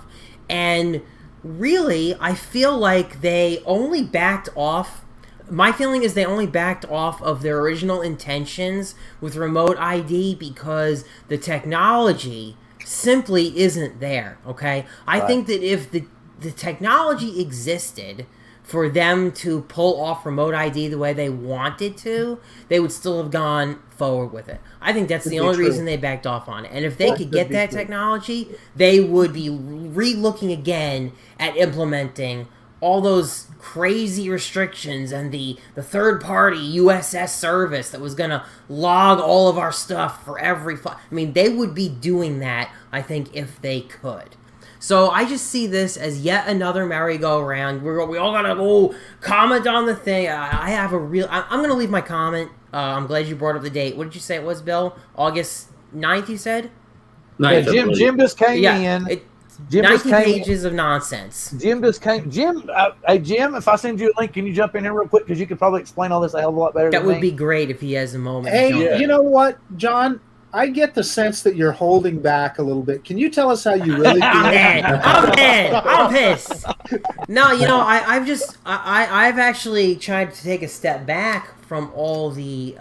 and really, I feel like they only backed off. My feeling is they only backed off of their original intentions with remote ID because the technology simply isn't there, okay? I think that if the technology existed, for them to pull off remote ID the way they wanted to, they would still have gone forward with it. I think that's the only reason they backed off on it. And if they could get that technology, they would be re-looking again at implementing all those crazy restrictions and the third-party USS service that was going to log all of our stuff for every... I mean, they would be doing that, I think, if they could. So I just see this as yet another merry-go-round. We all gotta go comment on the thing. I have a real... I'm gonna leave my comment. I'm glad you brought up the date. What did you say it was, Bill? August 9th, you said? 9th, yeah, Jim just came in. Jim 90 pages of nonsense. Jim just came. Jim, hey Jim, if I send you a link, can you jump in here real quick? Because you could probably explain all this a hell of a lot better That than would me. be great if he has a moment. Hey, you know what, John? I get the sense that you're holding back a little bit. Can you tell us how you really feel? I'm pissed. No, you know, I've actually tried to take a step back from all the,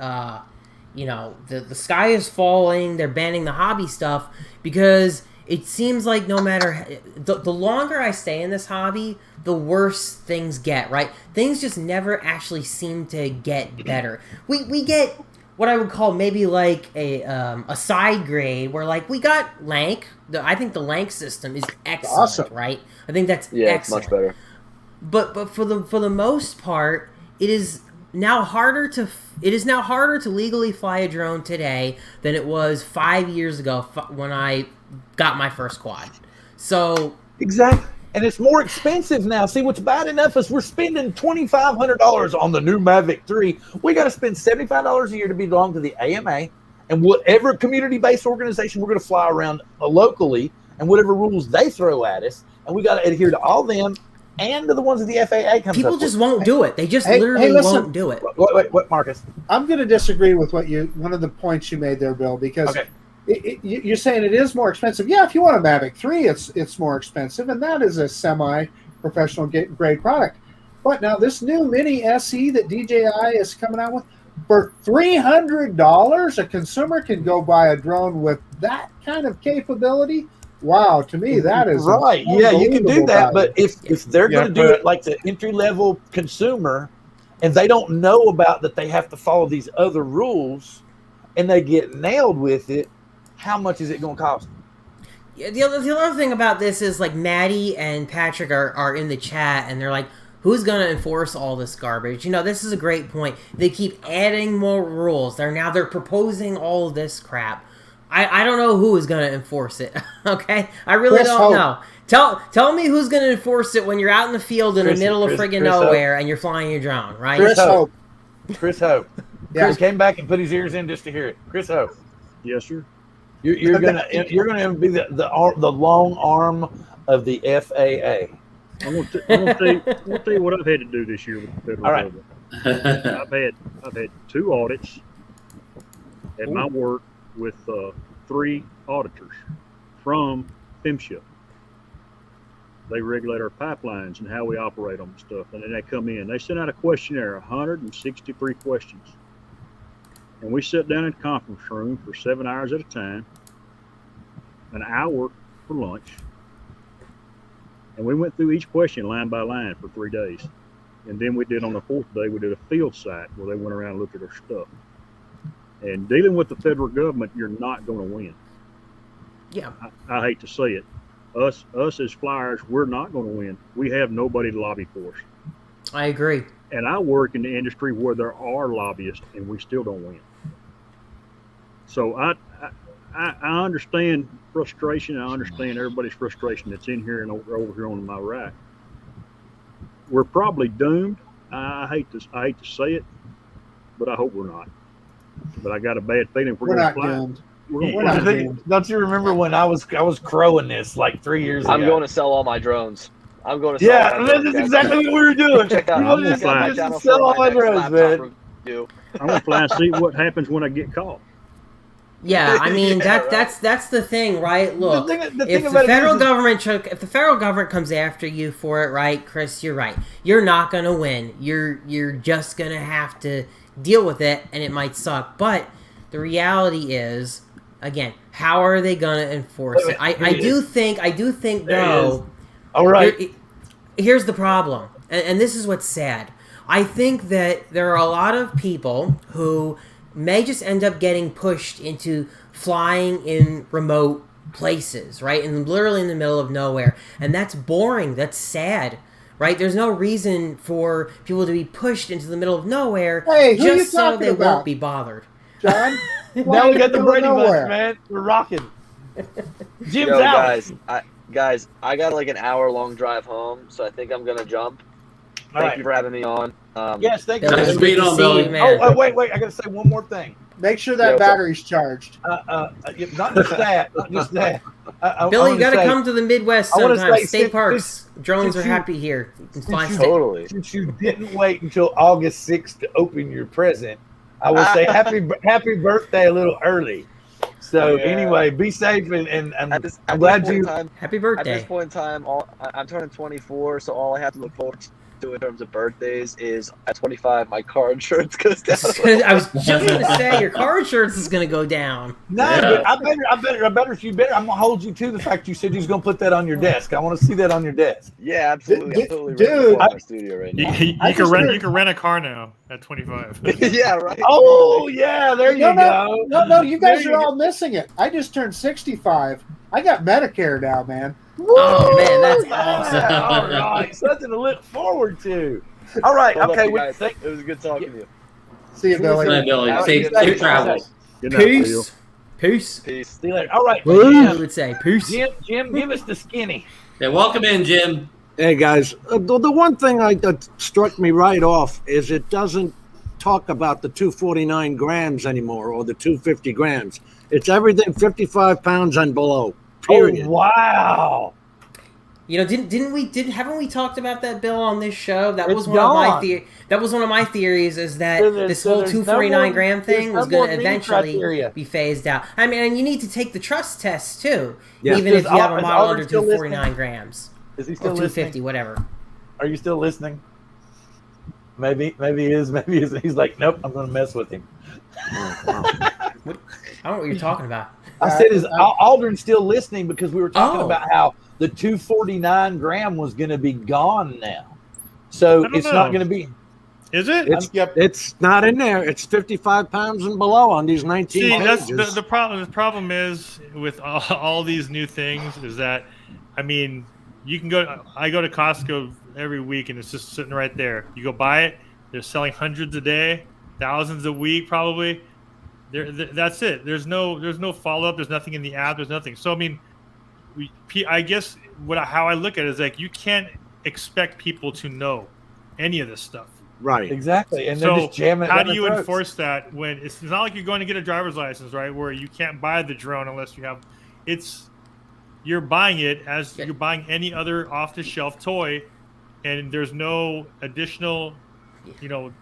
you know, the sky is falling, they're banning the hobby stuff, because it seems like no matter, the longer I stay in this hobby, the worse things get, right? Things just never actually seem to get better. We get what I would call maybe like a side grade where like we got Lank. I think the Lank system is excellent, awesome. Right? I think that's Yeah, excellent. it's much better. But for the most part, it is now harder to legally fly a drone today than it was 5 years ago when I got my first quad. So Exactly. And it's more expensive now. See, what's bad enough is we're spending $2,500 on the new Mavic 3. We got to spend $75 a year to belong to the AMA and whatever community-based organization we're going to fly around locally and whatever rules they throw at us. And we got to adhere to all them and to the ones that the FAA comes people up just with. won't do it. They just literally won't do it. What, Marcus? I'm going to disagree with one of the points you made there, Bill, because you're saying it is more expensive. Yeah, if you want a Mavic 3, it's more expensive, and that is a semi-professional grade product. But now this new Mini SE that DJI is coming out with, for $300, a consumer can go buy a drone with that kind of capability. Wow, to me that is right. Yeah, you can do that, value. but if they're going to do it like the entry-level consumer, and they don't know about that they have to follow these other rules, and they get nailed with it, how much is it going to cost? Yeah, the other thing about this is like Maddie and Patrick are in the chat and they're like, who's going to enforce all this garbage? You know, this is a great point. They keep adding more rules. They're proposing all this crap. I don't know who is going to enforce it. Okay, I really don't know. Tell me who's going to enforce it when you're out in the field in the middle of friggin' nowhere and you're flying your drone, right? Chris Hope. Chris Hope. Yeah. Chris came back and put his ears in just to hear it. Chris Hope. Yes, sir. You're gonna be the long arm of the FAA. I'm gonna tell you what I've had to do this year with the federal government. I've had 2 audits at my work with 3 auditors from FEMSHA. They regulate our pipelines and how we operate them and stuff. And then they come in. They send out a questionnaire, 163 questions. And we sit down in the conference room for 7 hours at a time, an hour for lunch. And we went through each question line by line for 3 days. And then we did on the 4th day, we did a field site where they went around and looked at our stuff. And dealing with the federal government, you're not going to win. Yeah. I hate to say it. Us as flyers, we're not going to win. We have nobody to lobby for us. I agree. And I work in the industry where there are lobbyists, and we still don't win. So I understand frustration. I understand everybody's frustration that's in here and over here on my right. We're probably doomed. I hate to say it, but I hope we're not. But I got a bad feeling we're not doomed. We're not doomed. Don't you remember when I was crowing this like 3 years ago? I'm going to sell all my drones. I'm going to sell all my drones. That's exactly what we were doing. Check that out. I'm I'm gonna sell all my drones, man. I'm gonna fly and see what happens when I get caught. Yeah, I mean that's the thing, right? Look, the thing if the federal government comes after you for it, right, Chris, you're right. You're not gonna win. You're just gonna have to deal with it, and it might suck. But the reality is, again, how are they gonna enforce it? I do think though. All right. Here's the problem. and this is what's sad. I think that there are a lot of people who may just end up getting pushed into flying in remote places, right? And literally in the middle of nowhere. And that's boring. That's sad, right? There's no reason for people to be pushed into the middle of nowhere just so they won't be bothered. John? Now we got the Brady Bunch, man. We're rocking. Jim's out. Guys, I got like an hour-long drive home, so I think I'm going to jump. Thank you for having me on. Yes, thank you. Thanks for being on, Billy. Oh, wait. I got to say one more thing. Make sure that battery's charged. Not just that. Not just that. Billy, you got to come to the Midwest sometime. State parks. Drones are happy here. Totally. Since you didn't wait until August 6th to open your present, I will say happy birthday a little early. So anyway, be safe and I'm glad you. Happy birthday. At this point in time, I'm turning 24, so all I have to look forward to in terms of birthdays is at 25 my car insurance goes down. I was just going to say your car insurance is going to go down. No, but I better I'm gonna hold you to the fact you said you was gonna put that on your desk. I want to see that on your desk. Yeah, absolutely. I'm totally dude, my studio right now. You can rent a car now at 25. Yeah, right. Oh yeah, there you go. No, you guys are all missing it. I just turned 65. I got Medicare now, man. Oh man, that's awesome. All right, something to look forward to. All right, okay. It was good talking to you. See you, Billy. Good night, Billy. Safe travels. Good night, Bill. Peace. See you later. All right. I would say peace. Jim, give us the skinny. Yeah, welcome in, Jim. Hey guys, the one thing that struck me right off is it doesn't talk about the 249 grams anymore or the 250 grams. It's everything 55 pounds and below. Period. Oh, wow. You know, haven't we talked about that, Bill, on this show? That was one of my theories is that this whole 249 gram thing was going to eventually be phased out. I mean, and you need to take the trust test too, even if you have a model under 249 grams. Is he still or 250, listening? Whatever. Are you still listening? Maybe he is. Maybe he's like, nope, I'm going to mess with him. I don't know what you're talking about. I said, is Aldrin still listening? Because we were talking about how the 249 gram was going to be gone now. So it's not going to be. Is it? It's not in there. It's 55 pounds and below on these 19 pages. That's the problem. The problem is with all these new things is that, I mean, you can go. I go to Costco every week, and it's just sitting right there. You go buy it. They're selling hundreds a day, thousands a week, probably. That's it. There's no follow up. There's nothing in the app. There's nothing. So I mean, I guess how I look at it is like you can't expect people to know any of this stuff. Right. Exactly. And so they're just jamming it how down do you their throats. enforce that when it's not like you're going to get a driver's license, right? Where you can't buy the drone unless you have. You're buying it as you're buying any other off-the-shelf toy, and there's no additional,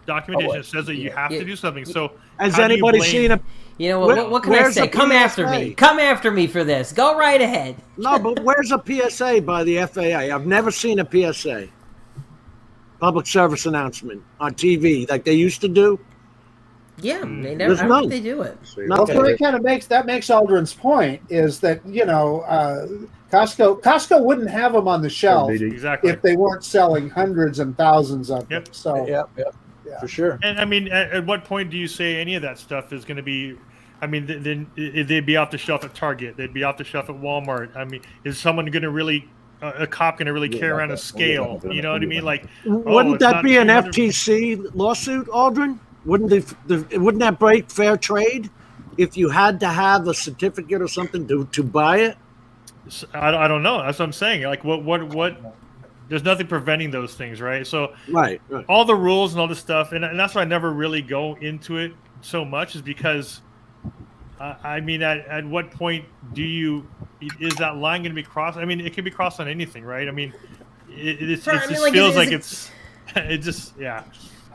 documentation that says that you have to do something. So has anybody seen a? You know what can I say? Come after me. Come after me for this. Go right ahead. No, but where's a PSA by the FAA? I've never seen a PSA, public service announcement on TV like they used to do. Yeah, they never. I don't think they do it. Well, so it kind of makes Aldrin's point is that Costco wouldn't have them on the shelf if they weren't selling hundreds and thousands of them. So yeah, for sure. And I mean, at what point do you say any of that stuff is going to be? I mean, then they'd be off the shelf at Target. They'd be off the shelf at Walmart. I mean, is someone going to really? A cop going to really carry around a scale? You know what I mean? Like, wouldn't that be an FTC lawsuit, Aldrin? Wouldn't that break fair trade if you had to have a certificate or something to buy it? I don't know. That's what I'm saying. Like what? There's nothing preventing those things, right? So right. All the rules and all this stuff, and that's why I never really go into it so much, is because I mean, at what point is that line going to be crossed? I mean, it can be crossed on anything, right? I mean, it just feels like it's yeah.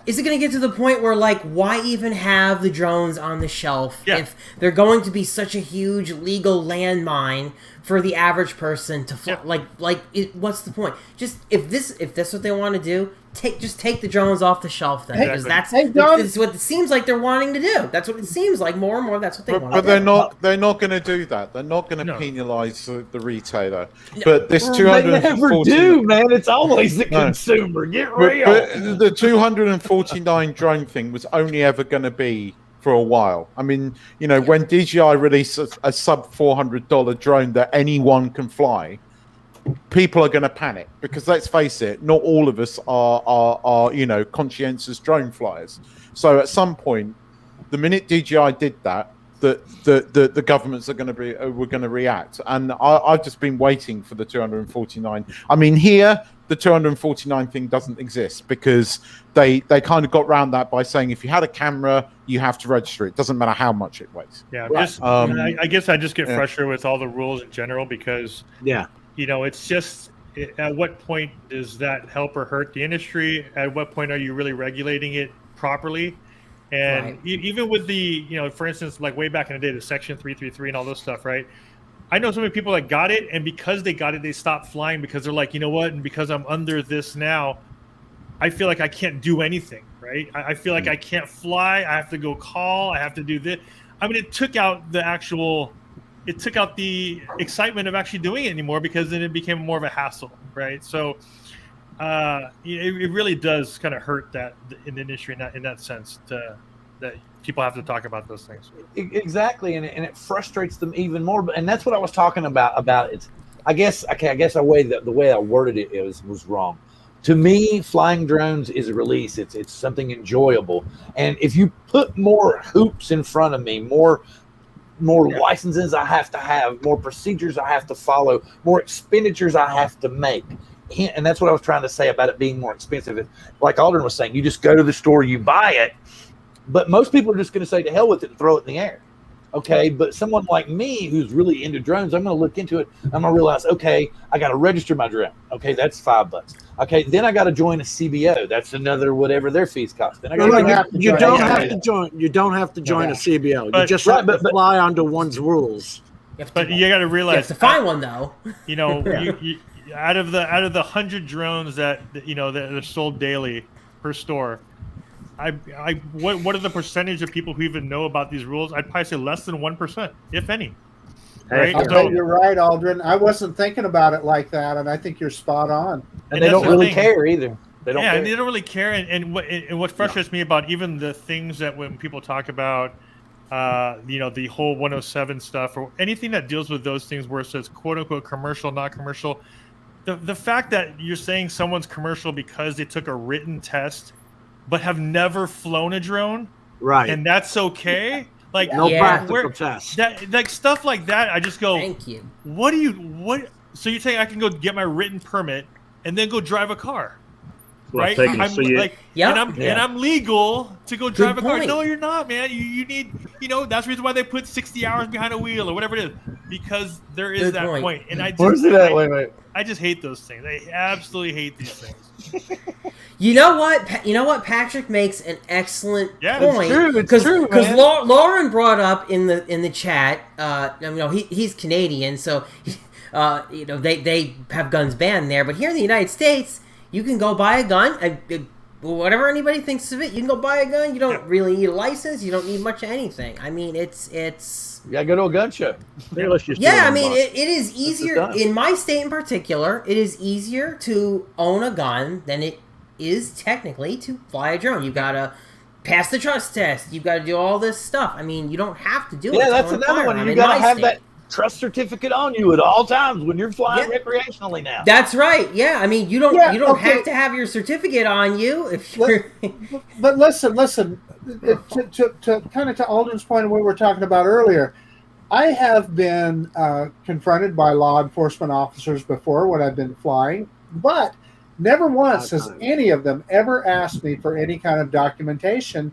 Is it going to get to the point where, like, why even have the drones on the shelf if they're going to be such a huge legal landmine for the average person to fly? What's the point? Just if that's what they want to do, take the drones off the shelf then, because that's what it seems like they're wanting to do. That's what it seems like more and more. That's what they want. But they're not going to do that. They're not going to penalise the retailer. But this 240. They never do, man. It's always the consumer. Get real. But the 249 drone thing was only ever going to be for a while. I mean, you know, when DJI released a sub $400 drone that anyone can fly, people are going to panic, because let's face it, not all of us are you know, conscientious drone flyers. So at some point, the minute DJI did that, the governments are going to were going to react. And I've just been waiting for the 249. I mean, here the 249 thing doesn't exist, because they kind of got around that by saying if you had a camera, you have to register it. Doesn't matter how much it weighs. Yeah, I guess I just get frustrated with all the rules in general, because you know, it's just, at what point does that help or hurt the industry? At what point are you really regulating it properly? And even with the, you know, for instance, like way back in the day, the Section 333 and all this stuff, right? I know so many people that got it, and because they got it, they stopped flying, because they're like, you know what? And because I'm under this now, I feel like I can't do anything, right? I feel like I can't fly. I have to go call. I have to do this. I mean, it took out the excitement of actually doing it anymore, because then it became more of a hassle, right? So it really does kind of hurt that in the industry in that sense, that people have to talk about those things. Exactly, and it frustrates them even more. And that's what I was talking about. It's, I guess the way I worded it was wrong. To me, flying drones is a release. It's something enjoyable, and if you put more hoops in front of me, more licenses I have, more procedures I have to follow, more expenditures I have to make. And that's what I was trying to say about it being more expensive. Like Aldrin was saying, you just go to the store, you buy it, but most people are just going to say to hell with it and throw it in the air. Okay, but someone like me who's really into drones, I'm going to look into it. I'm going to realize, okay, I got to register my drone. Okay, that's $5. Okay, then I got to join a CBO. That's another whatever their fees cost. Then I you don't have to join. You don't have to join a CBO. You just have to fly under one's rules. But you got to realize, you have to find one though. You know, you, out of the 100 drones that you know that are sold daily per store, what are the percentage of people who even know about these rules? I'd probably say less than 1%, if any. Right? So, you're right, Aldrin. I wasn't thinking about it like that, and I think you're spot on. And they don't really care either. They don't care. And they don't really care. And what frustrates me about even the things that when people talk about, you know, the whole 107 stuff or anything that deals with those things where it says quote unquote commercial, not commercial, the fact that you're saying someone's commercial because they took a written test but have never flown a drone, right? And that's okay. Like no practical test. That like stuff like that. I just go, thank you. What? So you're saying I can go get my written permit and then go drive a car, right? And I'm legal to go drive a car. No, you're not, man. You need, you know, that's the reason why they put 60 hours behind a wheel or whatever it is, because there is that point. And I just hate those things. I absolutely hate these things. You know what? Patrick makes an excellent point. It's true. Because Lauren brought up in the chat. You know, he's Canadian, so you know they have guns banned there. But here in the United States, you can go buy a gun. Whatever anybody thinks of it, you can go buy a gun. You don't really need a license. You don't need much of anything. I mean, it's. You gotta go to a gun show. Yeah, I mean, it is easier in my state in particular. It is easier to own a gun than it is technically to fly a drone. You gotta pass the trust test. You gotta do all this stuff. I mean, you don't have to do it. Yeah, that's another one. You gotta have that trust certificate on you at all times when you're flying recreationally now. That's right. Yeah, I mean, you don't have to have your certificate on you if you're. But listen. To kind of to Aldrin's point of what we were talking about earlier, I have been confronted by law enforcement officers before when I've been flying, but never once has any of them ever asked me for any kind of documentation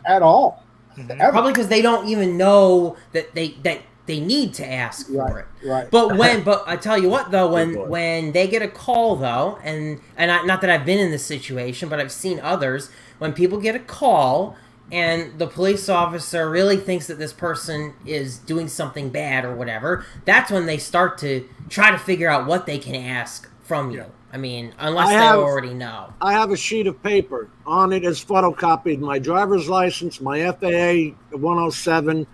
at all. Mm-hmm. Probably because they don't even know that they need to ask for it. Right. But I tell you what though, when they get a call though, and not that I've been in this situation, but I've seen others, when people get a call and the police officer really thinks that this person is doing something bad or whatever, that's when they start to try to figure out what they can ask from you. I mean, unless they already know. I have a sheet of paper. On it is photocopied my driver's license, my FAA 107.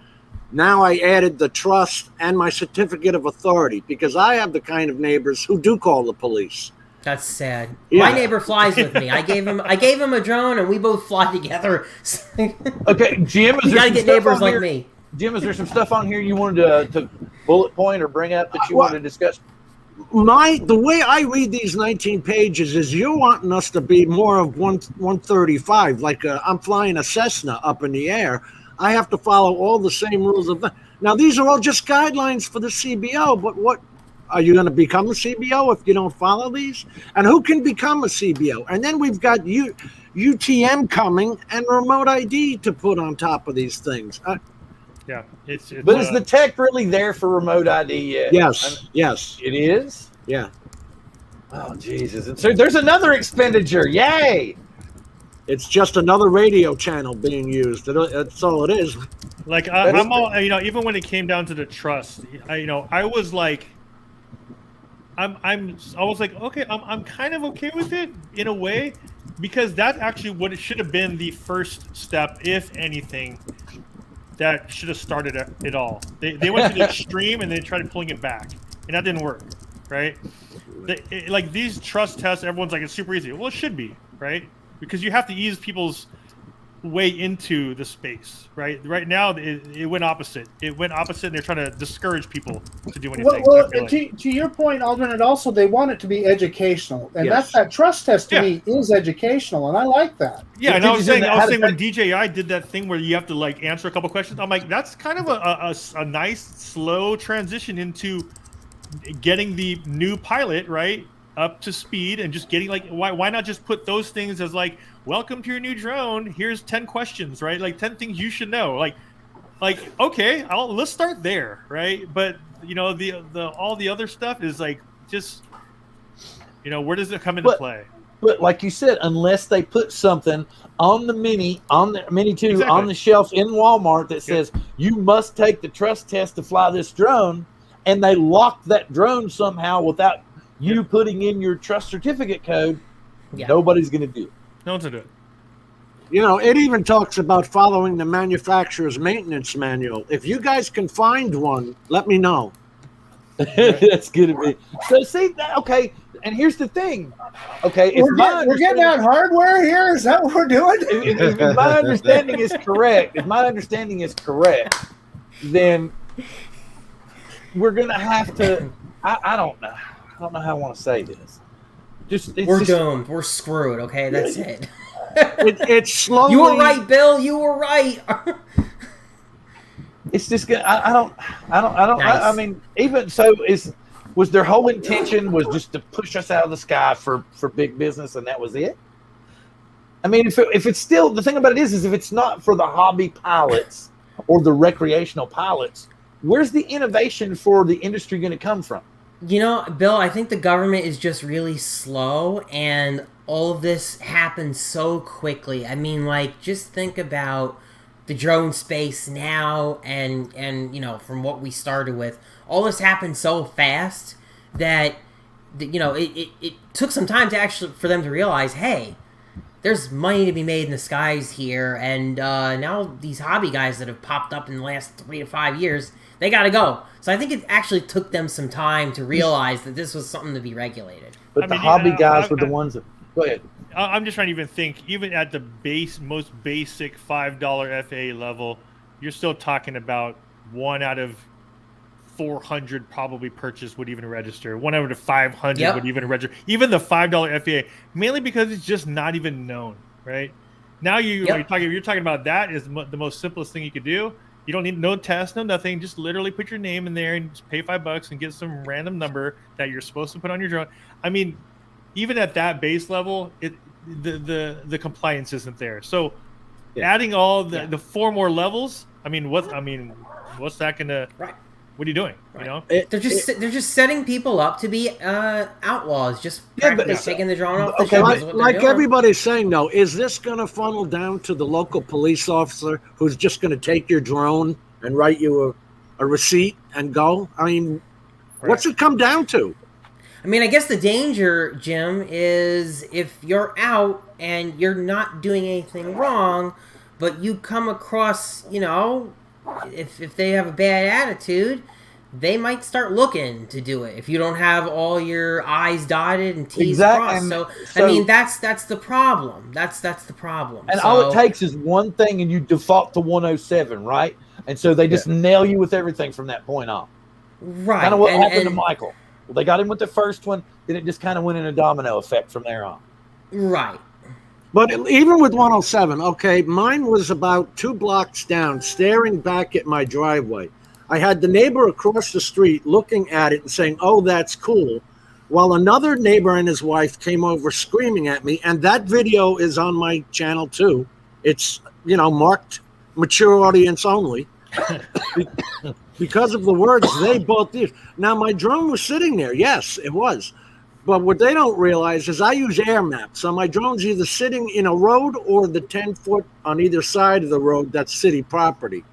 Now I added the trust and my certificate of authority because I have the kind of neighbors who do call the police. That's sad. Yeah. My neighbor flies with me. I gave him a drone, and we both fly together. Okay, Jim, you gotta get neighbors like me. Jim, is there some stuff on here you wanted to bullet point or bring up that you wanted to discuss? The way I read these 19 pages is you're wanting us to be more of 135, like I'm flying a Cessna up in the air. I have to follow all the same rules of that. Now, these are all just guidelines for the CBO, but what are you going to become a CBO if you don't follow these? And who can become a CBO? And then we've got UTM coming and remote ID to put on top of these things. Yeah, it's but is the tech really there for remote ID yet? Yes, yes. It is? Yeah. Oh, Jesus. And so there's another expenditure. Yay! It's just another radio channel being used. That's all it is. Like, I'm all, even when it came down to the trust, I was like, I was like, okay, I'm kind of okay with it in a way, because that's actually what it should have been the first step, if anything, that should have started it all. They went to the extreme and they tried pulling it back, and that didn't work, right? Like these trust tests, everyone's like, it's super easy. Well, it should be, right? Because you have to ease people's way into the space, right? Right now, it went opposite. It went opposite, and they're trying to discourage people to do anything. Well, to your point, Alderman, also they want it to be educational, and that trust test to me is educational, and I like that. Yeah, and I was saying when DJI did that thing where you have to like answer a couple questions, I'm like, that's kind of a nice slow transition into getting the new pilot up to speed and just getting why not just put those things as like, welcome to your new drone, here's 10 questions, right? Like 10 things you should know. Like okay, let's start there, right? But the all the other stuff is like, just where does it come into play? But like you said, unless they put something on the Mini 2 on the shelf in Walmart that says you must take the trust test to fly this drone, and they lock that drone somehow without you putting in your trust certificate code, nobody's going to do it. No one's going to do it. It even talks about following the manufacturer's maintenance manual. If you guys can find one, let me know. That's good to be. So see that? Okay, and here's the thing. Okay, we're getting out hardware here. Is that what we're doing? If my understanding is correct, then we're gonna have to. I don't know. I don't know how I want to say this. We're doomed. We're screwed. Okay, that's it. It's slowly. You were right, Bill. You were right. It's just good. I don't. Nice. I mean, even so, was their whole intention was just to push us out of the sky for big business, and that was it? I mean, if it's still, the thing about it is if it's not for the hobby pilots or the recreational pilots, where's the innovation for the industry going to come from? Bill, I think the government is just really slow, and all of this happens so quickly. I mean, just think about the drone space now, and from what we started with, all this happened so fast that it took some time for them to realize, hey, there's money to be made in the skies here, and now these hobby guys that have popped up in the last 3 to 5 years, they got to go. So I think it actually took them some time to realize that this was something to be regulated. But the hobby guys were the ones that... Go ahead. I'm just trying to even think, even at the most basic $5 FAA level, you're still talking about 1 out of 400 probably purchased would even register. 1 out of 500 would even register. Even the $5 FAA, mainly because it's just not even known, right? Now you're talking about that is the most simplest thing you could do. You don't need no test, no nothing. Just literally put your name in there and just pay $5 and get some random number that you're supposed to put on your drone. I mean, even at that base level, the compliance isn't there. So adding all the 4 more levels, what's that gonna? Right. What are you doing? Right. They're just setting people up to be outlaws, just taking the drone off the shelves. Like everybody's saying, though, is this going to funnel down to the local police officer who's just going to take your drone and write you a receipt and go? I mean, what's it come down to? I mean, I guess the danger, Jim, is if you're out and you're not doing anything wrong, but you come across, you know, if they have a bad attitude, they might start looking to do it if you don't have all your I's dotted and T's crossed. So I mean, that's the problem. That's the problem. And all it takes is one thing, and you default to 107, right? And so they just nail you with everything from that point on. Right. Kind of what happened to Michael. Well, they got him with the first one, then it just kind of went in a domino effect from there on. Right. But even with 107, okay, mine was about 2 blocks down, staring back at my driveway. I had the neighbor across the street looking at it and saying, "Oh, that's cool," while another neighbor and his wife came over screaming at me. And that video is on my channel too. It's, you know, marked mature audience only because of the words they both did. Now, my drone was sitting there. Yes, it was. But what they don't realize is I use air maps. So my drone's either sitting in a road or the 10-foot on either side of the road that's city property.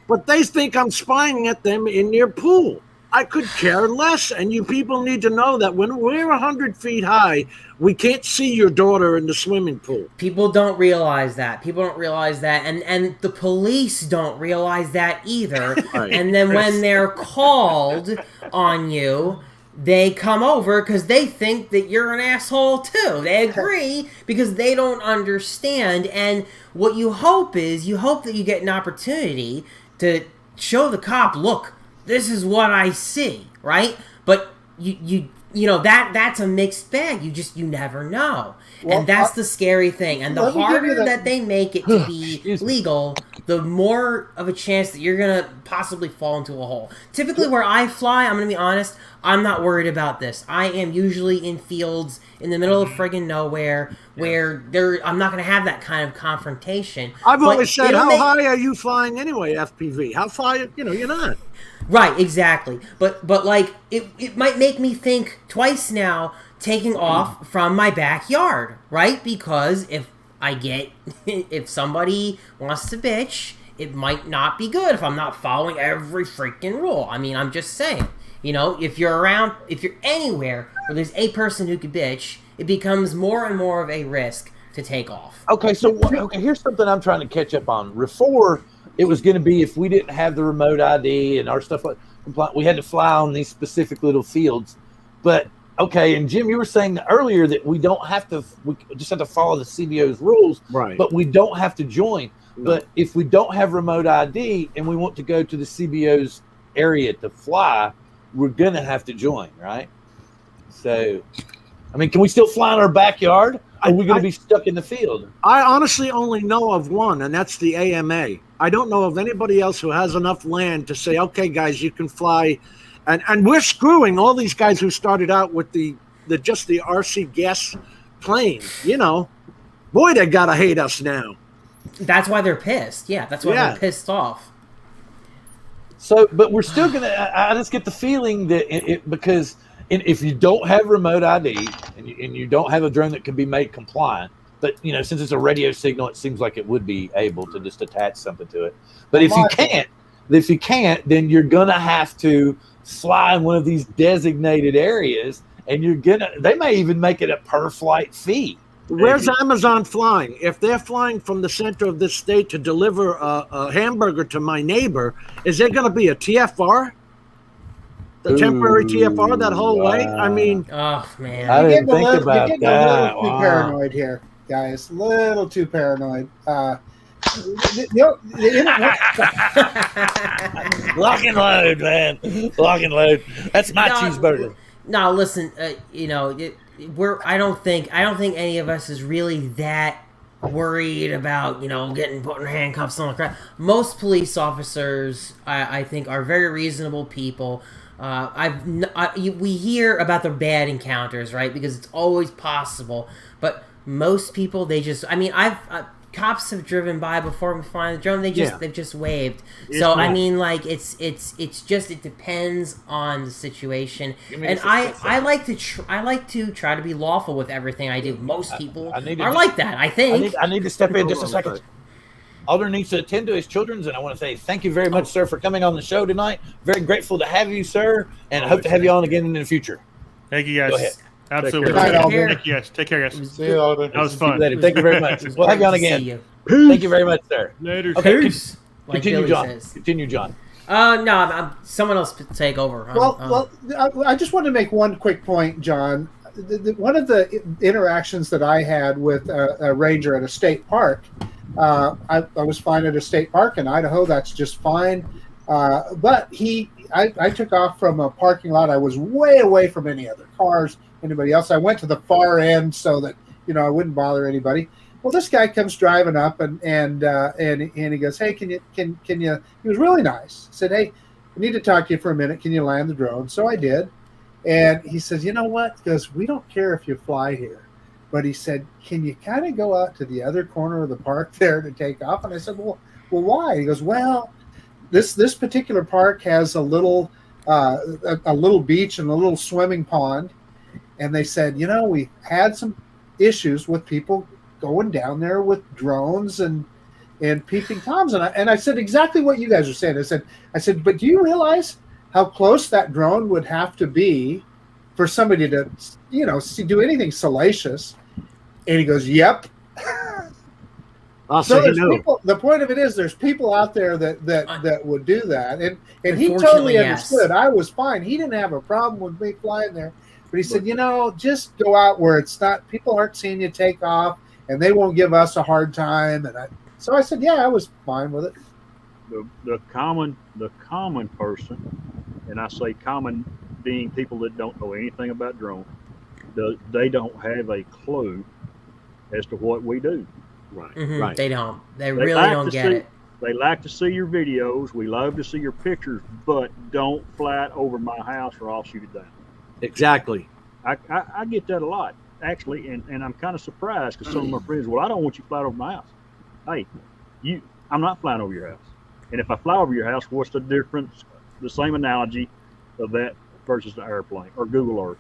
But they think I'm spying at them in their pool. I could care less. And you people need to know that when we're 100 feet high, we can't see your daughter in the swimming pool. People don't realize that. People don't realize that. And the police don't realize that either. Right. And then when they're called on you, they come over because they think that you're an asshole too. They agree because they don't understand. And what you hope is, you hope that you get an opportunity to show the cop, look, this is what I see, right? But you know that's a mixed bag. You never know, well, and that's the scary thing. And the harder that they make it to be legal, the more of a chance that you're gonna possibly fall into a hole. Typically, where I fly, I'm gonna be honest, I'm not worried about this. I am usually in fields in the middle of friggin' nowhere where I'm not gonna have that kind of confrontation. I've always said, how high are you flying anyway, FPV? How far? You know, you're not. Right, exactly. But like it might make me think twice now taking off from my backyard, right? Because if somebody wants to bitch, it might not be good if I'm not following every freaking rule. I mean, I'm just saying. You know, if you're anywhere where there's a person who could bitch, it becomes more and more of a risk to take off. Okay, so here's something I'm trying to catch up on. Before, it was going to be if we didn't have the remote ID and our stuff, we had to fly on these specific little fields. But, okay, and Jim, you were saying earlier that we just have to follow the CBO's rules, right? But we don't have to join. No. But if we don't have remote ID and we want to go to the CBO's area to fly, we're going to have to join, right? So, I mean, can we still fly in our backyard? Or are we going to be stuck in the field? I honestly only know of one, and that's the AMA. I don't know of anybody else who has enough land to say, okay, guys, you can fly. And we're screwing all these guys who started out with the RC gas plane. You know, boy, they got to hate us now. That's why they're pissed. Yeah, that's why they're pissed off. So, but we're still going to, I just get the feeling that because if you don't have remote ID and you don't have a drone that can be made compliant, but, you know, since it's a radio signal, it seems like it would be able to just attach something to it. But if you can't, then you're going to have to fly in one of these designated areas, and they may even make it a per flight fee. Where's Amazon flying? If they're flying from the center of this state to deliver a hamburger to my neighbor, is there going to be a TFR? The temporary TFR that whole way? I mean... Oh, man. I didn't think about that. A little too paranoid here, guys. A little too paranoid. Lock and load, man. Lock and load. That's my cheeseburger. No, listen, you know... I don't think any of us is really that worried about, you know, getting put in handcuffs and all that crap. Most police officers, I think, are very reasonable people. We hear about the bad encounters, right? Because it's always possible. But most people, cops have driven by before we find the drone. They've just waved. I mean, like it depends on the situation. And I like to try to be lawful with everything I do. Most people are like that. I think. I need to step in just a second. Alder needs to attend to his children's, and I want to say thank you very much, sir, for coming on the show tonight. Very grateful to have you, sir, and I hope to have you on again in the future. Thank you, guys. Go ahead. Absolutely. Take care. Take care, guys. See you, Alder. That was fun. Thank you very much. We'll have you on again. Thank you very much, sir. Later. Okay, Peace. Like continue, Billy John. says. Continue, John. No, someone else take over. I just want to make one quick point, John. One of the interactions that I had with a ranger at a state park, I was fine at a state park in Idaho. That's just fine. But I took off from a parking lot. I was way away from any other cars, anybody else. I went to the far end so that I wouldn't bother anybody. Well, this guy comes driving up and he goes, "Hey, can you?" He was really nice. He said, "Hey, I need to talk to you for a minute. Can you land the drone?" So I did. And he says, "You know what?" He goes, "We don't care if you fly here." But he said, "Can you kind of go out to the other corner of the park there to take off?" And I said, well, why? He goes, "Well, this particular park has a little beach and a little swimming pond." And they said, "We had some issues with people going down there with drones and peeping toms." And I said exactly what you guys are saying. I said, "But do you realize how close that drone would have to be for somebody to, do anything salacious?" And he goes, "Yep." So there's people, the point of it is there's people out there that would do that. And he totally understood. I was fine. He didn't have a problem with me flying there. But he said, just go out where it's not, people aren't seeing you take off and they won't give us a hard time. So I said, yeah, I was fine with it. The common person, and I say common being people that don't know anything about drones, they don't have a clue as to what we do. Right. Mm-hmm. Right. They don't. They really don't get it. They like to see your videos. We love to see your pictures, but don't fly it over my house or I'll shoot it down. Exactly. I get that a lot, actually, and I'm kind of surprised because some of my friends, I don't want you to fly over my house. Hey, I'm not flying over your house. And if I fly over your house, what's the difference? The same analogy of that versus the airplane or Google Earth.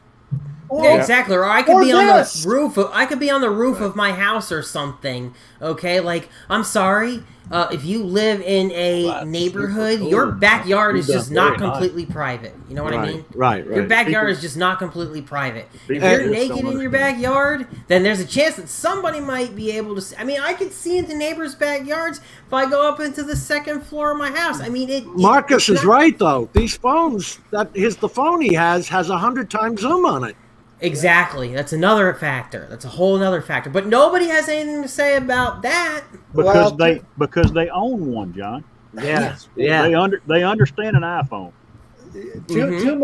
Yeah, exactly. Or I could be on the roof. I could be on the roof of my house or something. Okay, like I'm sorry. If you live in a neighborhood, your backyard is just not completely private. You know what I mean? Right. Your backyard is just not completely private. If you're naked in your backyard, then there's a chance that somebody might be able to see. I mean, I could see into neighbors' backyards if I go up into the second floor of my house. I mean, Marcus is right though. These phones, the phone he has 100 times zoom on it. Exactly. That's another factor. That's a whole other factor. But nobody has anything to say about that. Because they own one, John. Yeah. They understand an iPhone. Two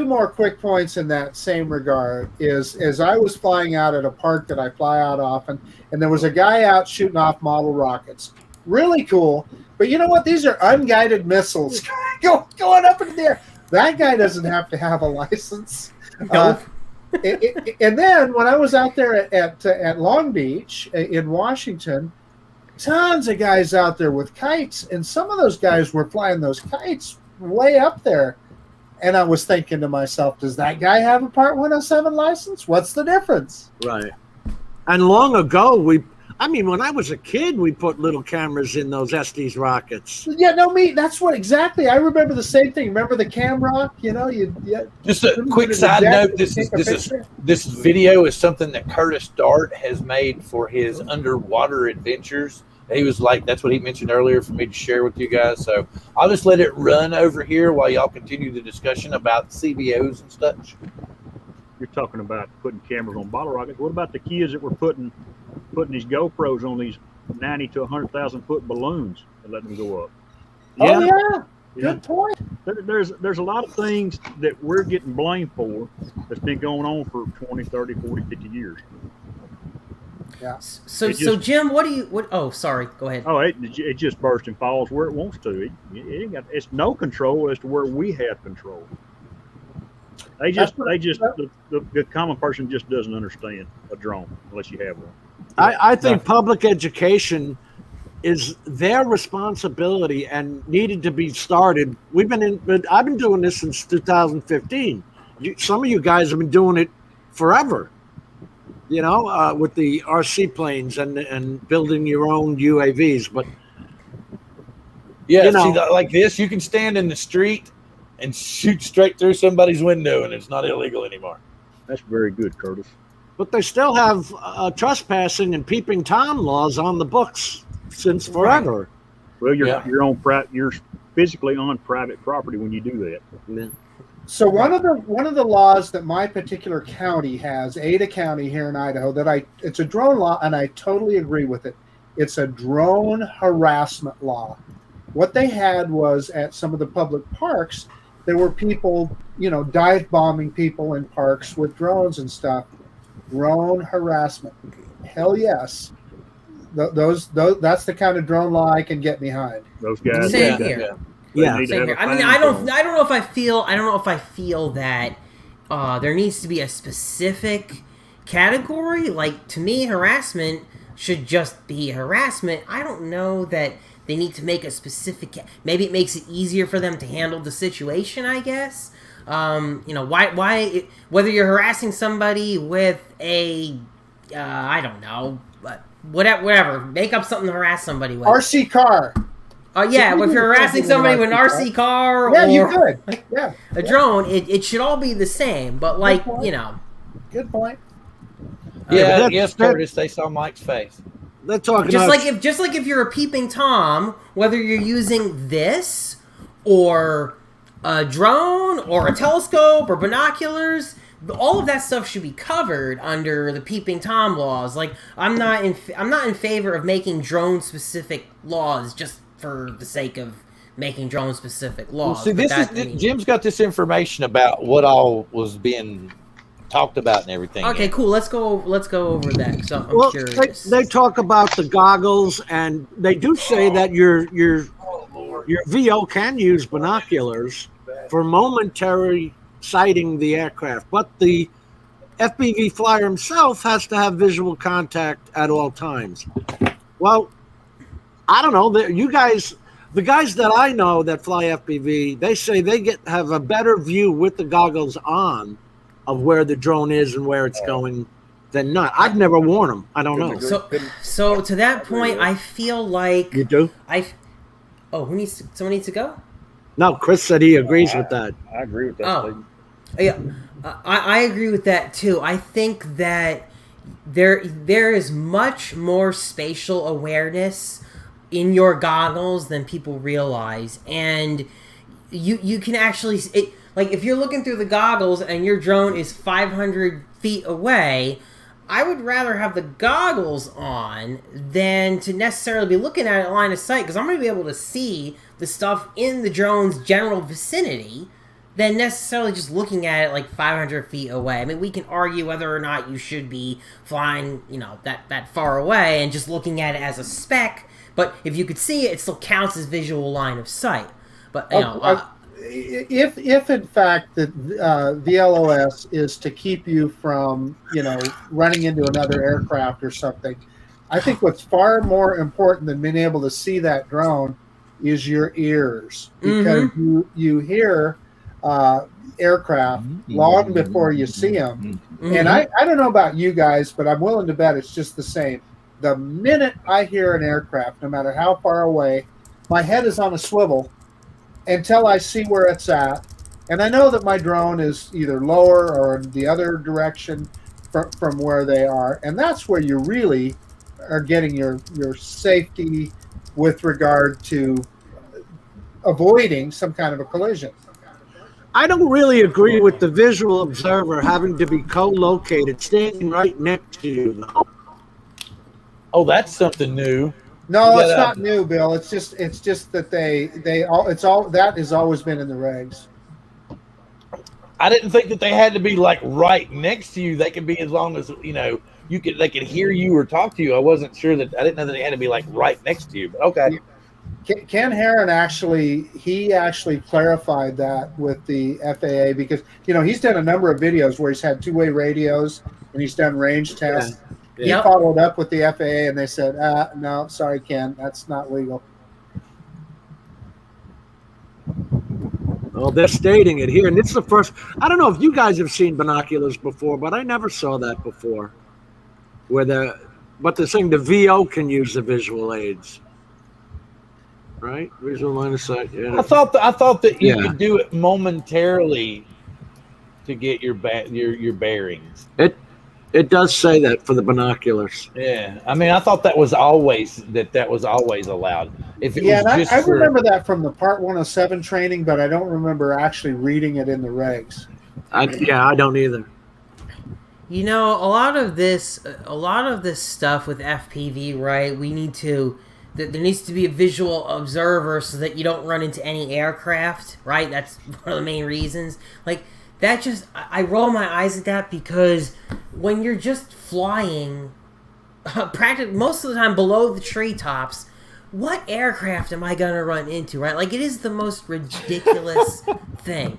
more quick points in that same regard is as I was flying out at a park that I fly out often, and there was a guy out shooting off model rockets. Really cool. But you know what? These are unguided missiles going up in the air. That guy doesn't have to have a license. Nope. And then when I was out there at Long Beach in Washington, tons of guys out there with kites, and some of those guys were flying those kites way up there. And I was thinking to myself, does that guy have a Part 107 license? What's the difference? Right. And long ago, when I was a kid, we put little cameras in those Estes rockets. Yeah, that's what exactly. I remember the same thing. Remember the Camrock? Just a quick side note. This video is something that Curtis Dart has made for his underwater adventures. He was like, that's what he mentioned earlier for me to share with you guys. So I'll just let it run over here while y'all continue the discussion about CBOs and such. You're talking about putting cameras on bottle rockets. What about the kids that were putting these GoPros on these 90 to 100,000 foot balloons and letting them go up? Oh yeah, good point. There's a lot of things that we're getting blamed for that's been going on for 20, 30, 40, 50 years. Yeah. So Jim, oh, sorry, go ahead. Oh, it just bursts and falls where it wants to. It's no control as to where we have control. The common person just doesn't understand a drone unless you have one. I think public education is their responsibility and needed to be started. I've been doing this since 2015. Some of you guys have been doing it forever. With the RC planes and building your own UAVs. But Yeah, You know. see, like this, you can stand in the street and shoot straight through somebody's window, and it's not illegal anymore. That's very good, Curtis. But they still have trespassing and peeping Tom laws on the books since forever. Well, you're physically on private property when you do that. Yeah. So one of the laws that my particular county has, Ada County here in Idaho, it's a drone law, and I totally agree with it. It's a drone harassment law. What they had was at some of the public parks, there were people, dive bombing people in parks with drones and stuff. Drone harassment. Hell yes. Those that's the kind of drone law I can get behind. Those guys. Same here. Yeah. Same here. I mean, I don't know if I feel that there needs to be a specific category. Like, to me, harassment should just be harassment. I don't know that they need to make a specific. Maybe it makes it easier for them to handle the situation, I guess. Why whether you're harassing somebody with a I don't know, but whatever, make up something to harass somebody with. RC car. Yeah, if you're harassing somebody with an RC car Yeah, or you could. Yeah. a drone, it should all be the same. But Good point. Yeah, yes, Curtis. They saw Mike's face. They're talking just about, like if you're a peeping Tom, whether you're using this or a drone or a telescope or binoculars, all of that stuff should be covered under the peeping Tom laws. Like, I'm not in favor of making drone specific laws just for the sake of making drone specific laws. Well, see, Jim's got this information about what all was being talked about and everything. Okay, cool. Let's go over that. So I'm curious. They talk about the goggles, and they do say that your VO can use binoculars for momentary sighting the aircraft, but the FPV flyer himself has to have visual contact at all times. Well, I don't know. The guys that I know that fly FPV, they say they have a better view with the goggles on of where the drone is and where it's going than not. I've never worn them. I don't know. So to that point, I feel like you do. Someone needs to go? No, Chris said he agrees with that. I agree with that statement. Yeah, I agree with that too. I think that there is much more spatial awareness in your goggles than people realize, and you can actually like if you're looking through the goggles and your drone is 500 feet away, I would rather have the goggles on than to necessarily be looking at it line of sight, because I'm going to be able to see the stuff in the drone's general vicinity than necessarily just looking at it like 500 feet away. I mean, we can argue whether or not you should be flying, that far away and just looking at it as a speck, but if you could see it, it still counts as visual line of sight. But, if in fact the VLOS is to keep you from, running into another aircraft or something, I think what's far more important than being able to see that drone is your ears, because you hear aircraft long before you see them. And I don't know about you guys, but I'm willing to bet it's just the same. The minute I hear an aircraft, no matter how far away, my head is on a swivel until I see where it's at. And I know that my drone is either lower or in the other direction from where they are. And that's where you really are getting your safety with regard to avoiding some kind of a collision. I don't really agree with the visual observer having to be co-located, standing right next to you, though. Oh, that's something new. No, it's not new, Bill. It's just that that has always been in the regs. I didn't think that they had to be like right next to you. They could be as long as they could hear you or talk to you. I wasn't sure that. I didn't know that they had to be like right next to you. But okay. Ken Herron actually clarified that with the FAA, because he's done a number of videos where he's had two-way radios and he's done range tests. Yeah. He followed up with the FAA and they said, no, sorry, Ken, that's not legal. Well, they're stating it here, and it's the first. I don't know if you guys have seen binoculars before, but I never saw that before. But they're saying the VO can use the visual aids. right? Visual line of sight. Yeah. I thought that you could do it momentarily to get your bearings. It does say that for the binoculars. Yeah, I mean, I thought that was always allowed. If it was just I remember that from the Part 107 training, but I don't remember actually reading it in the regs. I don't either. You know, a lot of this stuff with FPV, right? There needs to be a visual observer so that you don't run into any aircraft, right? That's one of the main reasons. Like, that just, I roll my eyes at that because when you're just flying, practically most of the time below the treetops, what aircraft am I gonna run into, right? Like, it is the most ridiculous thing.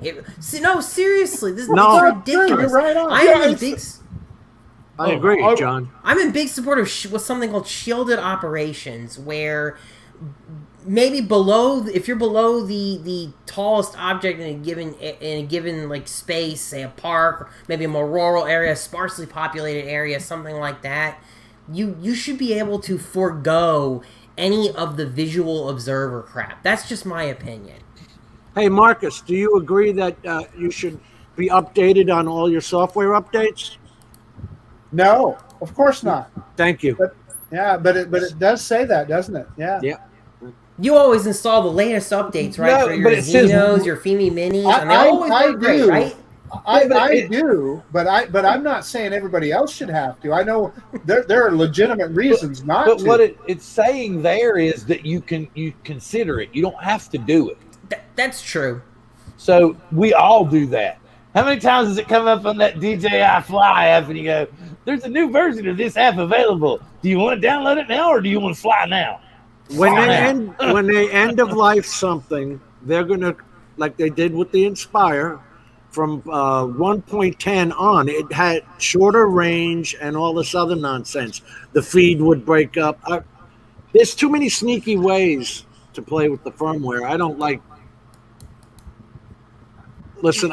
No, seriously, this is ridiculous. You're right on. I agree, John. I'm in big support of with something called shielded operations, where maybe if you're below the tallest object in a given like space, say a park, maybe a more rural area, sparsely populated area, something like that, you should be able to forego any of the visual observer crap. That's just my opinion. Hey, Marcus, do you agree that you should be updated on all your software updates? No, of course not. Thank you. But it does say that, doesn't it? Yeah. Yeah. You always install the latest updates, right? No, for your but it says- Xenos, your Fimi Minis, and they always work great, right? I do, but I'm not saying everybody else should have to. I know there are legitimate reasons not to. But what it's saying there is that you consider it. You don't have to do it. That's true. So we all do that. How many times does it come up on that DJI Fly app and you go, "There's a new version of this app available. Do you want to download it now, or do you want to fly now?" When they end of life something, they're gonna, like they did with the Inspire, from 1.10 on, it had shorter range and all this other nonsense. The feed would break up. There's too many sneaky ways to play with the firmware. I don't like. Listen,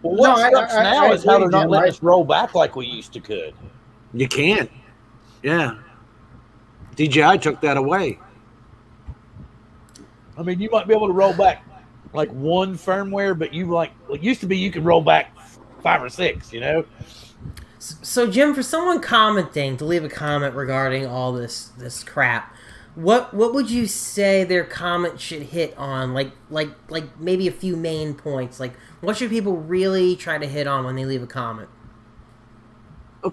what sucks now is how they're not letting us roll back like we used to could. You can't. Yeah. DJI took that away. I mean, you might be able to roll back like one firmware, but it used to be you could roll back 5 or 6, you know? So, Jim, for someone commenting, to leave a comment regarding all this crap, what would you say their comment should hit on? Like maybe a few main points. Like, what should people really try to hit on when they leave a comment?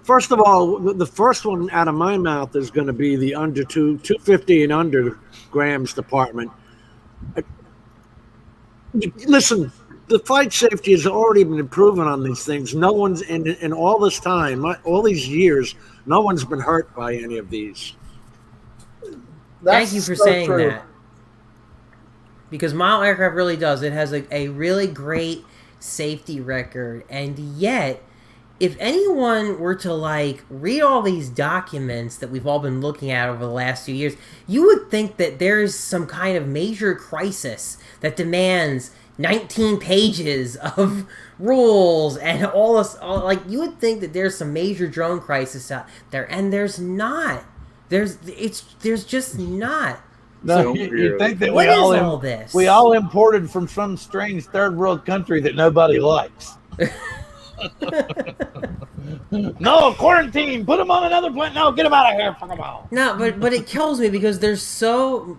First of all, the first one out of my mouth is going to be the under 250 and under grams department. Listen, the flight safety has already been improving on these things. No one's in all this time, all these years, no one's been hurt by any of these. Thank you for saying that. Because Model Aircraft really does. It has a really great safety record. And yet, if anyone were to read all these documents that we've all been looking at over the last few years, you would think that there's some kind of major crisis that demands 19 pages of rules and all this. You would think that there's some major drone crisis out there, and there's not. There's just not. No, So, you think that what is all this? we all imported from some strange third world country that nobody likes. No, quarantine. Put them on another plane. No, get them out of here. Fuck them all. No, but it kills me because there's so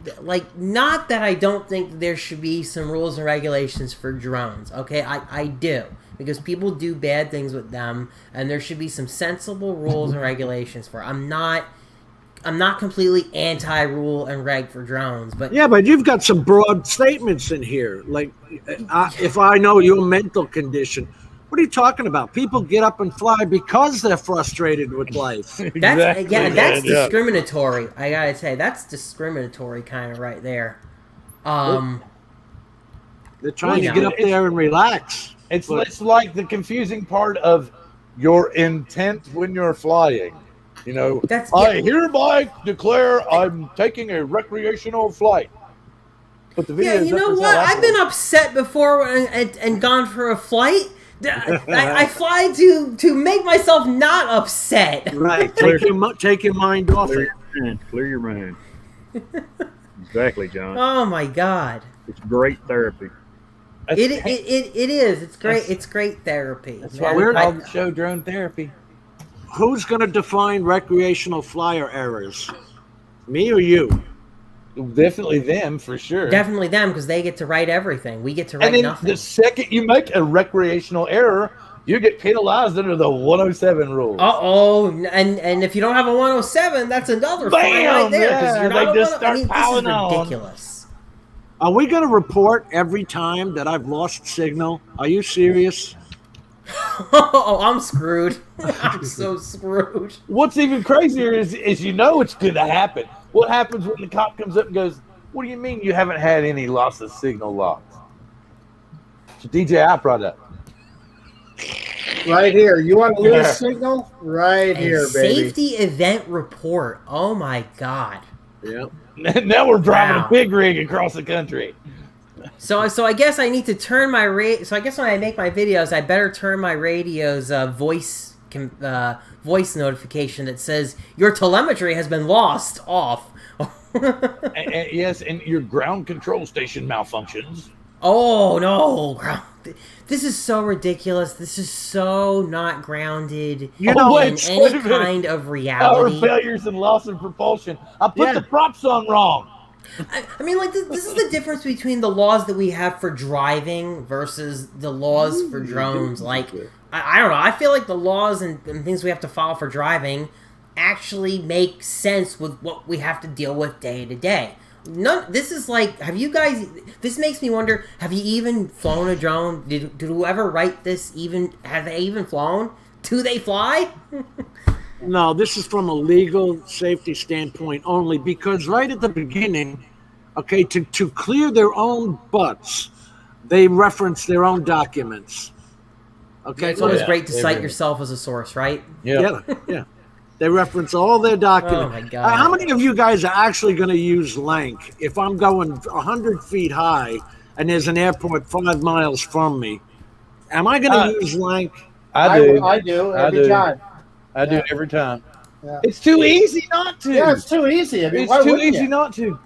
not that I don't think there should be some rules and regulations for drones. Okay, I do, because people do bad things with them, and there should be some sensible rules and regulations for it. I'm not completely anti-rule and reg for drones, but yeah, but you've got some broad statements in here. Like, if I know your mental condition, what are you talking about? People get up and fly because they're frustrated with life. That's discriminatory. I gotta say, that's discriminatory, kind of right there. They're trying to get up there and relax. It's like the confusing part of your intent when you're flying. You know, I hereby declare I'm taking a recreational flight. But the video you know what? I've been upset before and gone for a flight. I fly to make myself not upset. Right. Take your mind off it. Clear your mind. Exactly, John. Oh my God. It's great therapy. It is. It's great. It's great therapy. That's why we call the show drone therapy. Who's going to define recreational flyer errors? Me or you? Definitely them, for sure. Definitely them, because they get to write everything. We get to write and then nothing. The second you make a recreational error, you get penalized under the 107 rules. And if you don't have a 107, that's another fine right there. Yeah, You're not they just start piling on. This is ridiculous. Are we going to report every time that I've lost signal? Are you serious? Oh, I'm screwed. I'm so screwed. What's even crazier is it's going to happen. What happens when the cop comes up and goes, "What do you mean you haven't had any loss of signal loss?" It's a DJI product. Right here. You want to lose signal? Right here, baby. Safety event report. Oh my God. Yep. Now we're driving a big rig across the country. So I guess I need to turn my So I guess when I make my videos, I better turn my radio's voice notification that says your telemetry has been lost off. Yes, and your ground control station malfunctions. Oh no! This is so ridiculous. This is so not grounded in any kind of reality. Power failures and loss of propulsion. I put the props on wrong. I mean, like, this is the difference between the laws that we have for driving versus the laws for drones. Like, I don't know. I feel like the laws and things we have to follow for driving actually make sense with what we have to deal with day to day. This is like, have you guys, this makes me wonder, have you even flown a drone? Did whoever write this have they even flown? Do they fly? No, this is from a legal safety standpoint only, because right at the beginning, okay, to clear their own butts, they reference their own documents. Okay, it's always great to cite yourself as a source, right? Yeah. They reference all their documents. Oh my God! How many of you guys are actually going to use Lank if I'm going 100 feet high and there's an airport 5 miles from me? Am I going to use Lank? I do every time. I do it every time. Yeah. It's too easy not to. Yeah, it's too easy. I mean, it's too easy not to.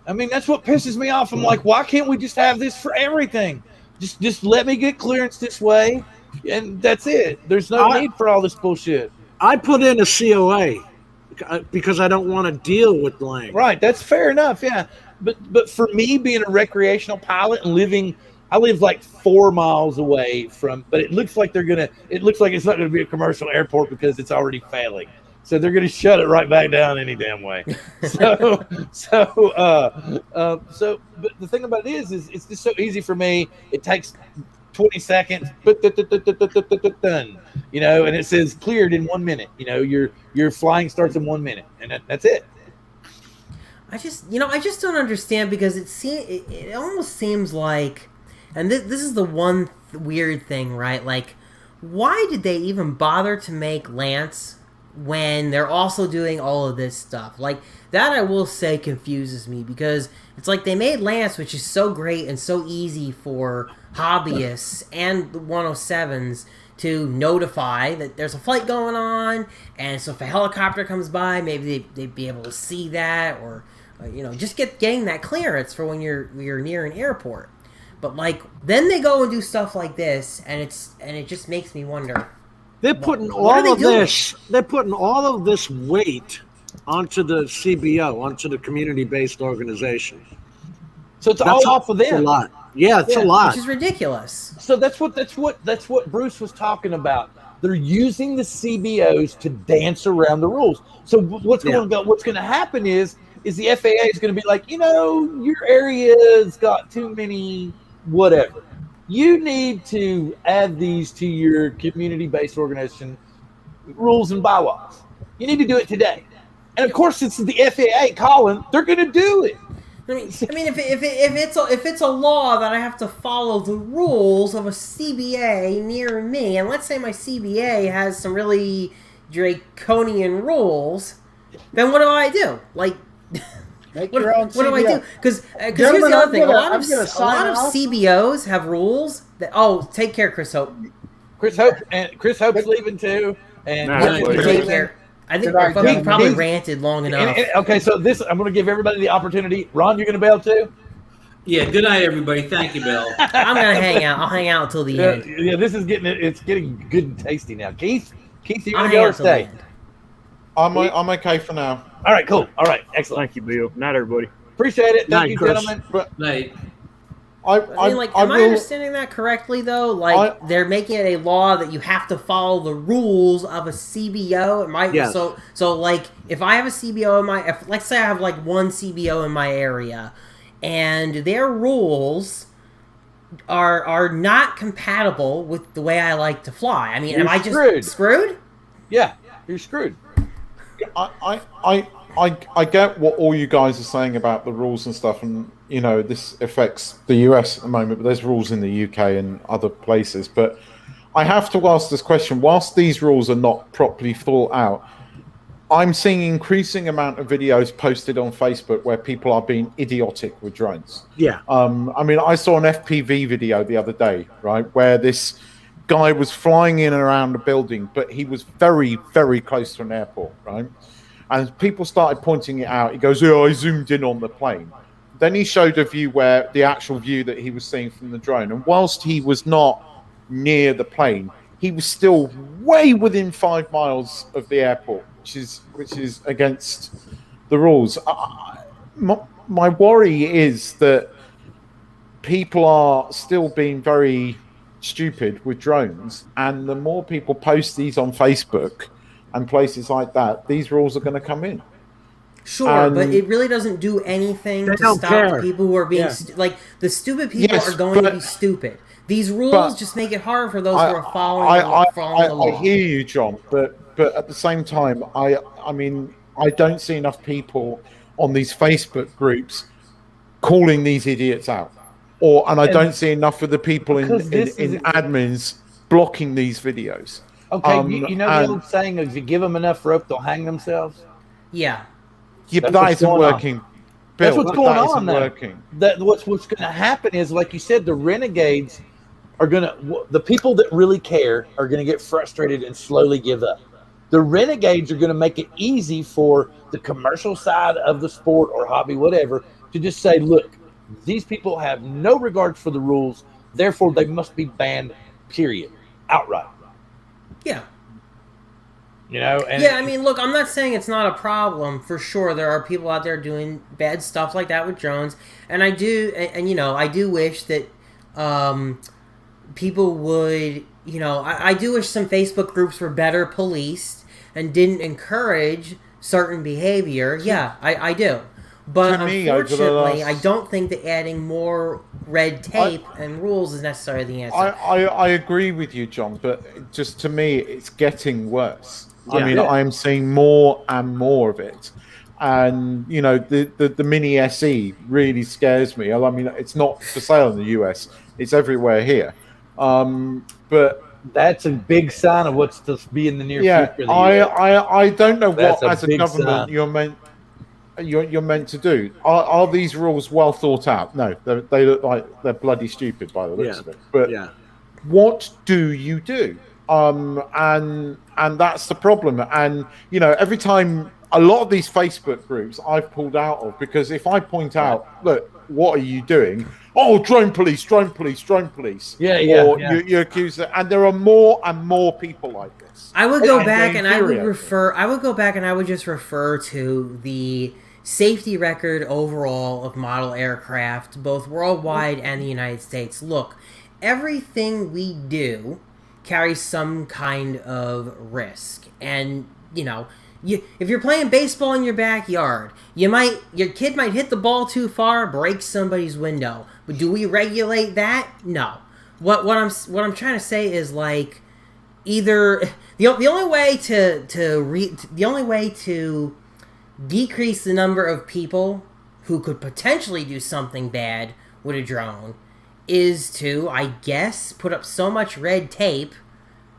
I mean, that's what pisses me off. I'm like, why can't we just have this for everything? Just let me get clearance this way, and that's it. There's no need for all this bullshit. I put in a COA because I don't want to deal with Lank. Right, that's fair enough, yeah. But for me, being a recreational pilot and I live like 4 miles away from, but it looks like it's not gonna be a commercial airport because it's already failing. So they're gonna shut it right back down any damn way. But the thing about it is it's just so easy for me. It takes 20 seconds, done. And it says cleared in 1 minute. Your flying starts in 1 minute, and that's it. I just don't understand, because it almost seems like, and this is the one weird thing, right? Like, why did they even bother to make Lance when they're also doing all of this stuff? Like, that, I will say, confuses me, because it's like they made Lance, which is so great and so easy for hobbyists and the 107s to notify that there's a flight going on, and so if a helicopter comes by, maybe they'd be able to see that, or just getting that clearance for when you're near an airport. But like, then they go and do stuff like this, and it just makes me wonder. They're putting They're putting all of this weight onto the CBO, onto the community-based organization. So it's all off of them. It's a lot. Yeah, it's a lot. Which is ridiculous. So that's what Bruce was talking about. They're using the CBOs to dance around the rules. So what's going to happen is the FAA is going to be like, your area's got too many whatever. You need to add these to your community-based organization rules and bylaws. You need to do it today. And of course, it's the FAA calling. They're going to do it. I mean, if it's a law that I have to follow the rules of a CBA near me, and let's say my CBA has some really draconian rules, then what do I do? Like, make your own CBO. What do I do? Because here's the other thing: a lot of CBOs have rules that. Oh, take care, Chris Hope. Chris Hope's leaving too, and take care. I think Good idea. we probably ranted long enough. Okay, so this I'm going to give everybody the opportunity. Ron, you're going to be able to. Yeah. Good night, everybody. Thank you, Bill. I'm gonna hang out. I'll hang out until the end. Yeah, this is getting good and tasty now. Keith, you I'll going to hang go out or till the stay? end. I'm okay for now. All right, cool. All right, excellent. Thank you, Bill. Night, everybody. Appreciate it. Thank Night, you, Chris. gentlemen. Night. I mean, like, am I understanding that correctly, though? Like, they're making it a law that you have to follow the rules of a CBO. It might, Yes. So, like, if I have a CBO let's say I have, like, one CBO in my area, and their rules are not compatible with the way I like to fly. I mean, am I just screwed? Yeah, you're screwed. I get what all you guys are saying about the rules and stuff, and you know this affects the US at the moment, but there's rules in the UK and other places. But I have to ask this question: whilst these rules are not properly thought out, I'm seeing increasing amount of videos posted on Facebook where people are being idiotic with drones. Yeah. I mean, I saw an FPV video the other day, right, where this guy was flying in and around a building, but he was very, very close to an airport, right? And people started pointing it out. He goes, "Oh, I zoomed in on the plane." Then he showed a view where the actual view that he was seeing from the drone. And whilst he was not near the plane, he was still way within 5 miles of the airport, which is against the rules. My worry is that people are still being very stupid with drones, and the more people post these on Facebook and places like that, these rules are going to come in. Sure, but it really doesn't do anything to stop the people who are being like the stupid people are going to be stupid. These rules just make it hard for those who are following the law. I hear you, John, but at the same time, I mean, I don't see enough people on these Facebook groups calling these idiots out, and I don't see enough of the people in admins blocking these videos. Okay, you know the old saying: if you give them enough rope, they'll hang themselves. Yeah. Yeah, but that isn't working. That's what's going on now. What's going to happen is, like you said, the renegades are the people that really care are going to get frustrated and slowly give up. The renegades are going to make it easy for the commercial side of the sport or hobby, whatever, to just say, look, these people have no regards for the rules, therefore they must be banned, period, outright. Yeah. You know, I mean, look, I'm not saying it's not a problem. For sure, there are people out there doing bad stuff like that with drones, and I do wish that people would, I do wish some Facebook groups were better policed and didn't encourage certain behavior. Yeah, I do. But unfortunately, I don't think that adding more red tape and rules is necessarily the answer. I agree with you, John, but just to me, it's getting worse. I'm seeing more and more of it. And, the Mini SE really scares me. I mean, it's not for sale in the US. It's everywhere here. But that's a big sign of what's to be in the near future. I don't know what, as a government, you're meant to do. Are these rules well thought out? No, they look like they're bloody stupid by the looks of it. But what do you do? And that's the problem. And every time, a lot of these Facebook groups I've pulled out of, because if I point out, look, what are you doing? Oh, drone police. You accuse it, and there are more and more people like this. I would go back and I would just refer to the safety record overall of model aircraft, both worldwide and the United States. Look, everything we do carries some kind of risk, and if you're playing baseball in your backyard, your kid might hit the ball too far, break somebody's window. But do we regulate that? No. What I'm trying to say is, like, either the only way to decrease the number of people who could potentially do something bad with a drone is to, I guess, put up so much red tape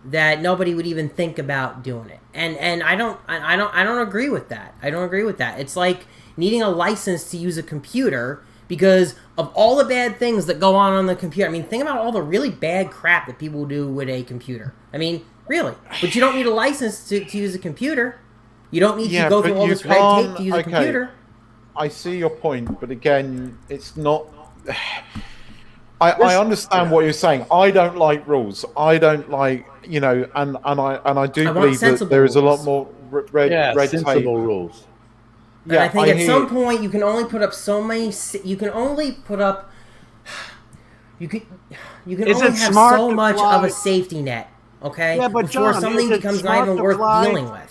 that nobody would even think about doing it. And I don't agree with that. I don't agree with that. It's like needing a license to use a computer because of all the bad things that go on the computer. I mean, think about all the really bad crap that people do with a computer. I mean, really. But you don't need a license to use a computer. You don't need to go through all this red tape to use a computer. I see your point, but again, it's not. I understand what you're saying. I don't like rules. I don't like, and I do believe that there is a lot more red sensible tape rules. And I think at some point you can only put up so many. You can only put up. You can only have so much of a safety net. Okay. Yeah, but before John, something becomes not even worth dealing with.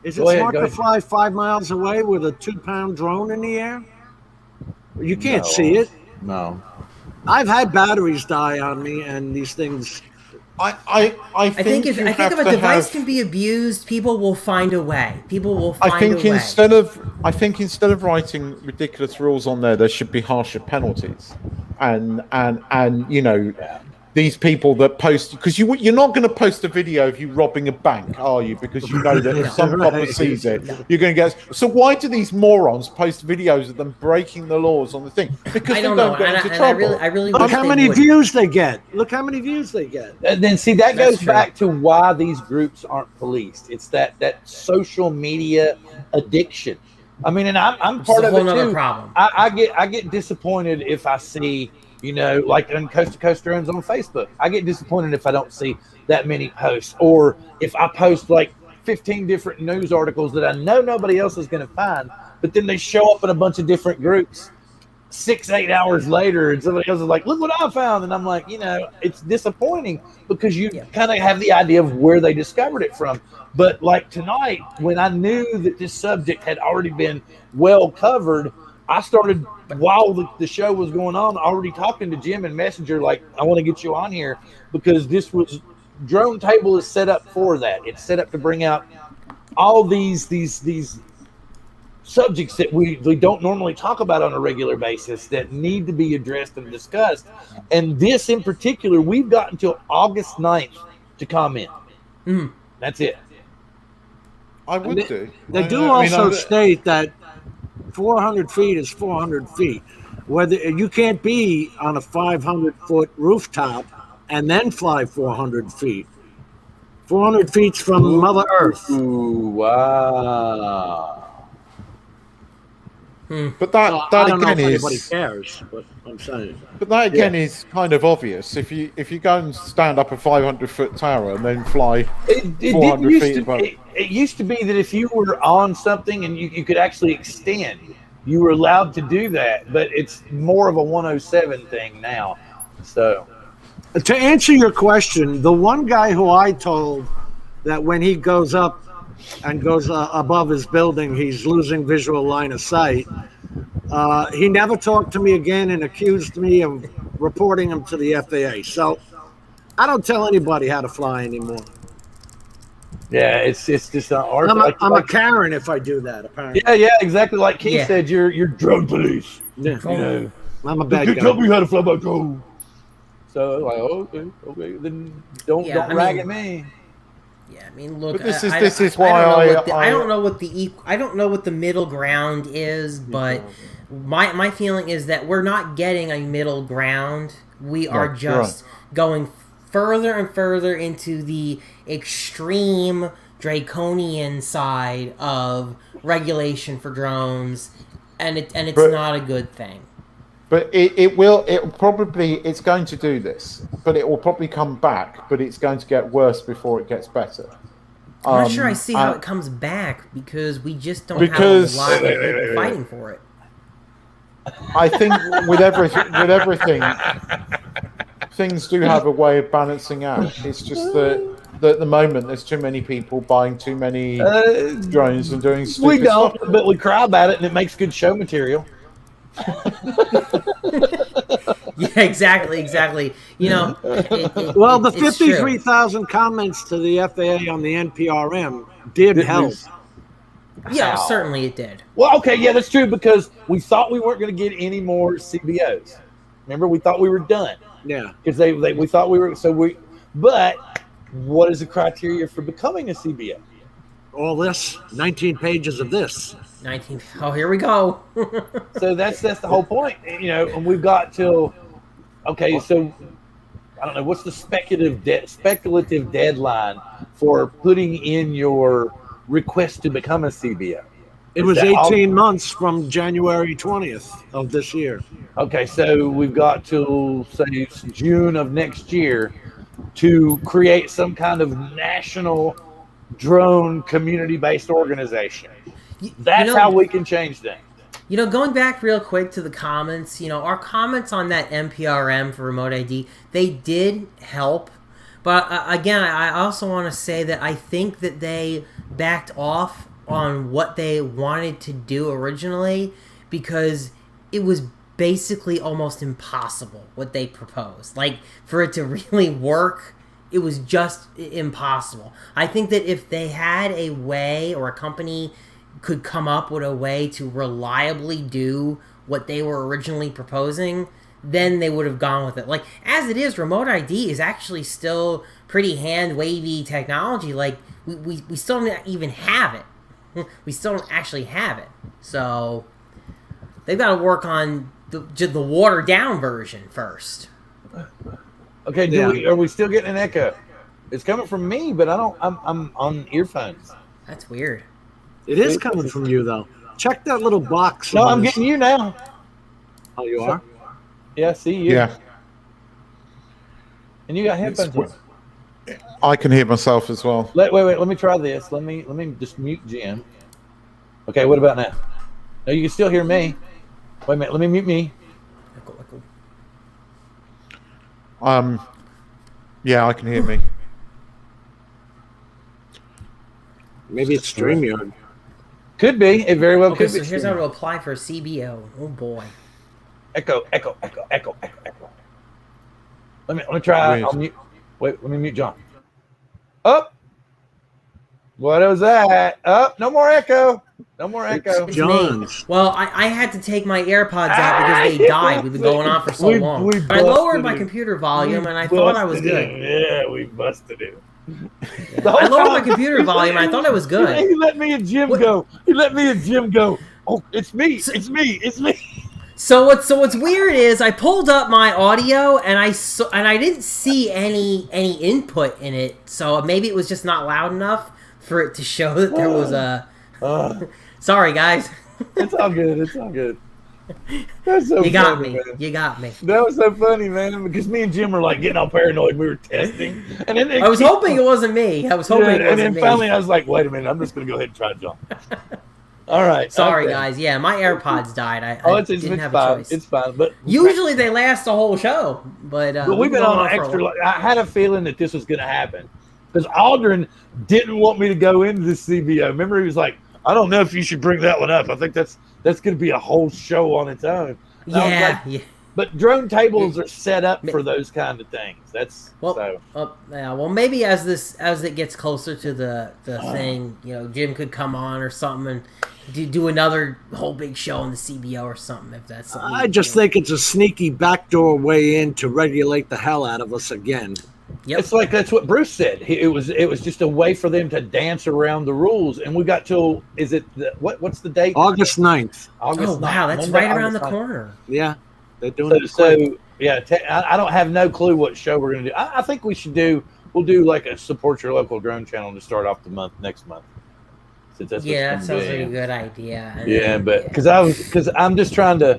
Is it smart to fly 5 miles away with a 2-pound drone in the air? You can't see it. No. I've had batteries die on me, and these things. I think if a device can be abused, people will find a way. People will find a way. I think instead of writing ridiculous rules on there should be harsher penalties, and these people that post, because you're not going to post a video of you robbing a bank, are you? Because you know that if some copper sees it, you're going to get. So why do these morons post videos of them breaking the laws on the thing? Because they don't get into trouble. I really look how many views they get. Look how many views they get. And then see that goes back to why these groups aren't policed. It's that social media addiction. I mean, and I'm part of it too. Problem. I get disappointed if I see. Like on Coast to Coast Drones on Facebook, I get disappointed if I don't see that many posts, or if I post like 15 different news articles that I know nobody else is going to find, but then they show up in a bunch of different groups 6-8 hours later, and somebody else is like, "Look what I found," and I'm like, it's disappointing because you kind of have the idea of where they discovered it from. But like tonight, when I knew that this subject had already been well covered, I started, while the show was going on, already talking to Jim and Messenger, like, I want to get you on here because Drone Table is set up for that. It's set up to bring out all these subjects that we don't normally talk about on a regular basis that need to be addressed and discussed. And this in particular, we've got until August 9th to comment. That's it. I would do. They do also state that 400 feet is 400 feet. Whether you can't be on a 500-foot rooftop and then fly 400 feet. 400 feet from Mother Earth. Ooh, wow. But that I don't know again if is anybody cares, but I'm saying. But that again is kind of obvious. If you go and stand up a 500-foot tower and then fly 400 feet above. It used to be that if you were on something and you could actually extend, you were allowed to do that. But it's more of a 107 thing now. So, to answer your question, the one guy who I told that when he goes up and goes above his building, he's losing visual line of sight. He never talked to me again and accused me of reporting him to the FAA. So I don't tell anybody how to fly anymore. Yeah, it's just an art. I'm a Karen if I do that. Apparently. Yeah, exactly. Like Keith said, you're drone police. Yeah. I'm a bad guy. Tell me how to fly my drone. So like, okay, then don't rag at me. Yeah, I mean, look. But this is why I don't know what the middle ground is, but my feeling is that we're not getting a middle ground. We are just going further and further into the extreme draconian side of regulation for drones, and it's not a good thing. But it's going to do this, but it will probably come back, but it's going to get worse before it gets better. I'm not sure I see how it comes back because we just don't have a lot of people fighting for it. I think with everything, things do have a way of balancing out. It's just that at the moment there's too many people buying too many drones and doing stupid We don't, stuff. but we cry about it, and it makes good show material. Yeah, exactly. Well, the 53,000 comments to the FAA on the NPRM did help. Yeah, certainly it did. Well, okay, yeah, that's true because we thought we weren't going to get any more CBOs. Remember, we thought we were done. Yeah, because we thought we were But what is the criteria for becoming a CBO? All this 19 pages of this. 19. Oh, here we go. So that's the whole point, and we've got till. Okay, so I don't know what's the speculative deadline for putting in your request to become a CBO? It was 18 months from January 20th of this year. Okay, so we've got till, say, June of next year to create some kind of national drone community-based organization. That's how we can change things. Going back real quick to the comments, our comments on that NPRM for remote ID, they did help. But again, I also want to say that I think that they backed off on what they wanted to do originally because it was basically almost impossible what they proposed. Like, for it to really work, it was just impossible. I think that if they had a way, or a company could come up with a way to reliably do what they were originally proposing, then they would have gone with it. Like, as it is, remote ID is actually still pretty hand-wavy technology. Like, we still don't even have it. We still don't actually have it. So, they've got to work on the watered-down version first. Okay, are we still getting an echo? It's coming from me, but I'm on earphones. That's weird. It is coming from you, though. Check that little box. No, I'm getting you now. Oh, you are? Yeah, see you. Yeah. And you got headphones on. I can hear myself as well. Wait. Let me try this. Let me just mute Jim. Okay, what about now? No, you can still hear me. Wait a minute. Let me mute me. Yeah, I can hear me. Maybe it's StreamYard. Could be. It very well could be. So here's how to apply for a CBO. Oh boy. Echo. Let me try. I'll mute. Wait, let me mute John. Up. What was that? Up. No more echo. It's John's. Well, I had to take my AirPods out because they died. We've been going on for so long. I lowered my computer volume and I thought I was good. Yeah, we busted it. I lowered my computer volume and I thought I was good. He let me and Jim go. Oh, it's me. So what's weird is I pulled up my audio and I didn't see any input in it. So maybe it was just not loud enough for it to show that there was a. Sorry, guys. It's all good. That's so You got funny, me. Man. You got me. That was so funny, man. Because me and Jim were like getting all paranoid. We were testing, and then I was hoping it wasn't me. It wasn't me. And then finally, I was like, "Wait a minute! I'm just going to go ahead and try John." All right. Sorry, guys. Yeah, my AirPods died. I didn't have fine. a choice. It's fine. But usually they last the whole show. But we've been on extra. I had a feeling that this was going to happen because Aldrin didn't want me to go into this CBO. Remember, he was like, "I don't know if you should bring that one up. I think that's going to be a whole show on its own." Yeah. But drone tables are set up for those kind of things. Well, maybe as it gets closer to the thing, Jim could come on or something and do another whole big show on the CBO or something. If that's something. I just think it's a sneaky backdoor way in to regulate the hell out of us again. Yep. It's like that's what Bruce said. It was just a way for them to dance around the rules, and we got till what's the date? August 9th. Wow, that's Monday, right around the corner. Yeah, they're doing it. So I don't have no clue what show we're gonna do. I think we'll do like a support your local drone channel to start off the month next month. That sounds like a good idea. Because I'm just trying to.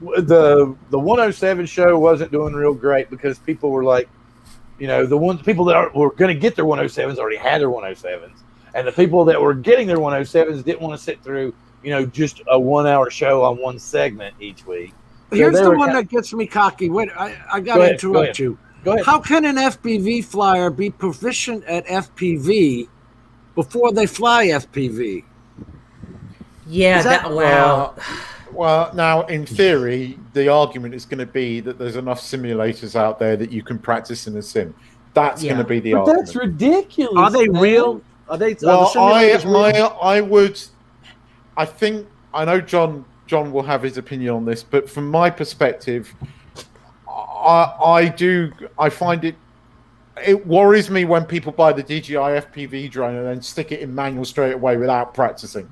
The 107 show wasn't doing real great because people were like. The people that were going to get their 107s already had their 107s. And the people that were getting their 107s didn't want to sit through, just a 1 hour show on one segment each week. So here's the one that gets me cocky. Wait, I got to interrupt you. Go ahead. How can an FPV flyer be proficient at FPV before they fly FPV? Yeah, wow. Well, now, in theory, the argument is going to be that there's enough simulators out there that you can practice in a sim. That's going to be the argument. That's ridiculous. Are they real? Are they? Well, I know John will have his opinion on this, but from my perspective, I find it worries me when people buy the DJI FPV drone and then stick it in manual straight away without practicing.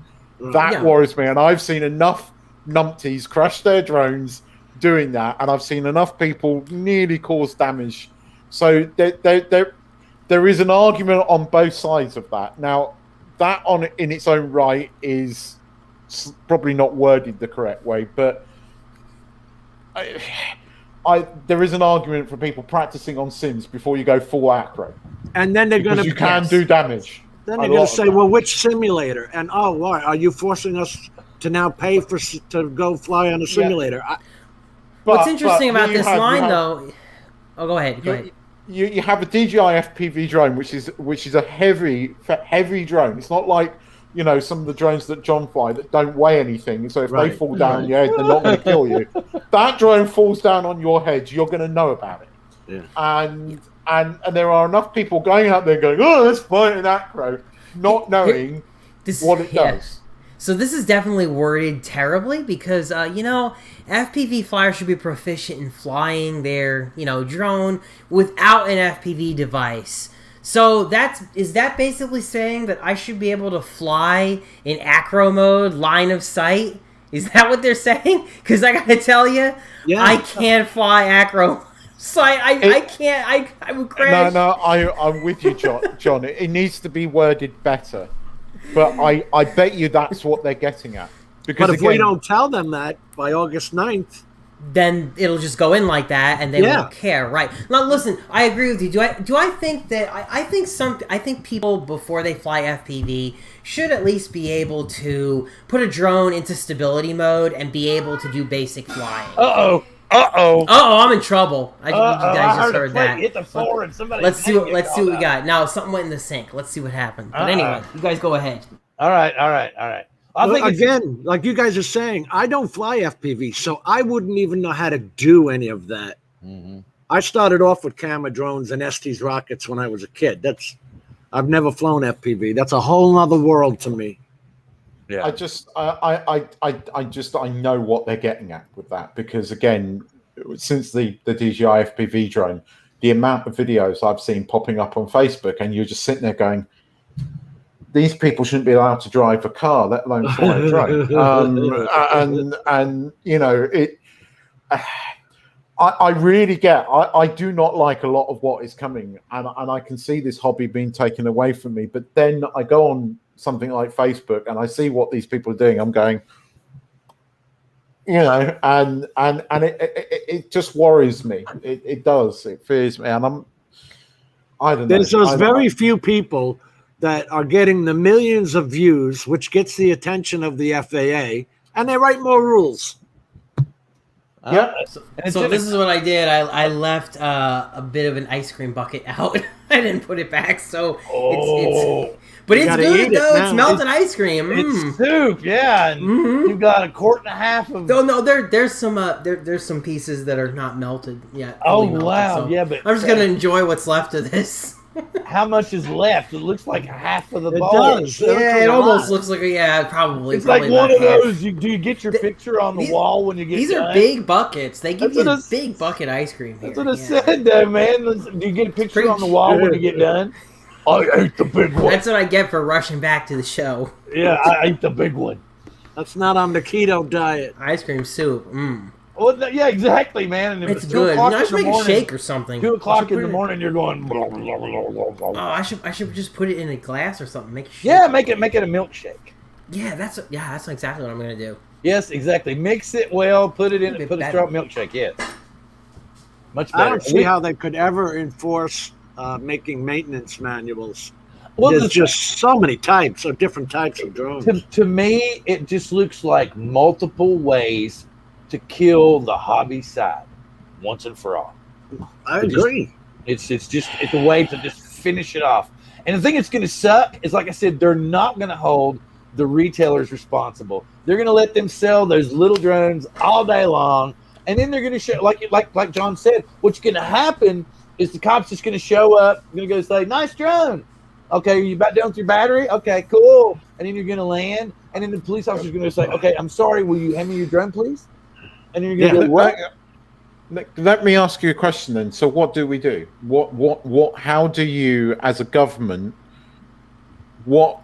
That worries me, and I've seen enough numpties crash their drones doing that, and I've seen enough people nearly cause damage. So there is an argument on both sides of that. Now, that on in its own right is probably not worded the correct way, but there is an argument for people practicing on sims before you go full acro, and then they're going to you can do damage. Then they're going to say, "Well, which simulator?" And why are you forcing us to now pay to go fly on a simulator? Yeah. What's interesting about this line, though? Oh, go ahead. Go ahead. You have a DJI FPV drone, which is a heavy drone. It's not like some of the drones that John fly that don't weigh anything. So if they fall down on your head, they're not going to kill you. That drone falls down on your head, you're going to know about it. Yeah. And there are enough people going out there going, "Oh, let's fly an acro," not knowing what it does. So this is definitely worded terribly because, FPV flyers should be proficient in flying their, drone without an FPV device. So is that basically saying that I should be able to fly in acro mode, line of sight? Is that what they're saying? Because I got to tell you, I can't fly acro. So I can't. I would crash. No, I'm with you, John. It needs to be worded better. But I bet you that's what they're getting at. But if we don't tell them that by August 9th, then it'll just go in like that, and they won't care, right? Now, listen, I agree with you. Do I think that I think people before they fly FPV should at least be able to put a drone into stability mode and be able to do basic flying. I'm in trouble. You guys just heard that. Hit the floor and somebody. Let's see what we got. Now something went in the sink. Let's see what happened. But anyway, you guys go ahead. All right. I think again, like you guys are saying, I don't fly FPV, so I wouldn't even know how to do any of that. Mm-hmm. I started off with camera drones and Estes rockets when I was a kid. I've never flown FPV. That's a whole other world to me. Yeah. I know what they're getting at with that, because again, since the DJI FPV drone, the amount of videos I've seen popping up on Facebook, and you're just sitting there going, these people shouldn't be allowed to drive a car, let alone fly a drone. I really get. I do not like a lot of what is coming, and I can see this hobby being taken away from me. But then I go on something like Facebook and I see what these people are doing. I'm going, and it just worries me. It does. It fears me, and I don't know. There's those very few people that are getting the millions of views, which gets the attention of the FAA, and they write more rules. So this is what I did. I left a bit of an ice cream bucket out. I didn't put it back, so but it's good though. It's melted ice cream. It's soup, yeah. And you've got a quart and a half of. No, there's some pieces that are not melted yet. Oh melted, wow, so yeah, but I'm just gonna enjoy what's left of this. How much is left? It looks like half of the bowl. Does. Yeah, it almost looks like probably. It's like one of those. Do you get your picture on the wall when you get? These are big buckets. They give you big bucket ice cream here. That's what I said, though, man. Do you get a picture on the wall when you get done? I ate the big one. That's what I get for rushing back to the show. Yeah, I ate the big one. That's not on the keto diet. Ice cream soup. Well, yeah, exactly, man. And it's good. I should make a shake or something. 2:00 in the morning, you're going. I should just put it in a glass or something. Make a shake. Yeah, make it a milkshake. Yeah, that's exactly what I'm gonna do. Yes, exactly. Mix it well. Put it in. Put a straw milkshake. Yes. Much better. I don't see how they could ever enforce making maintenance manuals. Well, there's just so many types of different types of drones. To me, it just looks like multiple ways to kill the hobby side once and for all. I agree. It's a way to just finish it off. And the thing that's going to suck is, like I said, they're not going to hold the retailers responsible. They're going to let them sell those little drones all day long, and then they're going to show, like John said, what's going to happen is the cops just going to show up, going to go say, "Nice drone. Okay, you about done with your battery? Okay, cool." And then you're going to land, and then the police officer's going to say, "Okay, I'm sorry. Will you hand me your drone, please?" And then you're going to go, "What?" Let me ask you a question then. So what do we do? How do you, as a government, what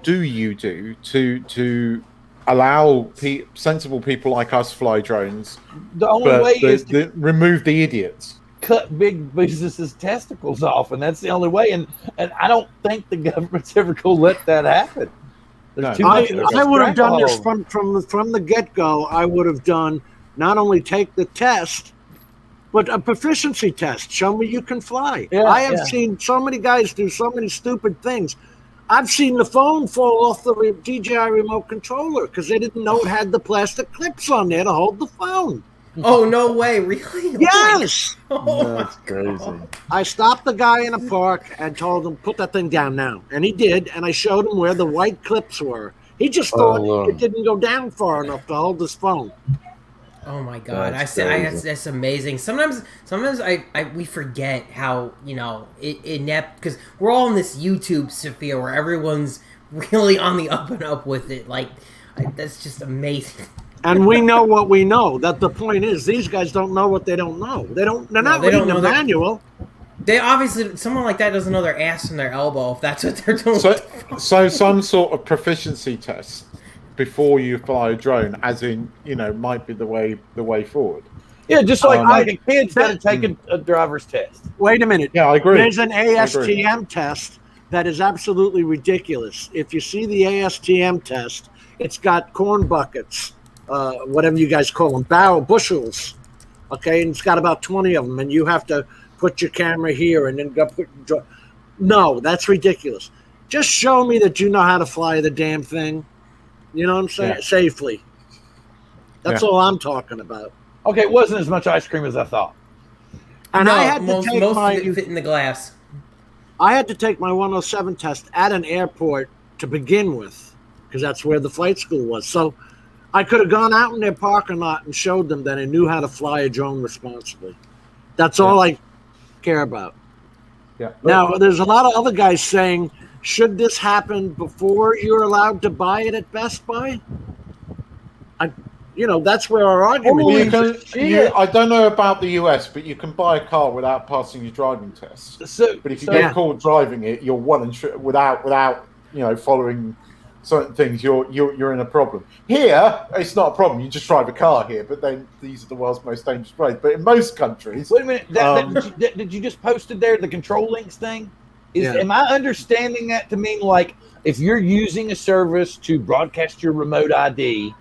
do you do to allow sensible people like us fly drones? The only way is to remove the idiots. cut big businesses' testicles off, and that's the only way. And I don't think the government's ever going to let that happen. I would have done this from the get-go. I would have done not only take the test, but a proficiency test. Show me you can fly. Yeah, I have seen so many guys do so many stupid things. I've seen the phone fall off the DJI remote controller because they didn't know it had the plastic clips on there to hold the phone. Oh, no way. Really? Yes. That's crazy. I stopped the guy in a park and told him, put that thing down now. And he did, and I showed him where the white clips were. He just thought it didn't go down far enough to hold his phone. Oh my God! That's amazing. Sometimes we forget how inept, because we're all in this YouTube sphere where everyone's really on the up and up with it. Like that's just amazing. And we know what we know. That the point is, these guys don't know what they don't know. They're not reading the manual. They obviously, someone like that doesn't know their ass from their elbow if that's what they're doing. So some sort of proficiency test before you fly a drone, as in, might be the way forward. Yeah, just like a kid's got to take a driver's test. Wait a minute. Yeah, I agree. There's an ASTM test that is absolutely ridiculous. If you see the ASTM test, it's got corn buckets, whatever you guys call them, bushels, okay? And it's got about 20 of them, and you have to put your camera here and then go No, that's ridiculous. Just show me that you know how to fly the damn thing. You know what I'm saying? Yeah. Safely. That's all I'm talking about. Okay, it wasn't as much ice cream as I thought. And I had to take most of it fit in the glass. I had to take my 107 test at an airport to begin with, because that's where the flight school was. So I could have gone out in their parking lot and showed them that I knew how to fly a drone responsibly. That's all I care about. Yeah. Now, there's a lot of other guys saying, should this happen before you're allowed to buy it at Best Buy? That's where our argument is. I don't know about the US, but you can buy a car without passing your driving test. But if you get caught driving it, you're without following certain things, you're in a problem. Here, it's not a problem. You just drive a car here, but then these are the world's most dangerous roads. But in most countries, wait a minute, did you just posted there the control links thing? Am I understanding that to mean like if you're using a service to broadcast your remote ID,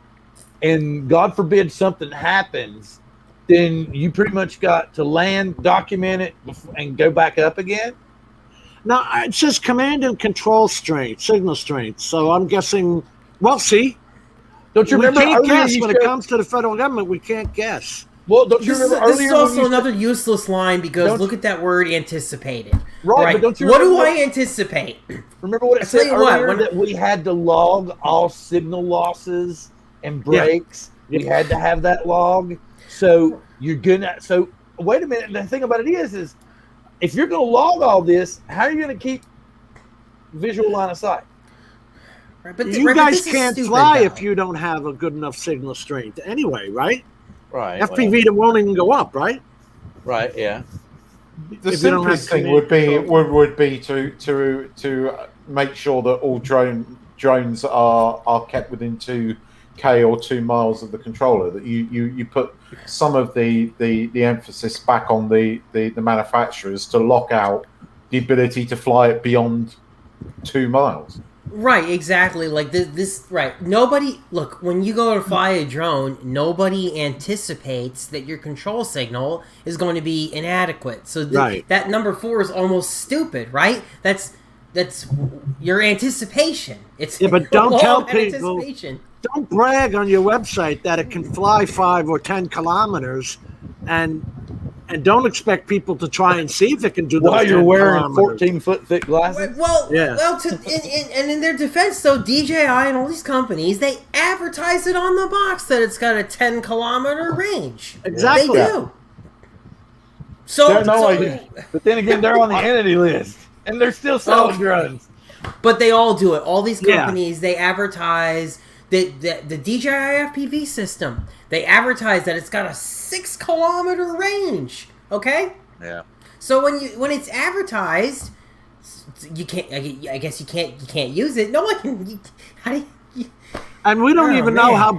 and God forbid something happens, then you pretty much got to land, document it, and go back up again? No, it says command and control strength, signal strength. So I'm guessing. Well, see, don't you remember? We can't guess when it comes to the federal government. We can't guess. Well, don't you remember earlier? This is also another useless line because look at that word anticipated. Right, but don't you what do I anticipate? Remember what it said earlier that we had to log all signal losses and breaks. We had to have that log. So you're gonna. So wait a minute. The thing about it is if you're gonna log all this, how are you gonna keep visual line of sight? Right, but you guys can't fly if you don't have a good enough signal strength anyway, right? Right. FPV won't even go up, right? Right. Yeah. The simplest thing would be to make sure that all drones are kept within 2K or 2 miles of the controller. That you put some of the emphasis back on the manufacturers to lock out the ability to fly it beyond 2 miles. Right, exactly. Like this, right. Nobody, look, when you go to fly a drone, nobody anticipates that your control signal is going to be inadequate. So that number 4 is almost stupid, right? That's your anticipation. But don't tell people, don't brag on your website that it can fly 5 or 10 kilometers and don't expect people to try and see if it can do that. While you're wearing 14-foot thick glasses. And in their defense, though, DJI and all these companies, they advertise it on the box that it's got a 10-kilometer range. Exactly. They do. So, but then again, they're on the entity list, and they're still selling drones. But they all do it. All these companies, they advertise the DJI FPV system. They advertise that it's got a 6-kilometer range. Okay. Yeah. So when it's advertised, you can't. I guess you can't use it. No one can. And we don't even know man. how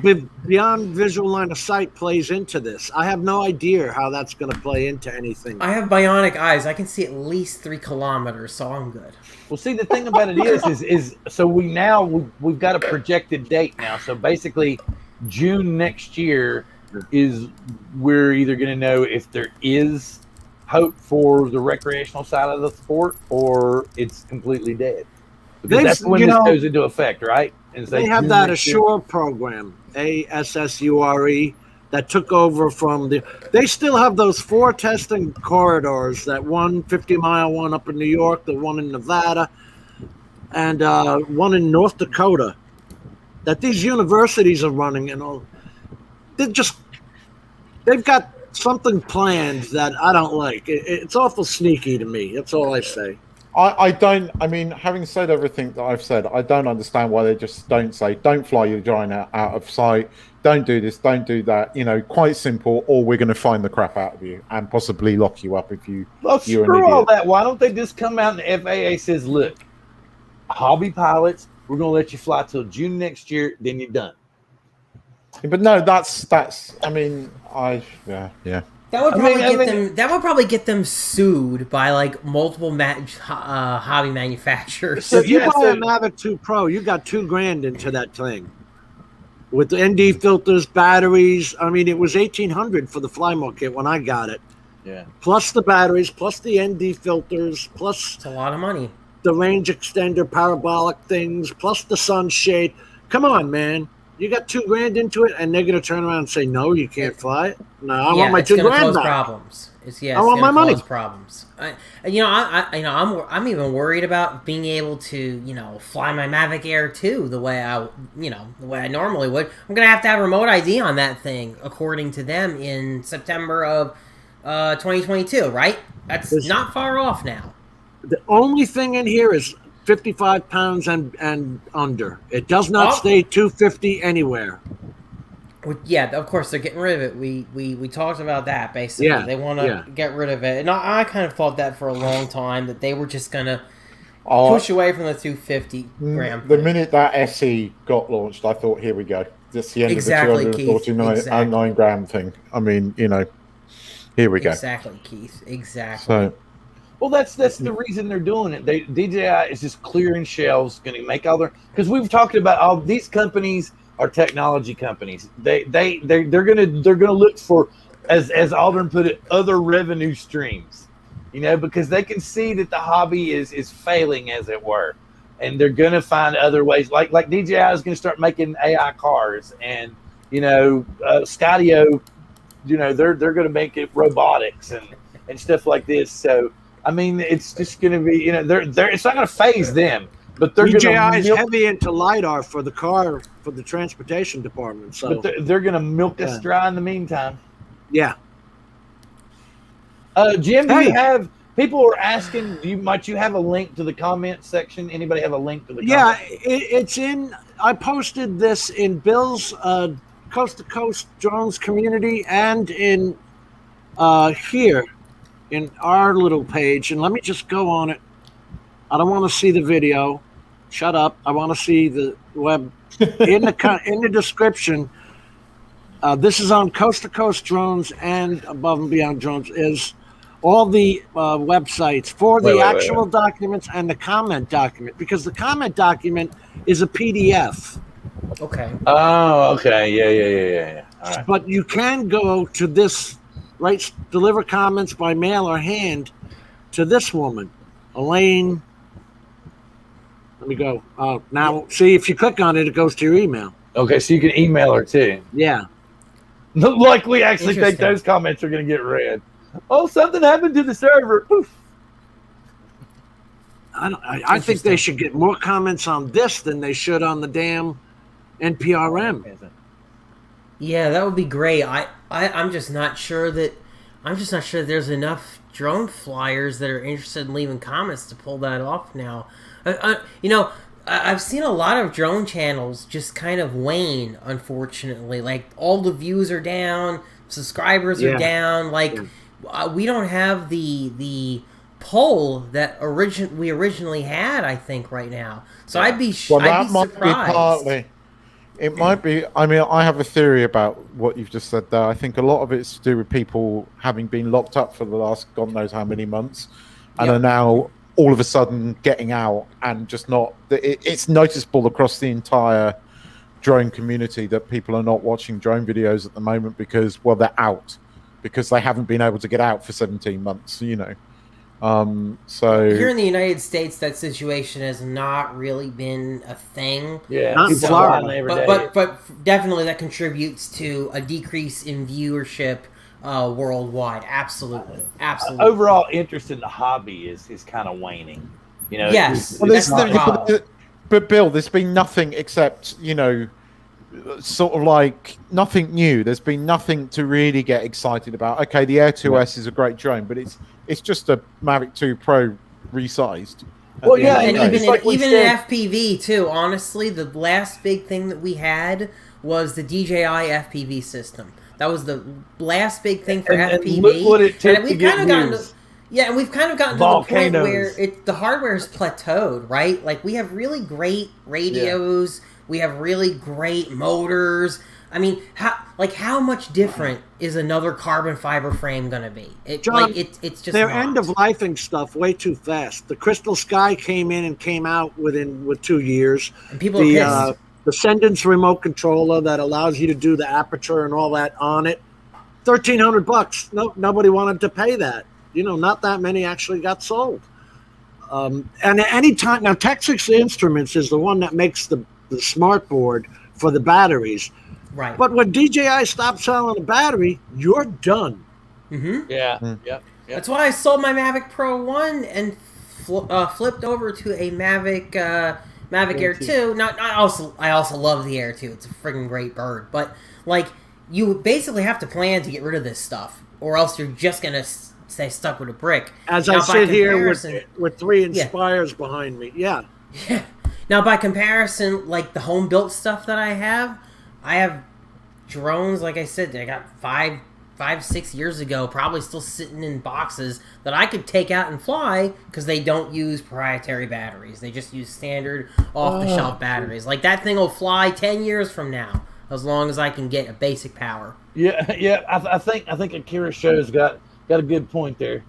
beyond visual line of sight plays into this. I have no idea how that's going to play into anything. I have bionic eyes. I can see at least 3 kilometers, so I'm good. Well, see, the thing about it is so we've got a projected date now. So basically, June next year is we're either going to know if there is hope for the recreational side of the sport or it's completely dead. Because that's when this goes into effect, right? And they have that Assure program, ASSURE, that took over from the. They still have those 4 testing corridors. That 150-mile one up in New York, the one in Nevada, and one in North Dakota. That these universities are running, and all. They've got something planned that I don't like. It's awful sneaky to me. That's all I say. I mean, having said everything that I've said, I don't understand why they just don't say, don't fly your giant out of sight, don't do this, don't do that. You know, quite simple, or we're going to find the crap out of you and possibly lock you up if you're an idiot. Screw all that. Why don't they just come out and the FAA says, look, hobby pilots, we're going to let you fly till June next year, then you're done. But no, that's. I mean, yeah. That would probably get them sued by like multiple hobby manufacturers. So if you buy a Mavic 2 Pro, you got $2,000 into that thing with the ND filters, batteries. I mean, it was $1,800 for the Flymore kit when I got it. Yeah. Plus the batteries, plus the ND filters, plus it's a lot of money. The range extender, parabolic things, plus the sunshade. Come on, man. You got $2,000 into it, and they're gonna turn around and say, "No, you can't fly it." No, I want my $2,000 back. Problems. I want my money. Problems. I'm even worried about being able to, fly my Mavic Air 2 the way I normally would. I'm gonna have to have remote ID on that thing, according to them, in September of 2022. Right? That's not far off now. The only thing in here is 55 pounds and under. It does not stay 250 anywhere. Yeah, of course they're getting rid of it. We talked about that basically. Yeah, they want to get rid of it, and I kind of thought that for a long time that they were just gonna push away from the 250 gram. The minute that SE got launched, I thought, here we go. That's the end of the 249 gram thing. I mean, here we go. Exactly, Keith. Exactly. So. Well, that's the reason they're doing it. DJI is just clearing shelves, going to make all their, because we've talked about all these companies are technology companies. They're gonna look for, as Aldrin put it, other revenue streams, because they can see that the hobby is failing, as it were, and they're gonna find other ways. Like DJI is going to start making AI cars, and Skydio, they're going to make it robotics and stuff like this. So. I mean, it's just going to be, it's not going to phase them, but they're going to. DJI is heavy into LiDAR for the car, for the transportation department. So, but they're going to milk us dry in the meantime. Yeah. Jim, do you have, people are asking, might you have a link to the comment section? Anybody have a link to the comment? Yeah, it's in, I posted this in Bill's Coast to Coast Drones community and in here. In our little page, and let me just go on it. I don't want to see the video. Shut up. I want to see the web. In the description, this is on Coast to Coast Drones and Above and Beyond Drones, is all the websites for the actual documents and the comment document, because the comment document is a PDF. Okay. Oh, okay. Yeah. All right. But you can go to this. Deliver comments by mail or hand to this woman, Elaine. Let me go. Now, see, if you click on it, it goes to your email. Okay, so you can email her too. Yeah. Like we actually think those comments are going to get read. Oh, something happened to the server. Poof. I think they should get more comments on this than they should on the damn NPRM. Yeah, that would be great. I'm just not sure that there's enough drone flyers that are interested in leaving comments to pull that off now. I've seen a lot of drone channels just kind of wane, unfortunately. Like, all the views are down, subscribers are down. Like, we don't have the pull that we originally had, I think, right now. So I'd be surprised. It might be. I mean, I have a theory about what you've just said there. I think a lot of it's to do with people having been locked up for the last God knows how many months, and are now all of a sudden getting out, and just not. It's noticeable across the entire drone community that people are not watching drone videos at the moment because, well, they're out because they haven't been able to get out for 17 months. You know. So here in the United States, that situation has not really been a thing. Yeah, Not in Florida. But definitely that contributes to a decrease in viewership worldwide. Absolutely. Overall interest in the hobby is kind of waning. You know. Yes. But Bill, there's been nothing except, you know, sort of like nothing new. There's been nothing to really get excited about. Okay, the Air 2S is a great drone, but it's just a Mavic 2 Pro resized. Well, yeah, and even in FPV too. Honestly, the last big thing that we had was the DJI FPV system. That was the last big thing for FPV. And look what it took to get views. And we've kind of gotten to the point where the hardware is plateaued, right? Like, we have really great radios. Yeah. We have really great motors. I mean, how much different is another carbon fiber frame going to be? John, it's just they're not. end-of-lifing stuff way too fast. The Crystal Sky came in and came out with 2 years. And people are pissed. The Sendence remote controller that allows you to do the aperture and all that on it, $1,300. No, nobody wanted to pay that. You know, not that many actually got sold. And at any time now, Texas Instruments is the one that makes the smart board for the batteries. Right. But when DJI stops selling the battery, you're done. Mm-hmm. Yeah. Yep. That's why I sold my Mavic Pro 1 and flipped over to a Mavic Air 2. I also love the Air 2. It's a freaking great bird. But, like, you basically have to plan to get rid of this stuff, or else you're just going to stay stuck with a brick. As now, I sit here with 3 Inspires behind me. Yeah. Now, by comparison, like the home-built stuff that I have drones, like I said, I got 5-6 years ago, probably still sitting in boxes that I could take out and fly because they don't use proprietary batteries. They just use standard off-the-shelf batteries. Like, that thing will fly 10 years from now, as long as I can get a basic power. Yeah. I think Akira Show's got a good point there.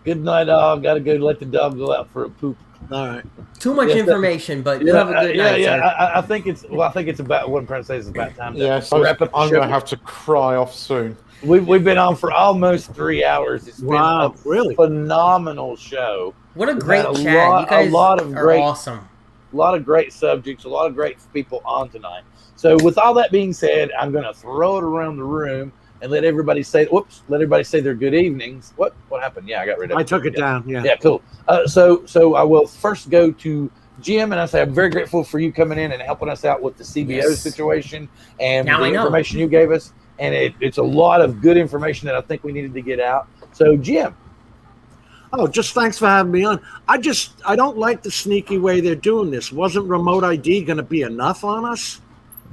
Good night, dog. Got to go let the dog go out for a poop. All right. Too much information, but you have a good night, sir. I think it's about what I'm trying to say is about time. So wrap up. I'm going to have to cry off soon. We've been on for almost 3 hours. It's been a really phenomenal show. What a great chat! You guys are awesome. A lot of great subjects. A lot of great people on tonight. So with all that being said, I'm going to throw it around the room and let everybody say their good evenings. What happened? Yeah, I got rid of it. I took it down. Yeah, cool. So I will first go to Jim, and I say I'm very grateful for you coming in and helping us out with the CBO situation and the information you gave us. And it's a lot of good information that I think we needed to get out. So, Jim. Oh, just thanks for having me on. I don't like the sneaky way they're doing this. Wasn't remote ID going to be enough on us?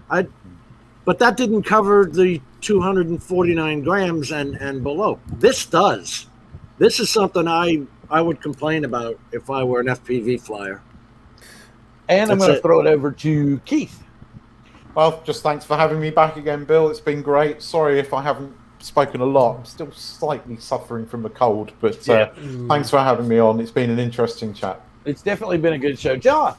But that didn't cover the 249 grams and below. This does. This is something I would complain about if I were an FPV flyer. And I'm going to throw it over to Keith. Well, just thanks for having me back again, Bill. It's been great. Sorry if I haven't spoken a lot. I'm still slightly suffering from a cold, but thanks for having me on. It's been an interesting chat. It's definitely been a good show. John.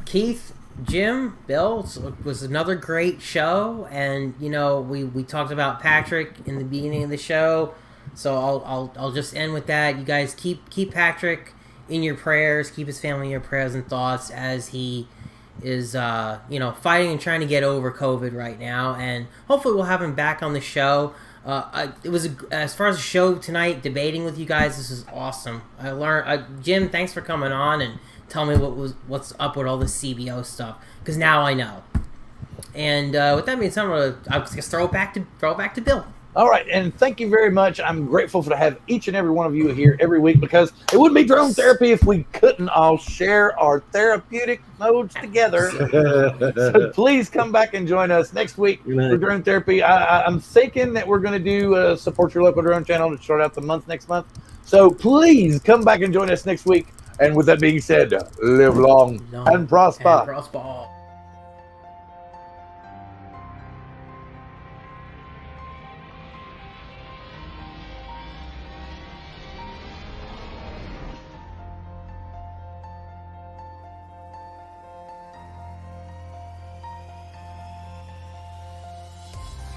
Keith, Jim, Bill, it was another great show, and you know we talked about Patrick in the beginning of the show, so I'll just end with that. You guys keep Patrick in your prayers, keep his family in your prayers and thoughts as he is fighting and trying to get over COVID right now, and hopefully we'll have him back on the show. It was as far as the show tonight, debating with you guys, this is awesome. I learned, Jim, thanks for coming on and tell me what's up with all this CBO stuff, because now I know. And with that being said, I'll just throw it back to Bill. All right, and thank you very much. I'm grateful to have each and every one of you here every week, because it wouldn't be drone therapy if we couldn't all share our therapeutic modes together. So please come back and join us next week for drone therapy. I'm thinking that we're going to do support your local drone channel to start out the month next month. So please come back and join us next week. And with that being said, live long and prosper.